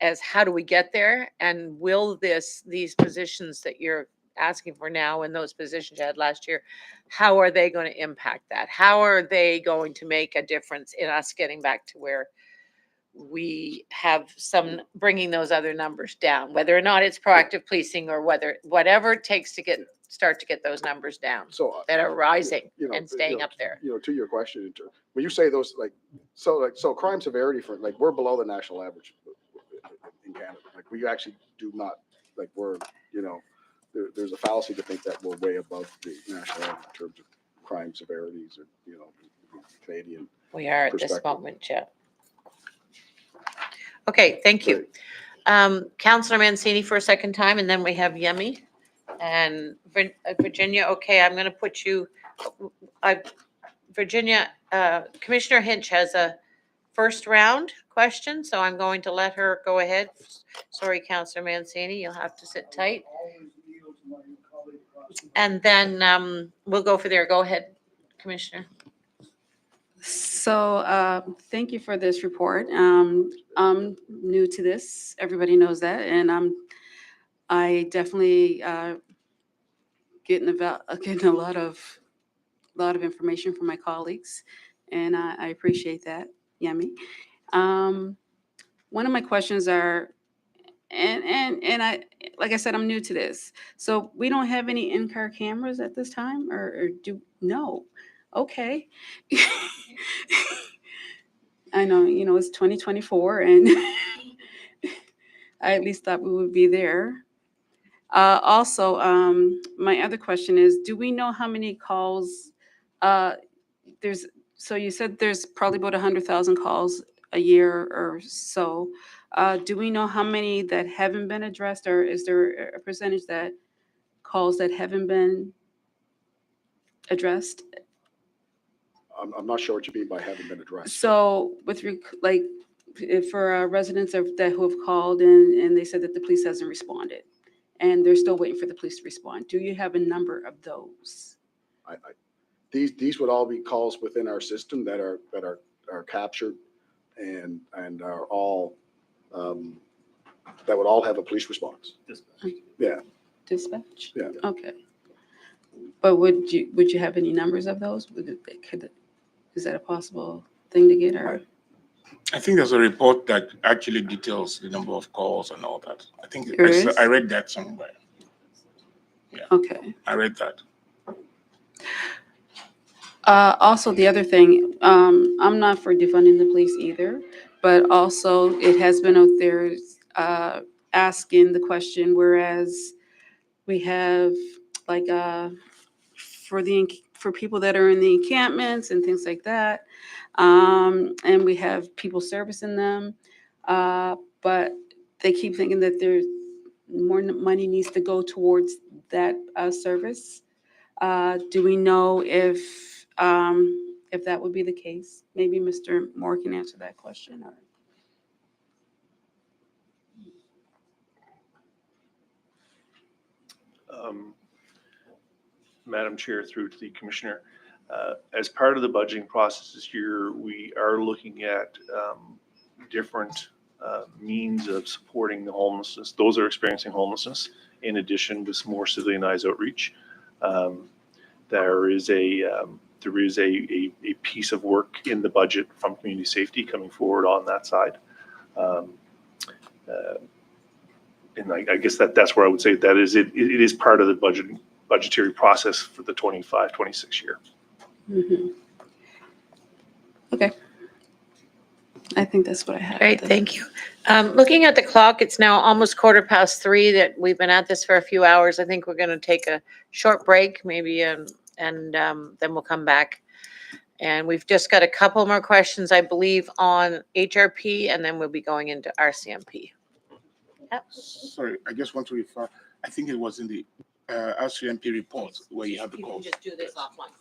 as how do we get there, and will these positions that you're asking for now and those positions you had last year, how are they going to impact that? How are they going to make a difference in us getting back to where we have some, bringing those other numbers down, whether or not it's proactive policing or whatever it takes to start to get those numbers down So that are rising and staying up there. To your question, when you say those, so crime severity for, we're below the national average in Canada. Like, we actually do not, we're, there's a fallacy to think that we're way above the national average in terms of crime severities or, Canadian. We are at this moment, yeah. Okay, thank you. Councillor Mancini for a second time, and then we have Yemi and Virginia. Okay, I'm going to put you, Virginia, Commissioner Hinch has first round question, so I'm going to let her go ahead. Sorry, Counselor Mancini, you'll have to sit tight. And then we'll go for there. Go ahead, Commissioner. So, thank you for this report. I'm new to this. Everybody knows that, and I definitely getting a lot of information from my colleagues, and I appreciate that, Yemi. One of my questions are, and I, like I said, I'm new to this. So we don't have any in-car cameras at this time, or do, no? Okay. I know, it's 2024, and I at least thought we would be there. Also, my other question is, do we know how many calls, so you said there's probably about 100,000 calls a year or so. Do we know how many that haven't been addressed, or is there a percentage that calls that haven't been addressed? I'm not sure what you mean by haven't been addressed. So like, for residents who have called and they said that the police hasn't responded, and they're still waiting for the police to respond. Do you have a number of those? These would all be calls within our system that are captured and are all, that would all have a police response. Yeah. Dispatch? Yeah. Okay. But would you have any numbers of those? Is that a possible thing to get, or? I think there's a report that actually details the number of calls and all that. I think There is? I read that somewhere. Okay. I read that. Also, the other thing, I'm not for defunding the police either, but also it has been out there asking the question, whereas we have like for people that are in the encampments and things like that, and we have people servicing them, but they keep thinking that there's more money needs to go towards that service. Do we know if that would be the case? Maybe Mr. Moore can answer that question. Or... Madam Chair, through to the Commissioner, as part of the budgeting process this year, we are looking at different means of supporting the homelessness, those that are experiencing homelessness, in addition to some more civilianized outreach. There is a piece of work in the budget from community safety coming forward on that side. And I guess that's where I would say that is it is part of the budgetary process for the 25-26 year. Mm-hmm. Okay. I think that's what I have. Great, thank you. Looking at the clock, it's now almost 3:15 that we've been at this for a few hours. I think we're going to take a short break maybe, and then we'll come back. And we've just got a couple more questions, I believe, on HRP, and then we'll be going into RCMP. Yep. Sorry, I just want to refer, I think it was in the RCMP report where you have the You can calls. just do this offline.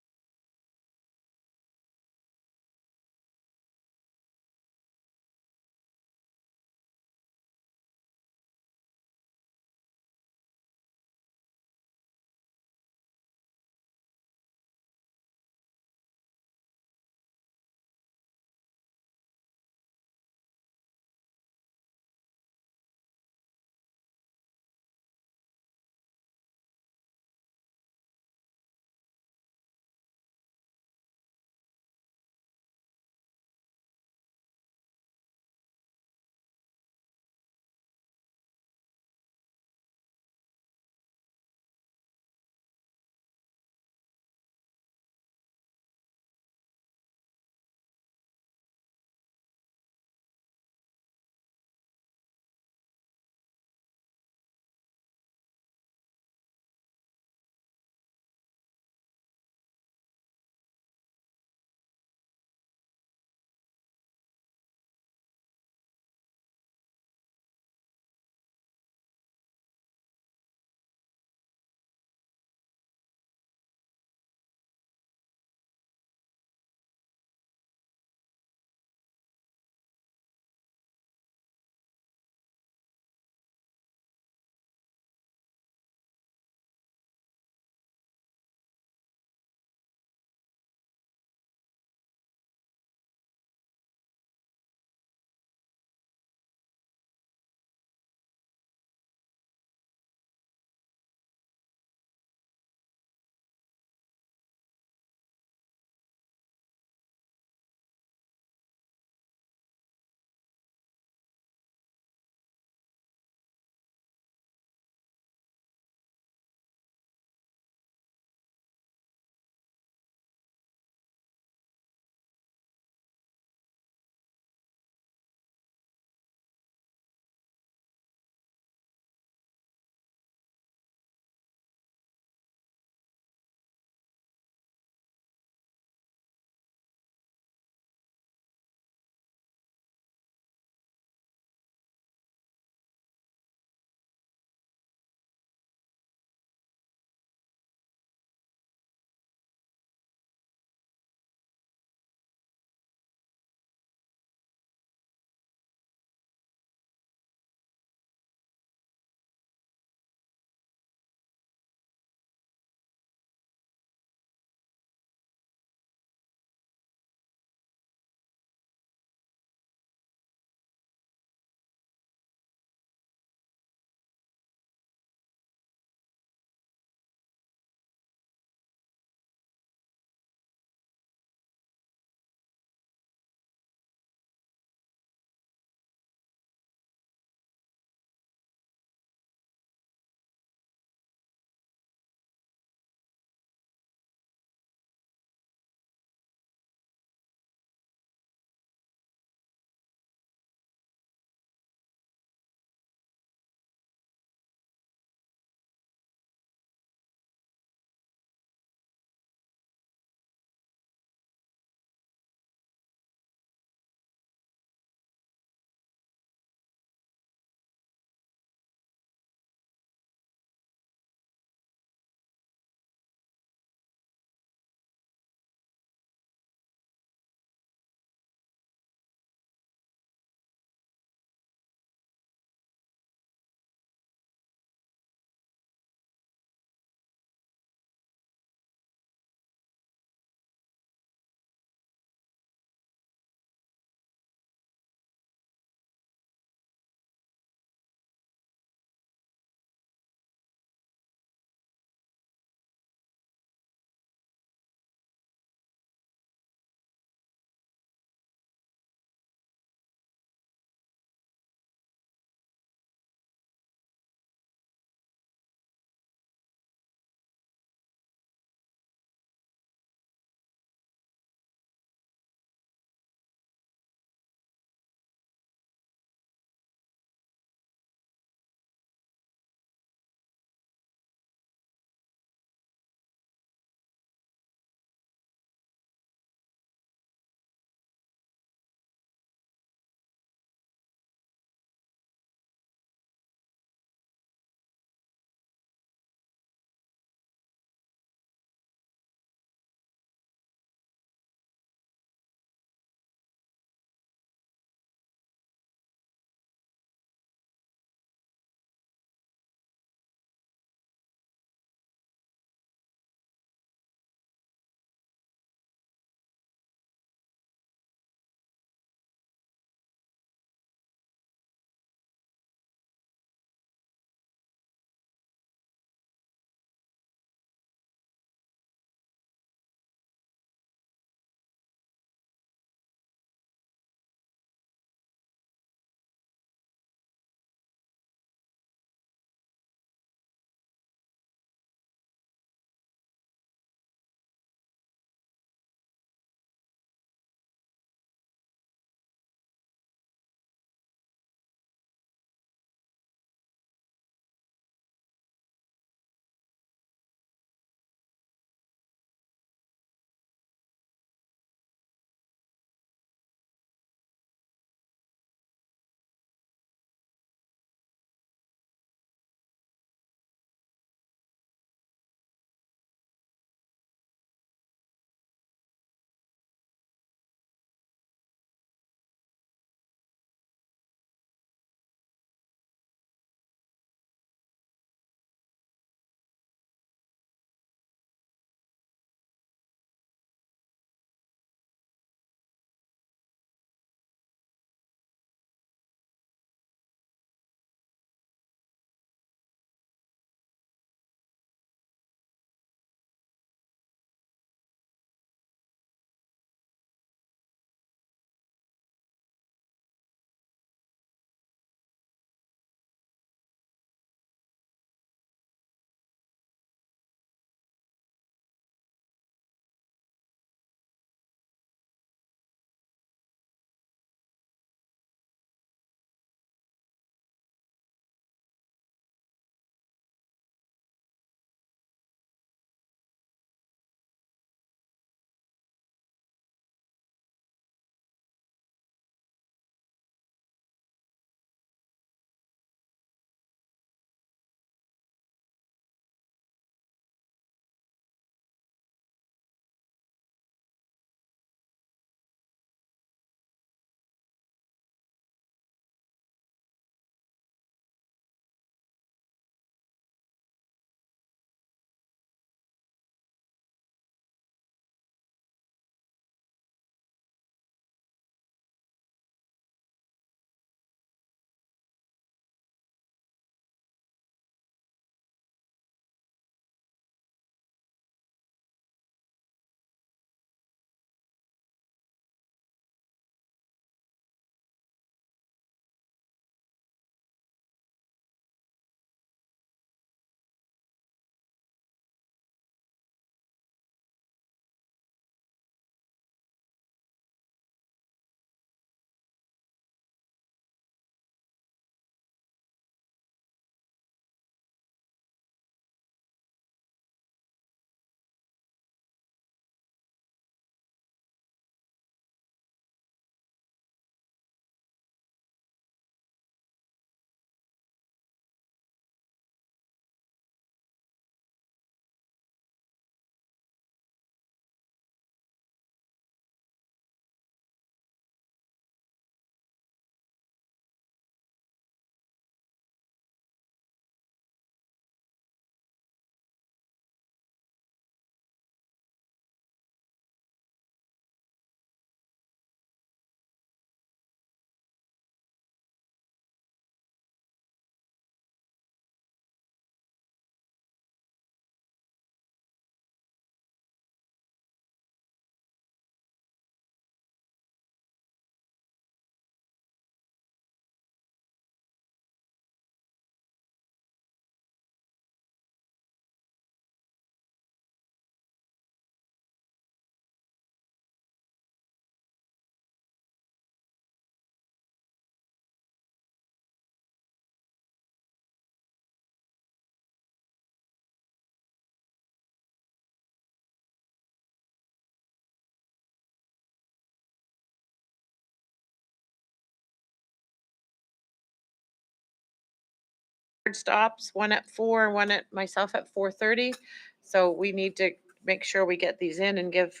stops, one at 4 and one at myself at 4:30. So we need to make sure we get these in and give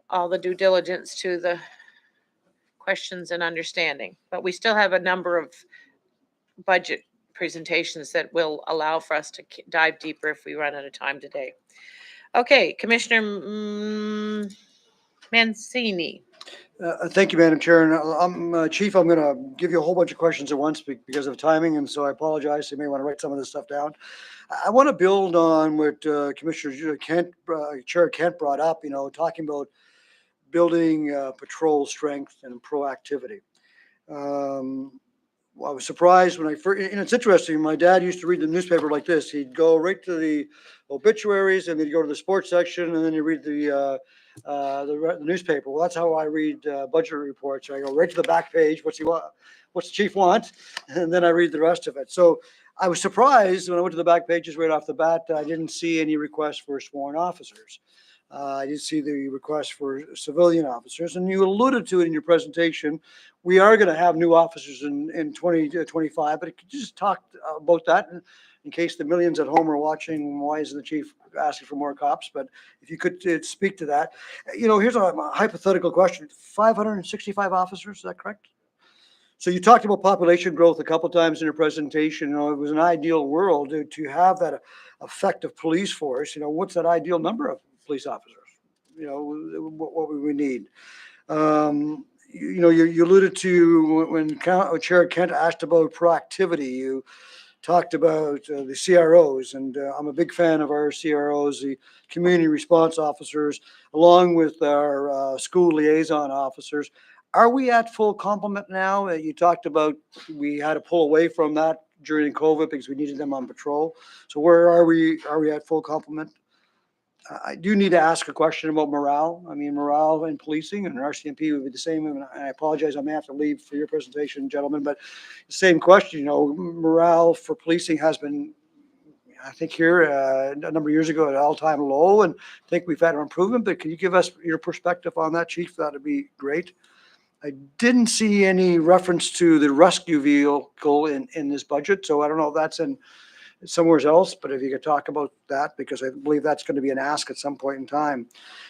all the due diligence to the questions and understanding. But we still have a number of budget presentations that will allow for us to dive deeper if we run out of time today. Okay, Commissioner Mancini. Thank you, Madam Chair. And Chief, I'm going to give you a whole bunch of questions at once because of timing, and so I apologize. You may want to write some of this stuff down. I want to build on what Commissioner Kent, Chair Kent brought up, talking about building patrol strength and proactivity. I was surprised when I first, and it's interesting, my dad used to read the newspaper like this. He'd go right to the obituaries and then he'd go to the sports section and then he'd read the newspaper. Well, that's how I read budget reports. I go right to the back page. What's the chief want? And then I read the rest of it. So I was surprised when I went to the back pages right off the bat. I didn't see any requests for sworn officers. I did see the request for civilian officers, and you alluded to it in your presentation. We are going to have new officers in 2025, but could you just talk about that in case the millions at home are watching? Why isn't the chief asking for more cops? But if you could speak to that. Here's a hypothetical question. 565 officers, is that correct? So you talked about population growth a couple of times in your presentation. It was an ideal world to have that effective police force. What's that ideal number of police officers? What would we need? You alluded to when Chair Kent asked about proactivity, you talked about the CROs, and I'm a big fan of our CROs, the community response officers, along with our school liaison officers. Are we at full complement now? You talked about we had to pull away from that during COVID because we needed them on patrol. So where are we? Are we at full complement? I do need to ask a question about morale. I mean, morale in policing and RCMP would be the same. And I apologize, I may have to leave for your presentation, gentlemen, but the same question, morale for policing has been, I think here a number of years ago at an all-time low, and I think we've had an improvement, but can you give us your perspective on that, Chief? That'd be great. I didn't see any reference to the rescue vehicle in this budget, so I don't know if that's in somewhere else, but if you could talk about that, because I believe that's going to be an ask at some point in time.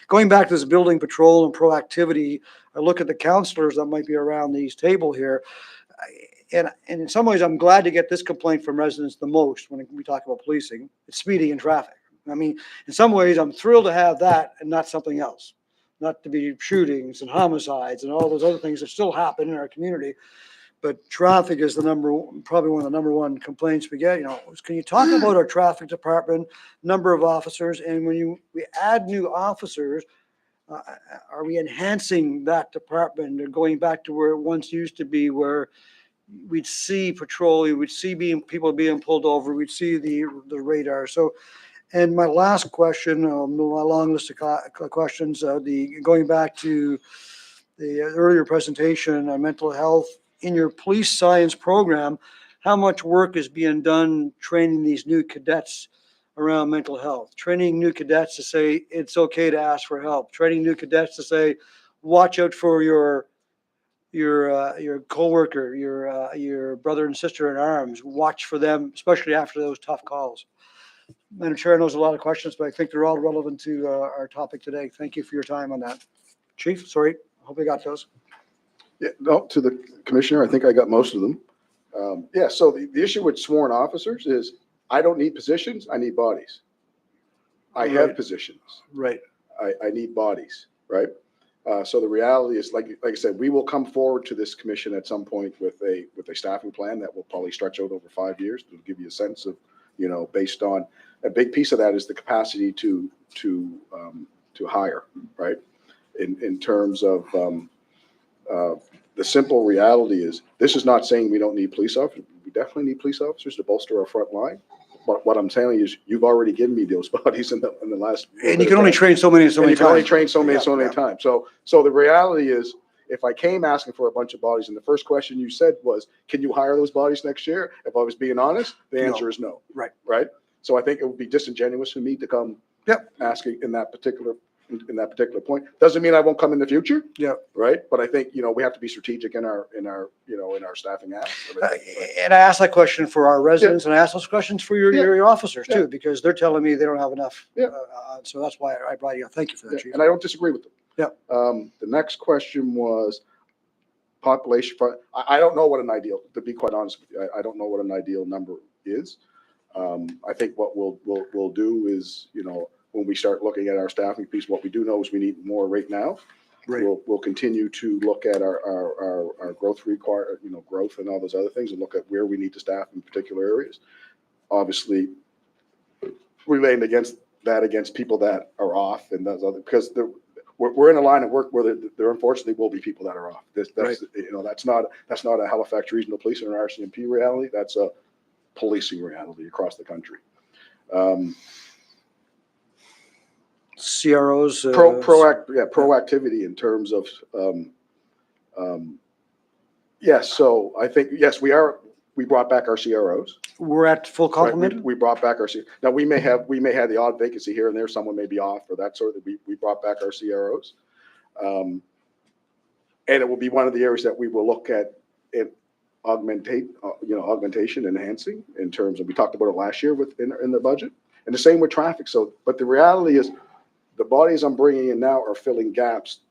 Going back to this building patrol and proactivity, I look at the counselors that might be around these table here, and in some ways, I'm glad to get this complaint from residents the most when we talk about policing. It's speeding in traffic. I mean, in some ways, I'm thrilled to have that and not something else. Not to be shootings and homicides and all those other things that still happen in our community. But traffic is probably one of the number one complaints we get. Can you talk about our traffic department, number of officers, and when we add new officers, are we enhancing that department or going back to where it once used to be, where we'd see patrol, we'd see people being pulled over, we'd see the radar. So, and my last question, my long list of questions, going back to the earlier presentation on mental health. In your police science program, how much work is being done training these new cadets around mental health? Training new cadets to say it's okay to ask for help. Training new cadets to say, watch out for your coworker, your brother and sister in arms. Watch for them, especially after those tough calls. Madam Chair, knows a lot of questions, but I think they're all relevant to our topic today. Thank you for your time on that. Chief, sorry, I hope I got those. Yeah, no, to the commissioner, I think I got most of them. So the issue with sworn officers is I don't need positions, I need bodies. I have positions. Right. I need bodies, right? So the reality is, like I said, we will come forward to this commission at some point with a staffing plan that will probably stretch out over 5 years to give you a sense of, based on a big piece of that is the capacity to hire, right? In terms of the simple reality is, this is not saying we don't need police officers. We definitely need police officers to bolster our front line. But what I'm telling you is, you've already given me those bodies in the last. And you can only train so many times. You can only train so many times. So the reality is, if I came asking for a bunch of bodies, and the first question you said was, can you hire those bodies next year? If I was being honest, the answer is no. Right. Right. So I think it would be disingenuous for me to come asking in that particular in that particular point. Doesn't mean I won't come in the future. Yeah. Right? But I think, we have to be strategic in our staffing acts. And I asked that question for our residents, and I asked those questions for your officers Yeah. too, because they're telling me they don't have enough. Yeah. So that's why I brought you up. Thank you for that, Chief. And I don't disagree with them. Yeah. The next question was population. I don't know what an ideal, to be quite honest with you, I don't know what an ideal number is. I think what we'll do is, when we start looking at our staffing piece, what we do know is we need more right now. Right. We'll continue to look at our growth growth and all those other things, and look at where we need to staff in particular areas. Obviously, relating against people that are off and those other, because we're in a line of work where there unfortunately will be people that are off. That's not a Halifax Regional Police or an RCMP reality. That's a policing reality across the country. CROs. Proactivity in terms of, yes. So I think, yes, we brought back our CROs. We're at full Right, complement. we brought back our, now we may have the odd vacancy here and there, someone may be off or that sort of, we brought back our CROs. And it will be one of the areas that we will look at augmentation, enhancing in terms of, we talked about it last year in the budget, and the same with traffic. So, but the reality is the bodies I'm bringing in now are filling gaps,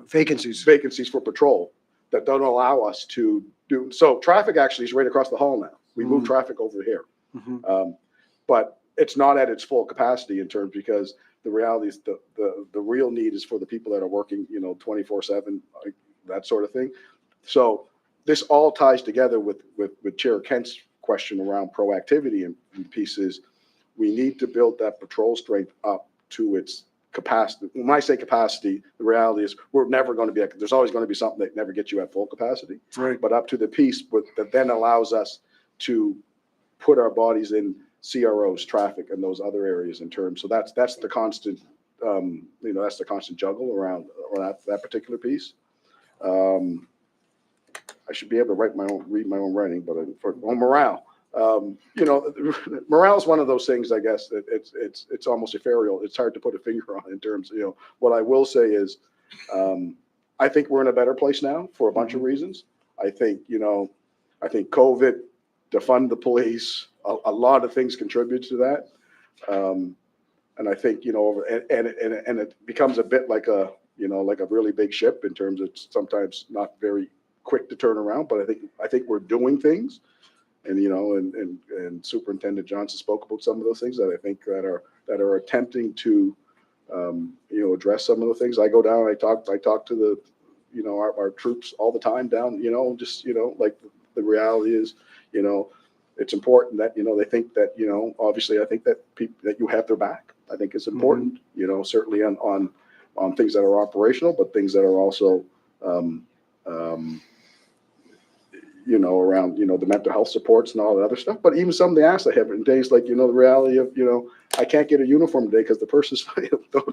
Vacancies. for patrol that don't allow us to do. So traffic actually is right across the hall now. We moved traffic over here. Mhm. But it's not at its full capacity in terms, because the reality is the real need is for the people that are working, 24/7, that sort of thing. So this all ties together with Chair Kent's question around proactivity and pieces. We need to build that patrol strength up to its capacity. When I say capacity, the reality is we're never going to be, there's always going to be something that never gets you at full capacity, Right. but up to the piece that then allows us to put our bodies in CROs, traffic, and those other areas in terms. So that's the constant, that's the constant juggle around that particular piece. I should be able to read my own writing, but on morale, morale is one of those things, I guess, that it's almost ethereal. It's hard to put a finger on in terms of, what I will say is, I think we're in a better place now for a bunch of reasons. I think COVID, defund the police, a lot of things contribute to that. And I think, and it becomes a bit like a really big ship in terms of sometimes not very quick to turn around, but I think we're doing things. And, and Superintendent Johnson spoke about some of those things that I think that are attempting to, address some of the things. I go down, I talk to the, our troops all the time down, like the reality is, it's important that, they think that, obviously I think that that you have their back. I think it's important, certainly on things that are operational, but things that are also, around, the mental health supports and all that other stuff. But even some of the asks I have in days like, the reality of, I can't get a uniform today because the person's,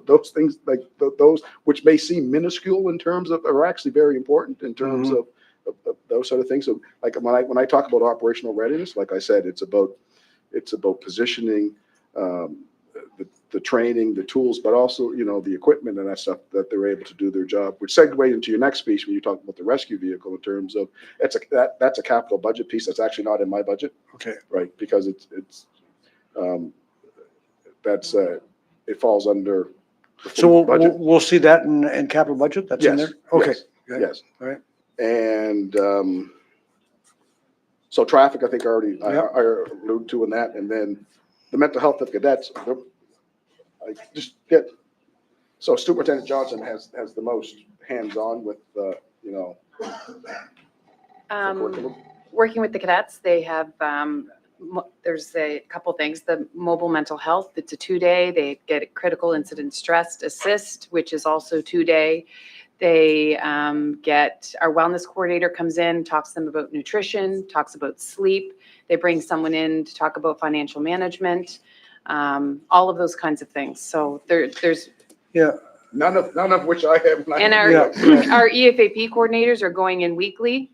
those things like those, which may seem minuscule in terms of, are actually very important in terms of those sort of things. So like when I talk about operational readiness, like I said, it's about positioning, the training, the tools, but also, the equipment and that stuff that they're able to do their job, which segues into your next piece when you talk about the rescue vehicle in terms of that's a capital budget piece that's actually not in my budget. Okay. Right. Because it falls under. the So full budget. we'll see that in capital budget. That's in Yes, there. Okay. yes, yes. All right. And so traffic, I think I Yep. alluded to in that, and then the mental health of cadets. So Superintendent Johnson has the most hands-on with, Working with the cadets, they have, there's a couple things. The mobile mental health, it's a 2-day. They get critical incident stress assist, which is also 2-day. They get, our wellness coordinator comes in, talks to them about nutrition, talks about sleep. They bring someone in to talk about financial management, all of those kinds of things. So there's. Yeah. none of which I have. And our Yeah. our EFAP coordinators are going in weekly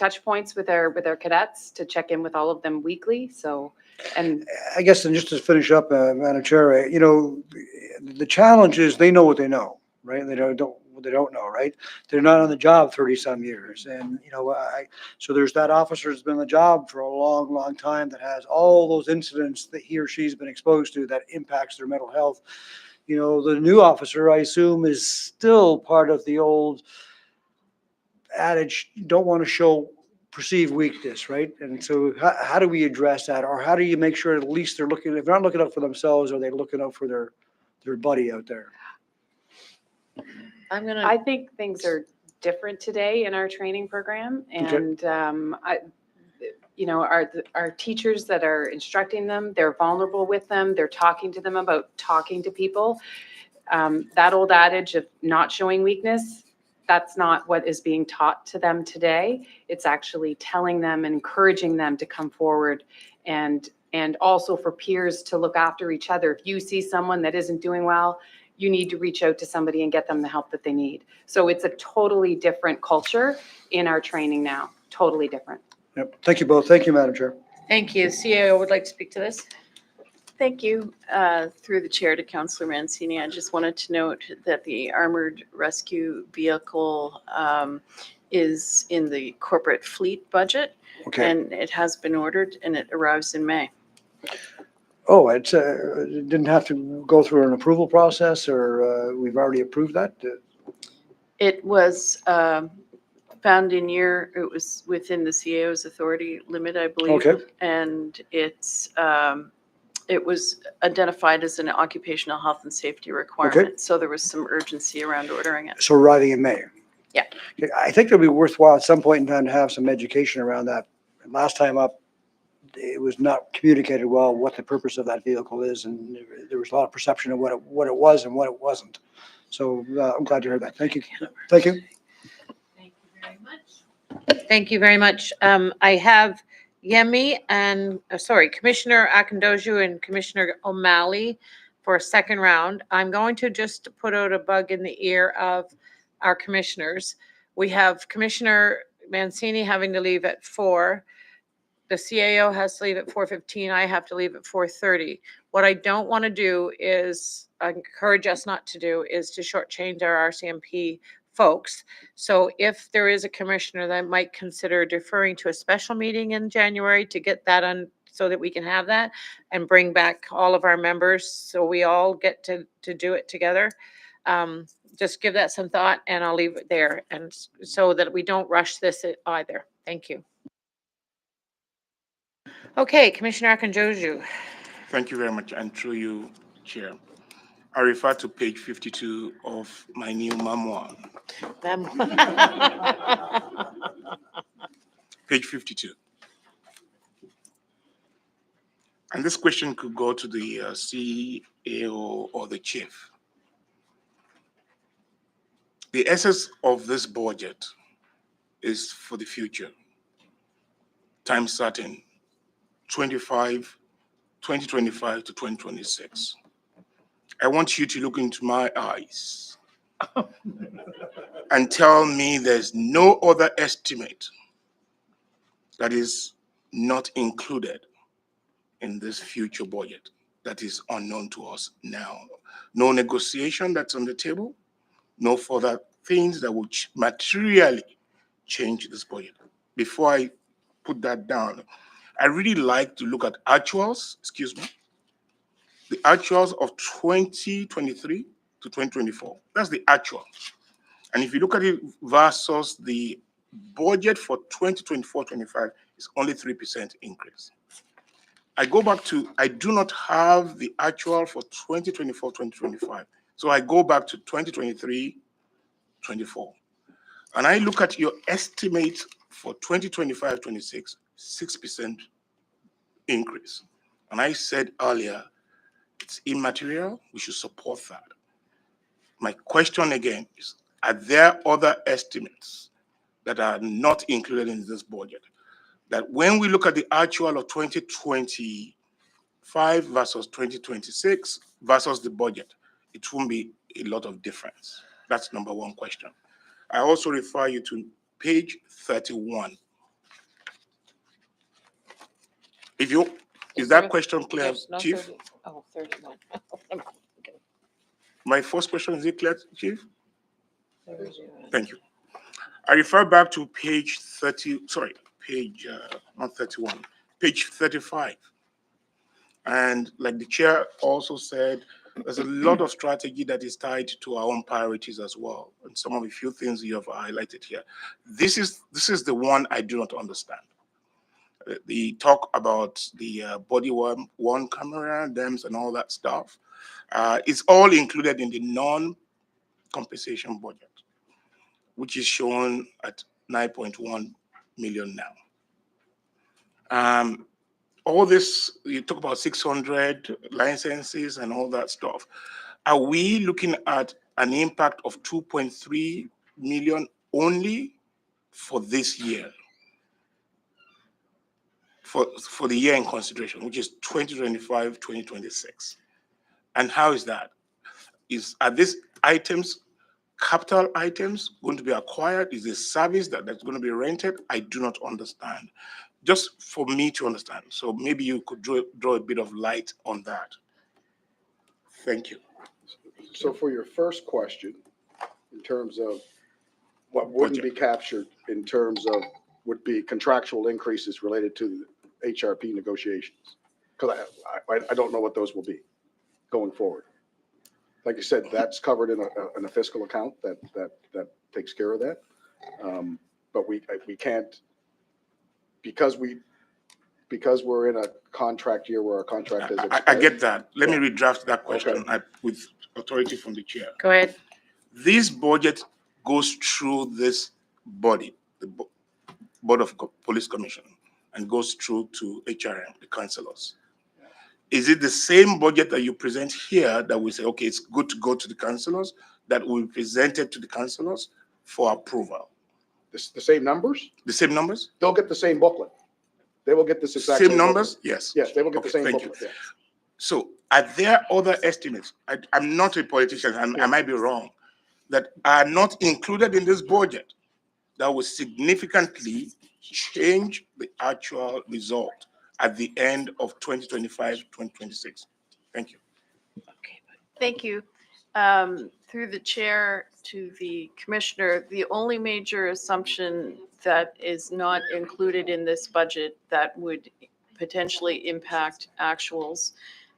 touch points with our cadets to check in with all of them weekly. So, and I guess, and just to finish up, Madam Chair, the challenge is they know what they know, right? They don't what they don't know, right? They're not on the job 30-some years. And, so there's that officer that's been on the job for a long, long time that has all those incidents that he or she's been exposed to that impacts their mental health. The new officer, I assume, is still part of the old adage, don't want to show perceived weakness, right? And so how do we address that? Or how do you make sure at least they're looking, if they're not looking out for themselves, are they looking out for their buddy out there? I'm gonna, I think things are different today in our training program, and our teachers that are instructing them, they're vulnerable with them. They're talking to them about talking to people. That old adage of not showing weakness, that's not what is being taught to them today. It's actually telling them and encouraging them to come forward, and also for peers to look after each other. If you see someone that isn't doing well, you need to reach out to somebody and get them the help that they need. So it's a totally different culture in our training now, totally different. Yep. Thank you both. Thank you, Madam Chair. thank you. CAO would like to speak to this. Thank you. Through the chair to Councillor Mancini, I just wanted to note that the armored rescue vehicle is in the corporate fleet budget, Okay. and it has been ordered, and it arrives in May. Oh, it didn't have to go through an approval process, or we've already approved that? It was found in year, it was within the CAO's authority limit, I believe. Okay. And it was identified as an occupational health and safety requirement. So there was some urgency around ordering it. So arriving in May? Yeah. Okay, I think it'll be worthwhile at some point in time to have some education around that. Last time up, it was not communicated well what the purpose of that vehicle is, and there was a lot of perception of what it was and what it wasn't. So I'm glad to hear that. Thank you. Thank you. Thank you very much. Thank you very much. I have Yemi and, Commissioner Akindoju and Commissioner O'Malley for a second round. I'm going to just put out a bug in the ear of our commissioners. We have Commissioner Mancini having to leave at 4. The CAO has to leave at 4:15. I have to leave at 4:30. What I don't want to do is, I encourage us not to do, is to shortchange our RCMP folks. So if there is a commissioner that might consider deferring to a special meeting in January to get that on, so that we can have that and bring back all of our members, so we all get to do it together. Just give that some thought, and I'll leave it there, and so that we don't rush this either. Thank you. Okay, Commissioner Akinjoju. Thank you very much, and through you, Chair. I refer to page 52 of my new memoir. Page 52. And this question could go to the CAO or the chief. The essence of this budget is for the future. Time certain, 2025 to 2026. I want you to look into my eyes and tell me there's no other estimate that is not included in this future budget that is unknown to us now. No negotiation that's on the table, no further things that will materially change this budget. Before I put that down, I really like to look at actuals, the actuals of 2023 to 2024. That's the actual. And if you look at it versus the budget for 2024-25, it's only 3% increase. I go back to, I do not have the actual for 2024-2025. So I go back to 2023-24. And I look at your estimate for 2025-26, 6% increase. And I said earlier, it's immaterial, we should support that. My question again is, are there other estimates that are not included in this budget? That when we look at the actual of 2025 versus 2026 versus the budget, it won't be a lot of difference. That's number one question. I also refer you to page 31 If you, is that question clear, There's no Chief? 30 Oh, 31. Okay, My first question, is it clear, Chief? 30. Thank you. I refer back to page 30, sorry, page, not 31, page 35. And like the chair also said, there's a lot of strategy that is tied to our own priorities as well. And some of the few things you have highlighted here. This is the one I do not understand. The talk about the body worn camera, dams and all that stuff. It's all included in the non-compensation budget, which is shown at 9.1 million now. All this, you talk about 600 licenses and all that stuff. Are we looking at an impact of 2.3 million only for this year? For the year in consideration, which is 2025, 2026. And how is that? Are these items, capital items, going to be acquired? Is this service that's going to be rented? I do not understand. Just for me to understand. So maybe you could draw a bit of light on that. Thank you. So for your first question, in terms of what wouldn't be captured in terms of would be contractual increases related to the HRP negotiations. Because I don't know what those will be going forward. Like you said, that's covered in a fiscal account that takes care of that. But we can't, because we're in a contract year where our contract is expired. I get that. Let me redraft that question with authority from the chair. Go ahead. This budget goes through this body, the Board of Police Commission, and goes through to HRM, the councillors. Is it the same budget that you present here that we say, okay, it's good to go to the councillors, that we presented to the councillors for approval? The same numbers? The same numbers? They'll get the same booklet. They will get this exact Same numbers? booklet. Yes. Yes, they will get the Okay, same thank you. booklet. Yes. So are there other estimates? I'm not a politician, I might be wrong, that are not included in this budget that will significantly change the actual result at the end of 2025, 2026? Thank you. Thank you. Through the chair to the commissioner, the only major assumption that is not included in this budget that would potentially impact actuals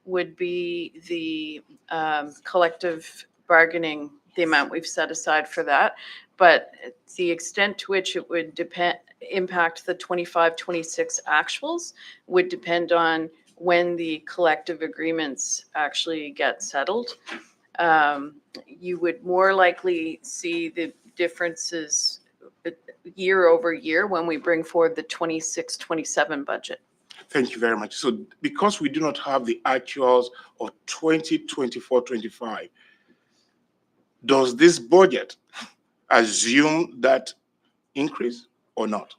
would be the collective bargaining, the amount we've set aside for that. But the extent to which it would impact the 25-26 actuals would depend on when the collective agreements actually get settled. You would more likely see the differences year over year when we bring forward the 26-27 budget. Thank you very much. So because we do not have the actuals of 2024-25, does this budget assume that increase or not?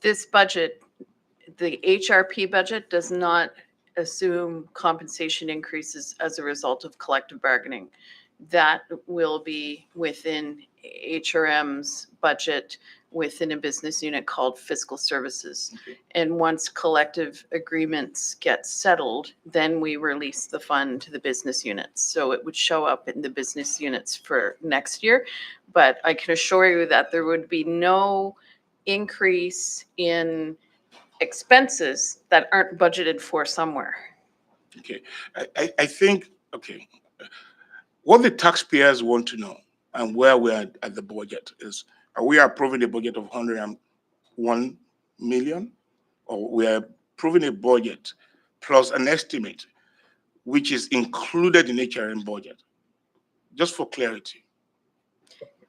This budget, the HRP budget, does not assume compensation increases as a result of collective bargaining. That will be within HRM's budget within a business unit called Fiscal Services. Okay. And once collective agreements get settled, then we release the fund to the business units. So it would show up in the business units for next year. But I can assure you that there would be no increase in expenses that aren't budgeted for somewhere. Okay, I think, okay, what the taxpayers want to know and where we are at the budget is, are we approving a budget of 101 million? Or we are approving a budget plus an estimate which is included in HRM budget? Just for clarity.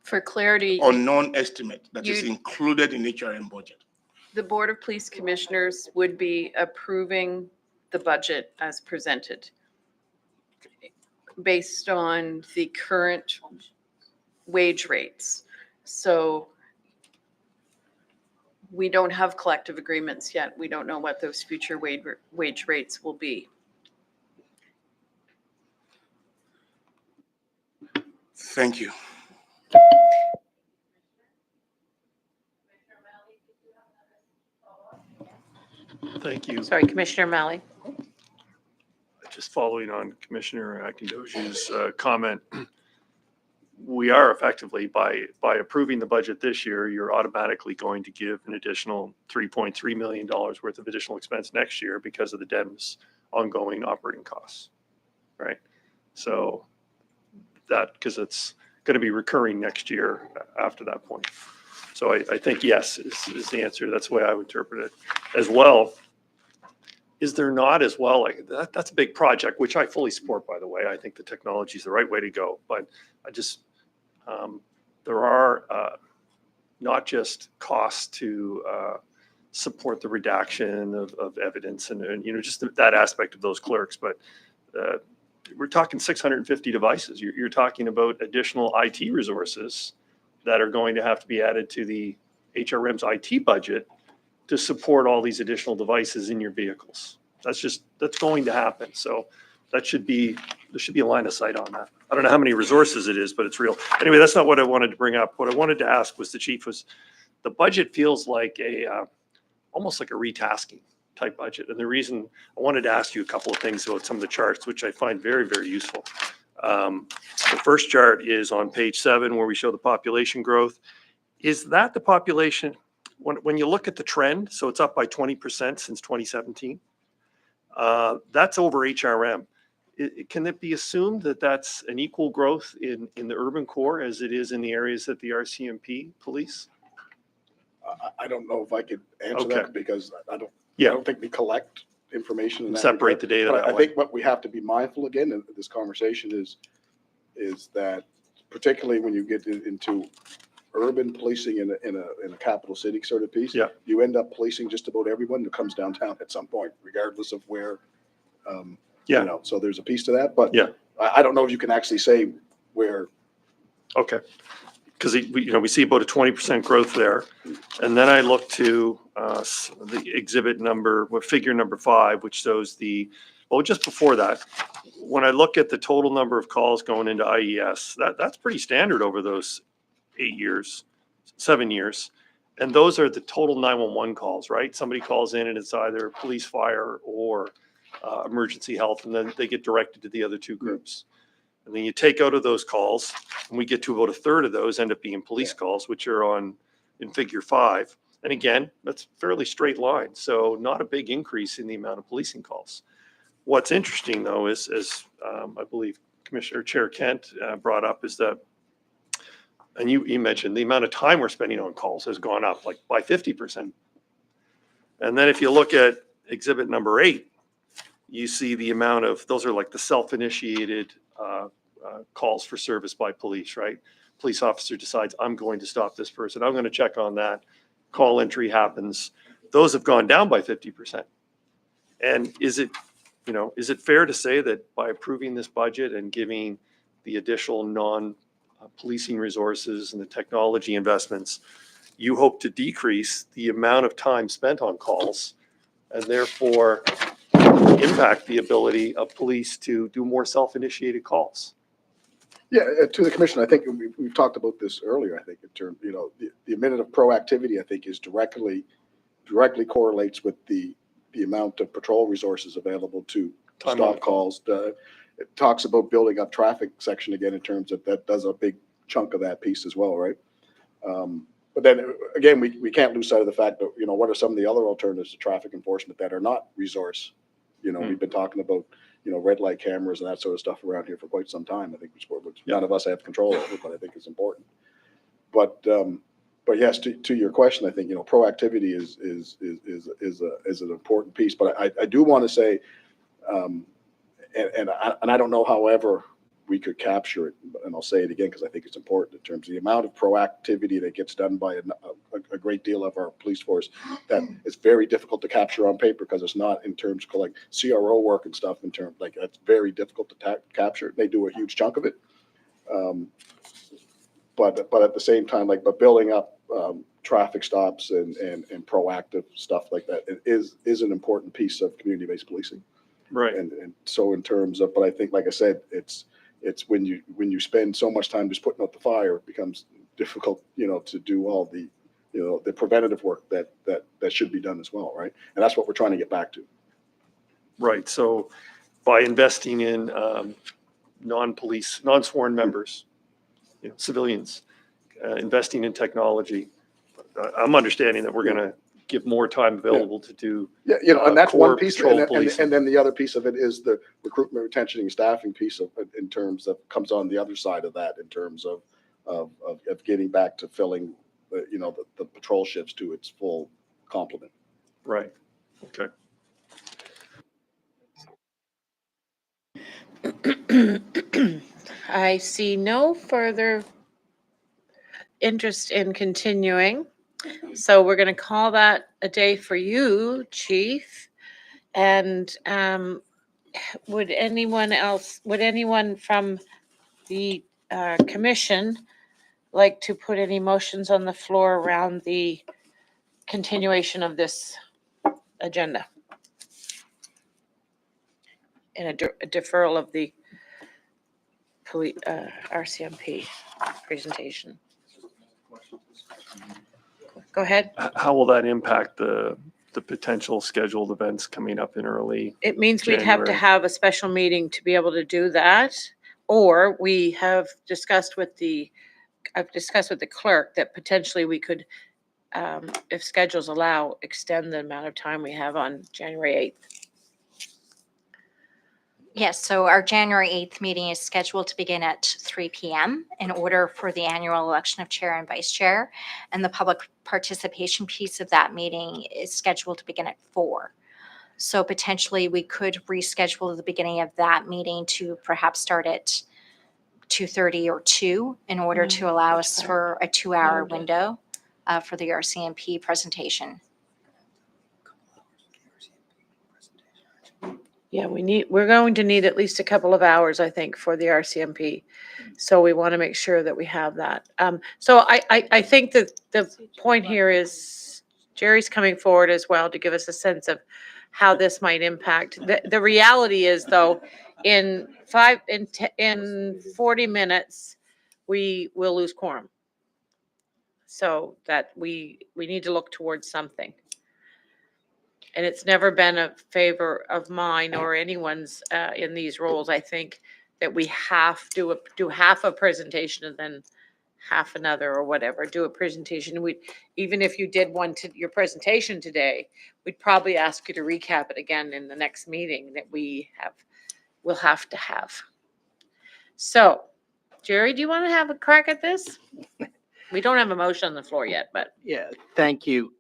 For clarity, Or non-estimate that is You- included in HRM budget. the Board of Police Commissioners would be approving the budget as presented based on the current wage rates. So we don't have collective agreements yet. We don't know what those future wage rates will be. Thank you. Thank you. Sorry, Commissioner O'Malley. Just following on Commissioner Akindoji's comment, we are effectively, by approving the budget this year, you're automatically going to give an additional $3.3 million worth of additional expense next year because of the DEMS ongoing operating costs, right? So that, because it's going to be recurring next year after that point. So I think yes is the answer. That's the way I would interpret it. As well, is there not as well, like that's a big project, which I fully support, by the way. I think the technology is the right way to go, but I just, there are not just costs to support the redaction of evidence and, you know, just that aspect of those clerks, but we're talking 650 devices. You're talking about additional IT resources that are going to have to be added to the HRM's IT budget to support all these additional devices in your vehicles. That's going to happen. So there should be a line of sight on that. I don't know how many resources it is, but it's real. Anyway, that's not what I wanted to bring up. What I wanted to ask was the budget feels like almost like a retasking type budget. And the reason I wanted to ask you a couple of things about some of the charts, which I find very, very useful. The first chart is on page 7, where we show the population growth. Is that the population, when you look at the trend, so it's up by 20% since 2017, that's over HRM. Can it be assumed that that's an equal growth in the urban core as it is in the areas that the RCMP police? I don't know if I could answer Okay. that because I Yeah. don't think we collect information in that Separate regard. the data But that I way. think what we have to be mindful again in this conversation is that particularly when you get into urban policing in a capital city sort of piece, Yeah. you end up policing just about everyone that comes downtown at some point, regardless of where, Yeah. you know, so there's a piece to that, but Yeah. I don't know if you can actually say where. Okay. Because we see about a 20% growth there. And then I look to the exhibit number, figure number 5, which shows just before that, when I look at the total number of calls going into IES, that's pretty standard over those 7 years. And those are the total 911 calls, right? Somebody calls in and it's either police, fire, or emergency health, and then they get directed to the other two groups. And then you take out of those calls, and we get to about a third of those end up being police calls, which are in figure 5. And again, that's fairly straight line. So not a big increase in the amount of policing calls. What's interesting though is, as I believe Commissioner Chair Kent brought up, is that, and you mentioned the amount of time we're spending on calls has gone up like by 50%. And then if you look at exhibit number 8, you see the amount of, those are like the self-initiated calls for service by police, right? Police officer decides, I'm going to stop this person. I'm going to check on that. Call entry happens. Those have gone down by 50%. And is it fair to say that by approving this budget and giving the additional non-policing resources and the technology investments, you hope to decrease the amount of time spent on calls and therefore impact the ability of police to do more self-initiated calls? Yeah, to the commission, I think we've talked about this earlier, I think, in terms, the minute of proactivity, I think, is directly correlates with the amount of patrol resources available to Time on stop calls. It talks about building up traffic section again in terms of that does a big chunk of that piece as well, right? But then again, we can't lose sight of the fact that, what are some of the other alternatives to traffic enforcement that are not resource? We've been talking about, red light cameras and that sort of stuff around here for quite some time. I think which none of us have control over, but I think it's important. But yes, to your question, I think, proactivity is an important piece. But I do want to say, and I don't know, however, we could capture it, and I'll say it again because I think it's important in terms of the amount of proactivity that gets done by a great deal of our police force that is very difficult to capture on paper because it's not in terms of like CRO work and stuff like that's very difficult to capture. They do a huge chunk of it. But at the same time, but building up traffic stops and proactive stuff like that is an important piece of community-based policing. Right. And so in terms of, but I think, like I said, it's when you spend so much time just putting out the fire, it becomes difficult, to do all the the preventative work that should be done as well, right? And that's what we're trying to get back to. Right, so by investing in non-police, non-sworn members, civilians, investing in technology, I'm understanding that we're going to give more time available to do. Yeah, and that's one core piece, patrol and policing. then the other piece of it is the recruitment, retention, and staffing piece of, in terms of, comes on the other side of that, in terms of getting back to filling, the patrol shifts to its full complement. Right, okay. I see no further interest in continuing. So we're going to call that a day for you, Chief. And would anyone from the commission like to put any motions on the floor around the continuation of this agenda? And a deferral of the RCMP presentation. Go ahead. How will that impact the potential scheduled events coming up in early? It means we'd have to January. have a special meeting to be able to do that. Or we have I've discussed with the clerk that potentially we could, if schedules allow, extend the amount of time we have on January 8th. Yes, so our January 8th meeting is scheduled to begin at 3 p.m. in order for the annual election of chair and vice chair. And the public participation piece of that meeting is scheduled to begin at 4. So potentially we could reschedule the beginning of that meeting to perhaps start at 2:30 or 2 in order to allow us for a 2-hour window for the RCMP presentation. Yeah, we're going to need at least a couple of hours, I think, for the RCMP. So we want to make sure that we have that. So I think that the point here is Jerry's coming forward as well to give us a sense of how this might impact. The reality is, though, in 40 minutes, we will lose quorum. So that we need to look towards something. And it's never been a favor of mine or anyone's in these roles. I think that we have to do half a presentation and then half another or whatever. Do a presentation. Even if you did your presentation today, we'd probably ask you to recap it again in the next meeting that we'll have to have. So, Jerry, do you want to have a crack at this? We don't have a motion on the floor yet, but Yeah, thank you,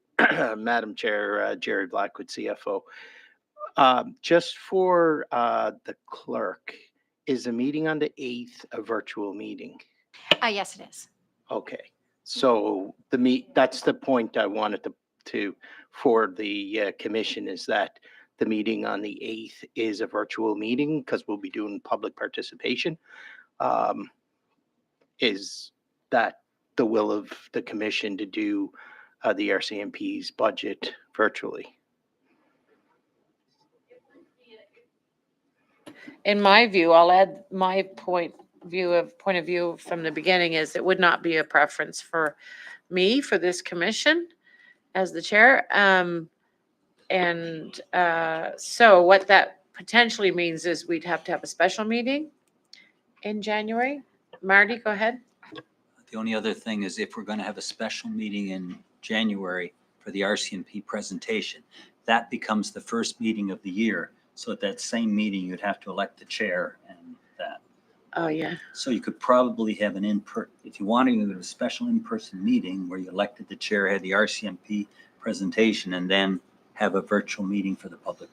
Madam Chair, Jerry Blackwood, CFO. Just for the clerk, is the meeting on the 8th a virtual meeting? Yes, it is. Okay, so that's the point I wanted to for the commission, is that the meeting on the 8th is a virtual meeting because we'll be doing public participation. Is that the will of the commission to do the RCMP's budget virtually? in my view, I'll add my point of view from the beginning is it would not be a preference for me for this commission as the chair. So what that potentially means is we'd have to have a special meeting in January. Marty, go ahead. The only other thing is if we're going to have a special meeting in January for the RCMP presentation, that becomes the first meeting of the year. So at that same meeting, you'd have to elect the chair and that. Oh, yeah. So you could probably have if you wanted to have a special in-person meeting where you elected the chair, had the RCMP presentation, and then have a virtual meeting for the public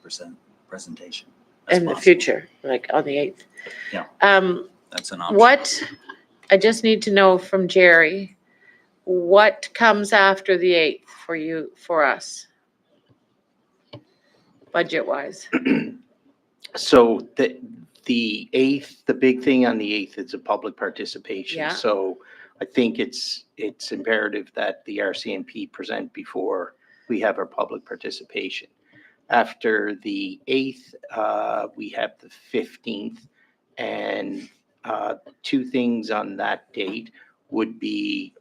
presentation. That's In the possible. future, like on the 8th. Yeah. That's an option. I just need to know from Jerry, what comes after the 8th for us? Budget-wise. So the 8th, the big thing on the 8th is a public participation. Yeah. So I think it's imperative that the RCMP present before we have our public participation. After the 8th, we have the 15th, and two things on that date would be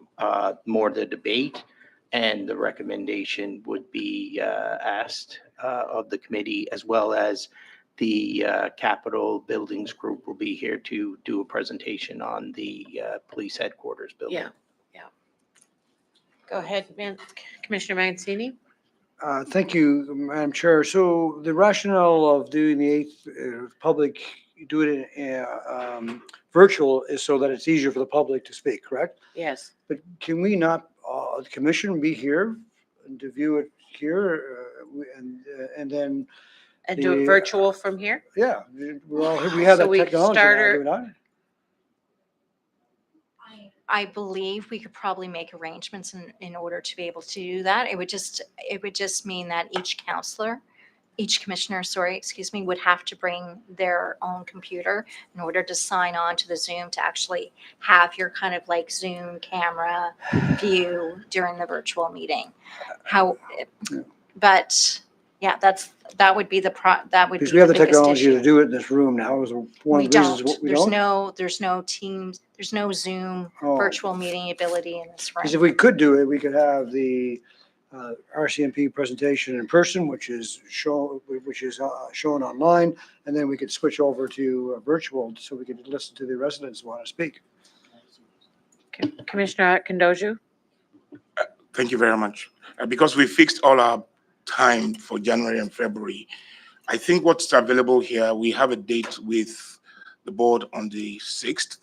more the debate And the recommendation would be asked of the committee, as well as the Capitol Buildings Group will be here to do a presentation on the police headquarters building. Yeah. Go ahead, Commissioner Mancini. Thank you, Madam Chair. So the rationale of doing the eighth public, do it virtual is so that it's easier for the public to speak, correct? Yes. But can we not, the commission be here and to view it here and then, And do it The, virtual from here? yeah, we have So that we technology now, start do we not? I believe we could probably make arrangements in order to be able to do that. It would just mean that each commissioner, would have to bring their own computer in order to sign on to the Zoom to actually have your kind of like Zoom camera view during the virtual meeting. But yeah, that would be that would be Because we have the biggest technology issue. to do it in this room now, is one We of the reasons don't. we There's don't. there's no Teams, there's no Zoom Oh. virtual meeting ability in this Because if room. we could do it, we could have the RCMP presentation in person, which is shown online, and then we could switch over to virtual so we could listen to the residents who want to speak. Commissioner Akindoju? Thank you very much. Because we fixed all our time for January and February, I think what's available here, we have a date with the board on the 6th.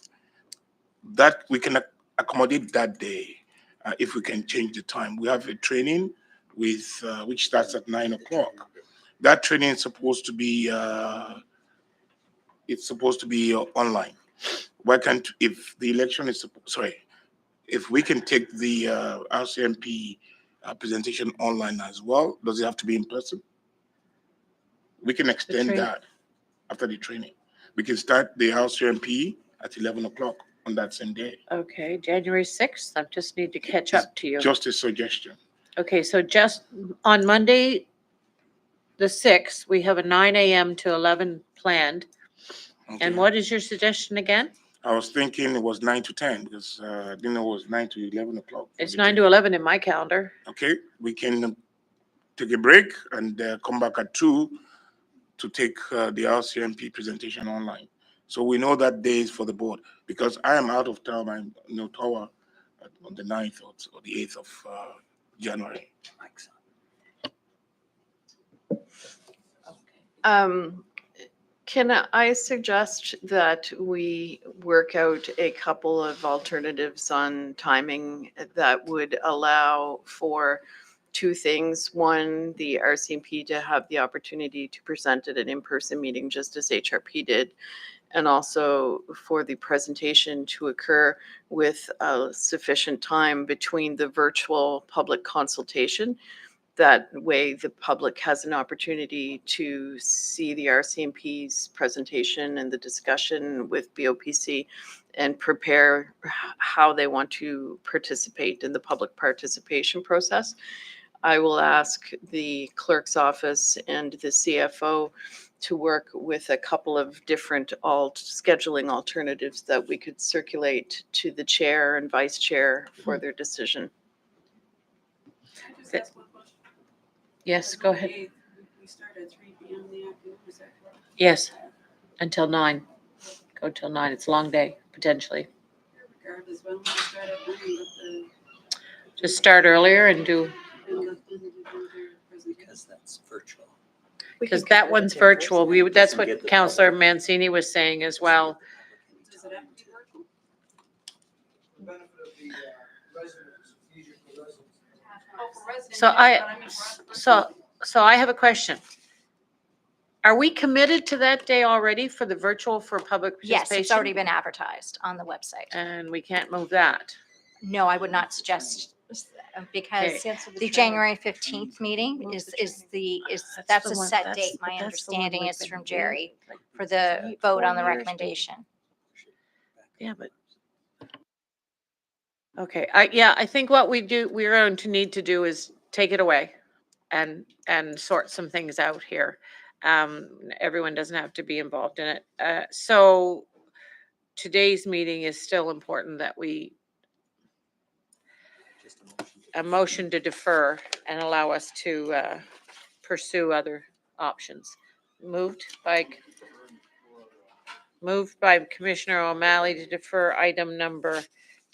That we can accommodate that day if we can change the time. We have a training with which starts at 9 o'clock. That training is supposed to be online. Why can't, if the election is if we can take the RCMP presentation online as well, does it have to be in person? We can extend training. that after the training. We can start the RCMP at 11 o'clock on that same day. Okay, January 6th. I just need to catch up to you. Just a suggestion. Okay, so just on Monday, the 6th, we have a 9 a.m. to 11 planned. And Okay. what is your suggestion again? I was thinking it was 9 to 10 because I didn't know it was 9 to 11 o'clock. It's 9 to 11 in my calendar. Okay, we can take a break and come back at 2 to take the RCMP presentation online. So we know that day is for the board because I am out of town. I'm in Ottawa on the 9th or the 8th of January. Can I suggest that we work out a couple of alternatives on timing that would allow for two things? One, the RCMP to have the opportunity to present at an in-person meeting, just as HRP did, and also for the presentation to occur with sufficient time between the virtual public consultation. That way, the public has an opportunity to see the RCMP's presentation and the discussion with BOPC and prepare how they want to participate in the public participation process. I will ask the clerk's office and the CFO to work with a couple of different scheduling alternatives that we could circulate to the chair and vice chair for their decision. Yes, go ahead. We start at 3 p.m. in the afternoon, is that correct? Yes, until 9. Go till 9. It's a long day, potentially. Regardless, when we start at 9, Just start earlier and do, Because that's virtual. because that one's virtual. That's what Counselor Mancini was saying as well. Does it have to be virtual? Oh, for residents, So yes, but mean So I have a question. Are we committed to that day already for the virtual for public Yes, participation? it's already been advertised on the website. And we can't move that. No, I would not suggest, because the January 15th meeting is that's the a one- set that's- date. but My that's the one understanding we've is been from doing Jerry like for the 3, vote 4 on the years, recommendation. Yeah, but. Okay, I think what we're going to need to do is take it away and sort some things out here. Everyone doesn't have to be involved in it. So today's meeting is still important that we, Just a motion a motion to defer and allow us to pursue other options. Moved by Commissioner O'Malley to defer item number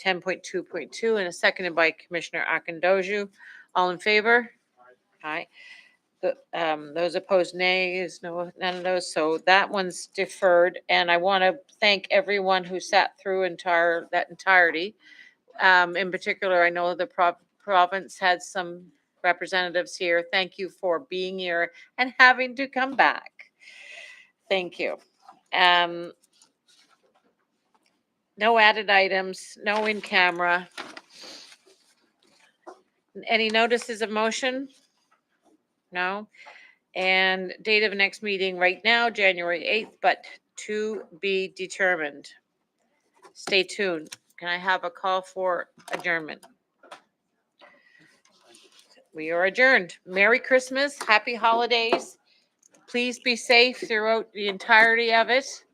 10.2.2 and a seconded by Commissioner Akindoju. All in favor? Aye. Those opposed nays, none of those. So that one's deferred. And I want to thank everyone who sat through that entirety. In particular, I know the province had some representatives here. Thank you for being here and having to come back. Thank you. No added items, no in camera. Any notices of motion? No. And date of next meeting right now, January 8th, but to be determined. Stay tuned. Can I have a call for adjournment? We are adjourned. Merry Christmas, happy holidays. Please be safe throughout the entirety of it.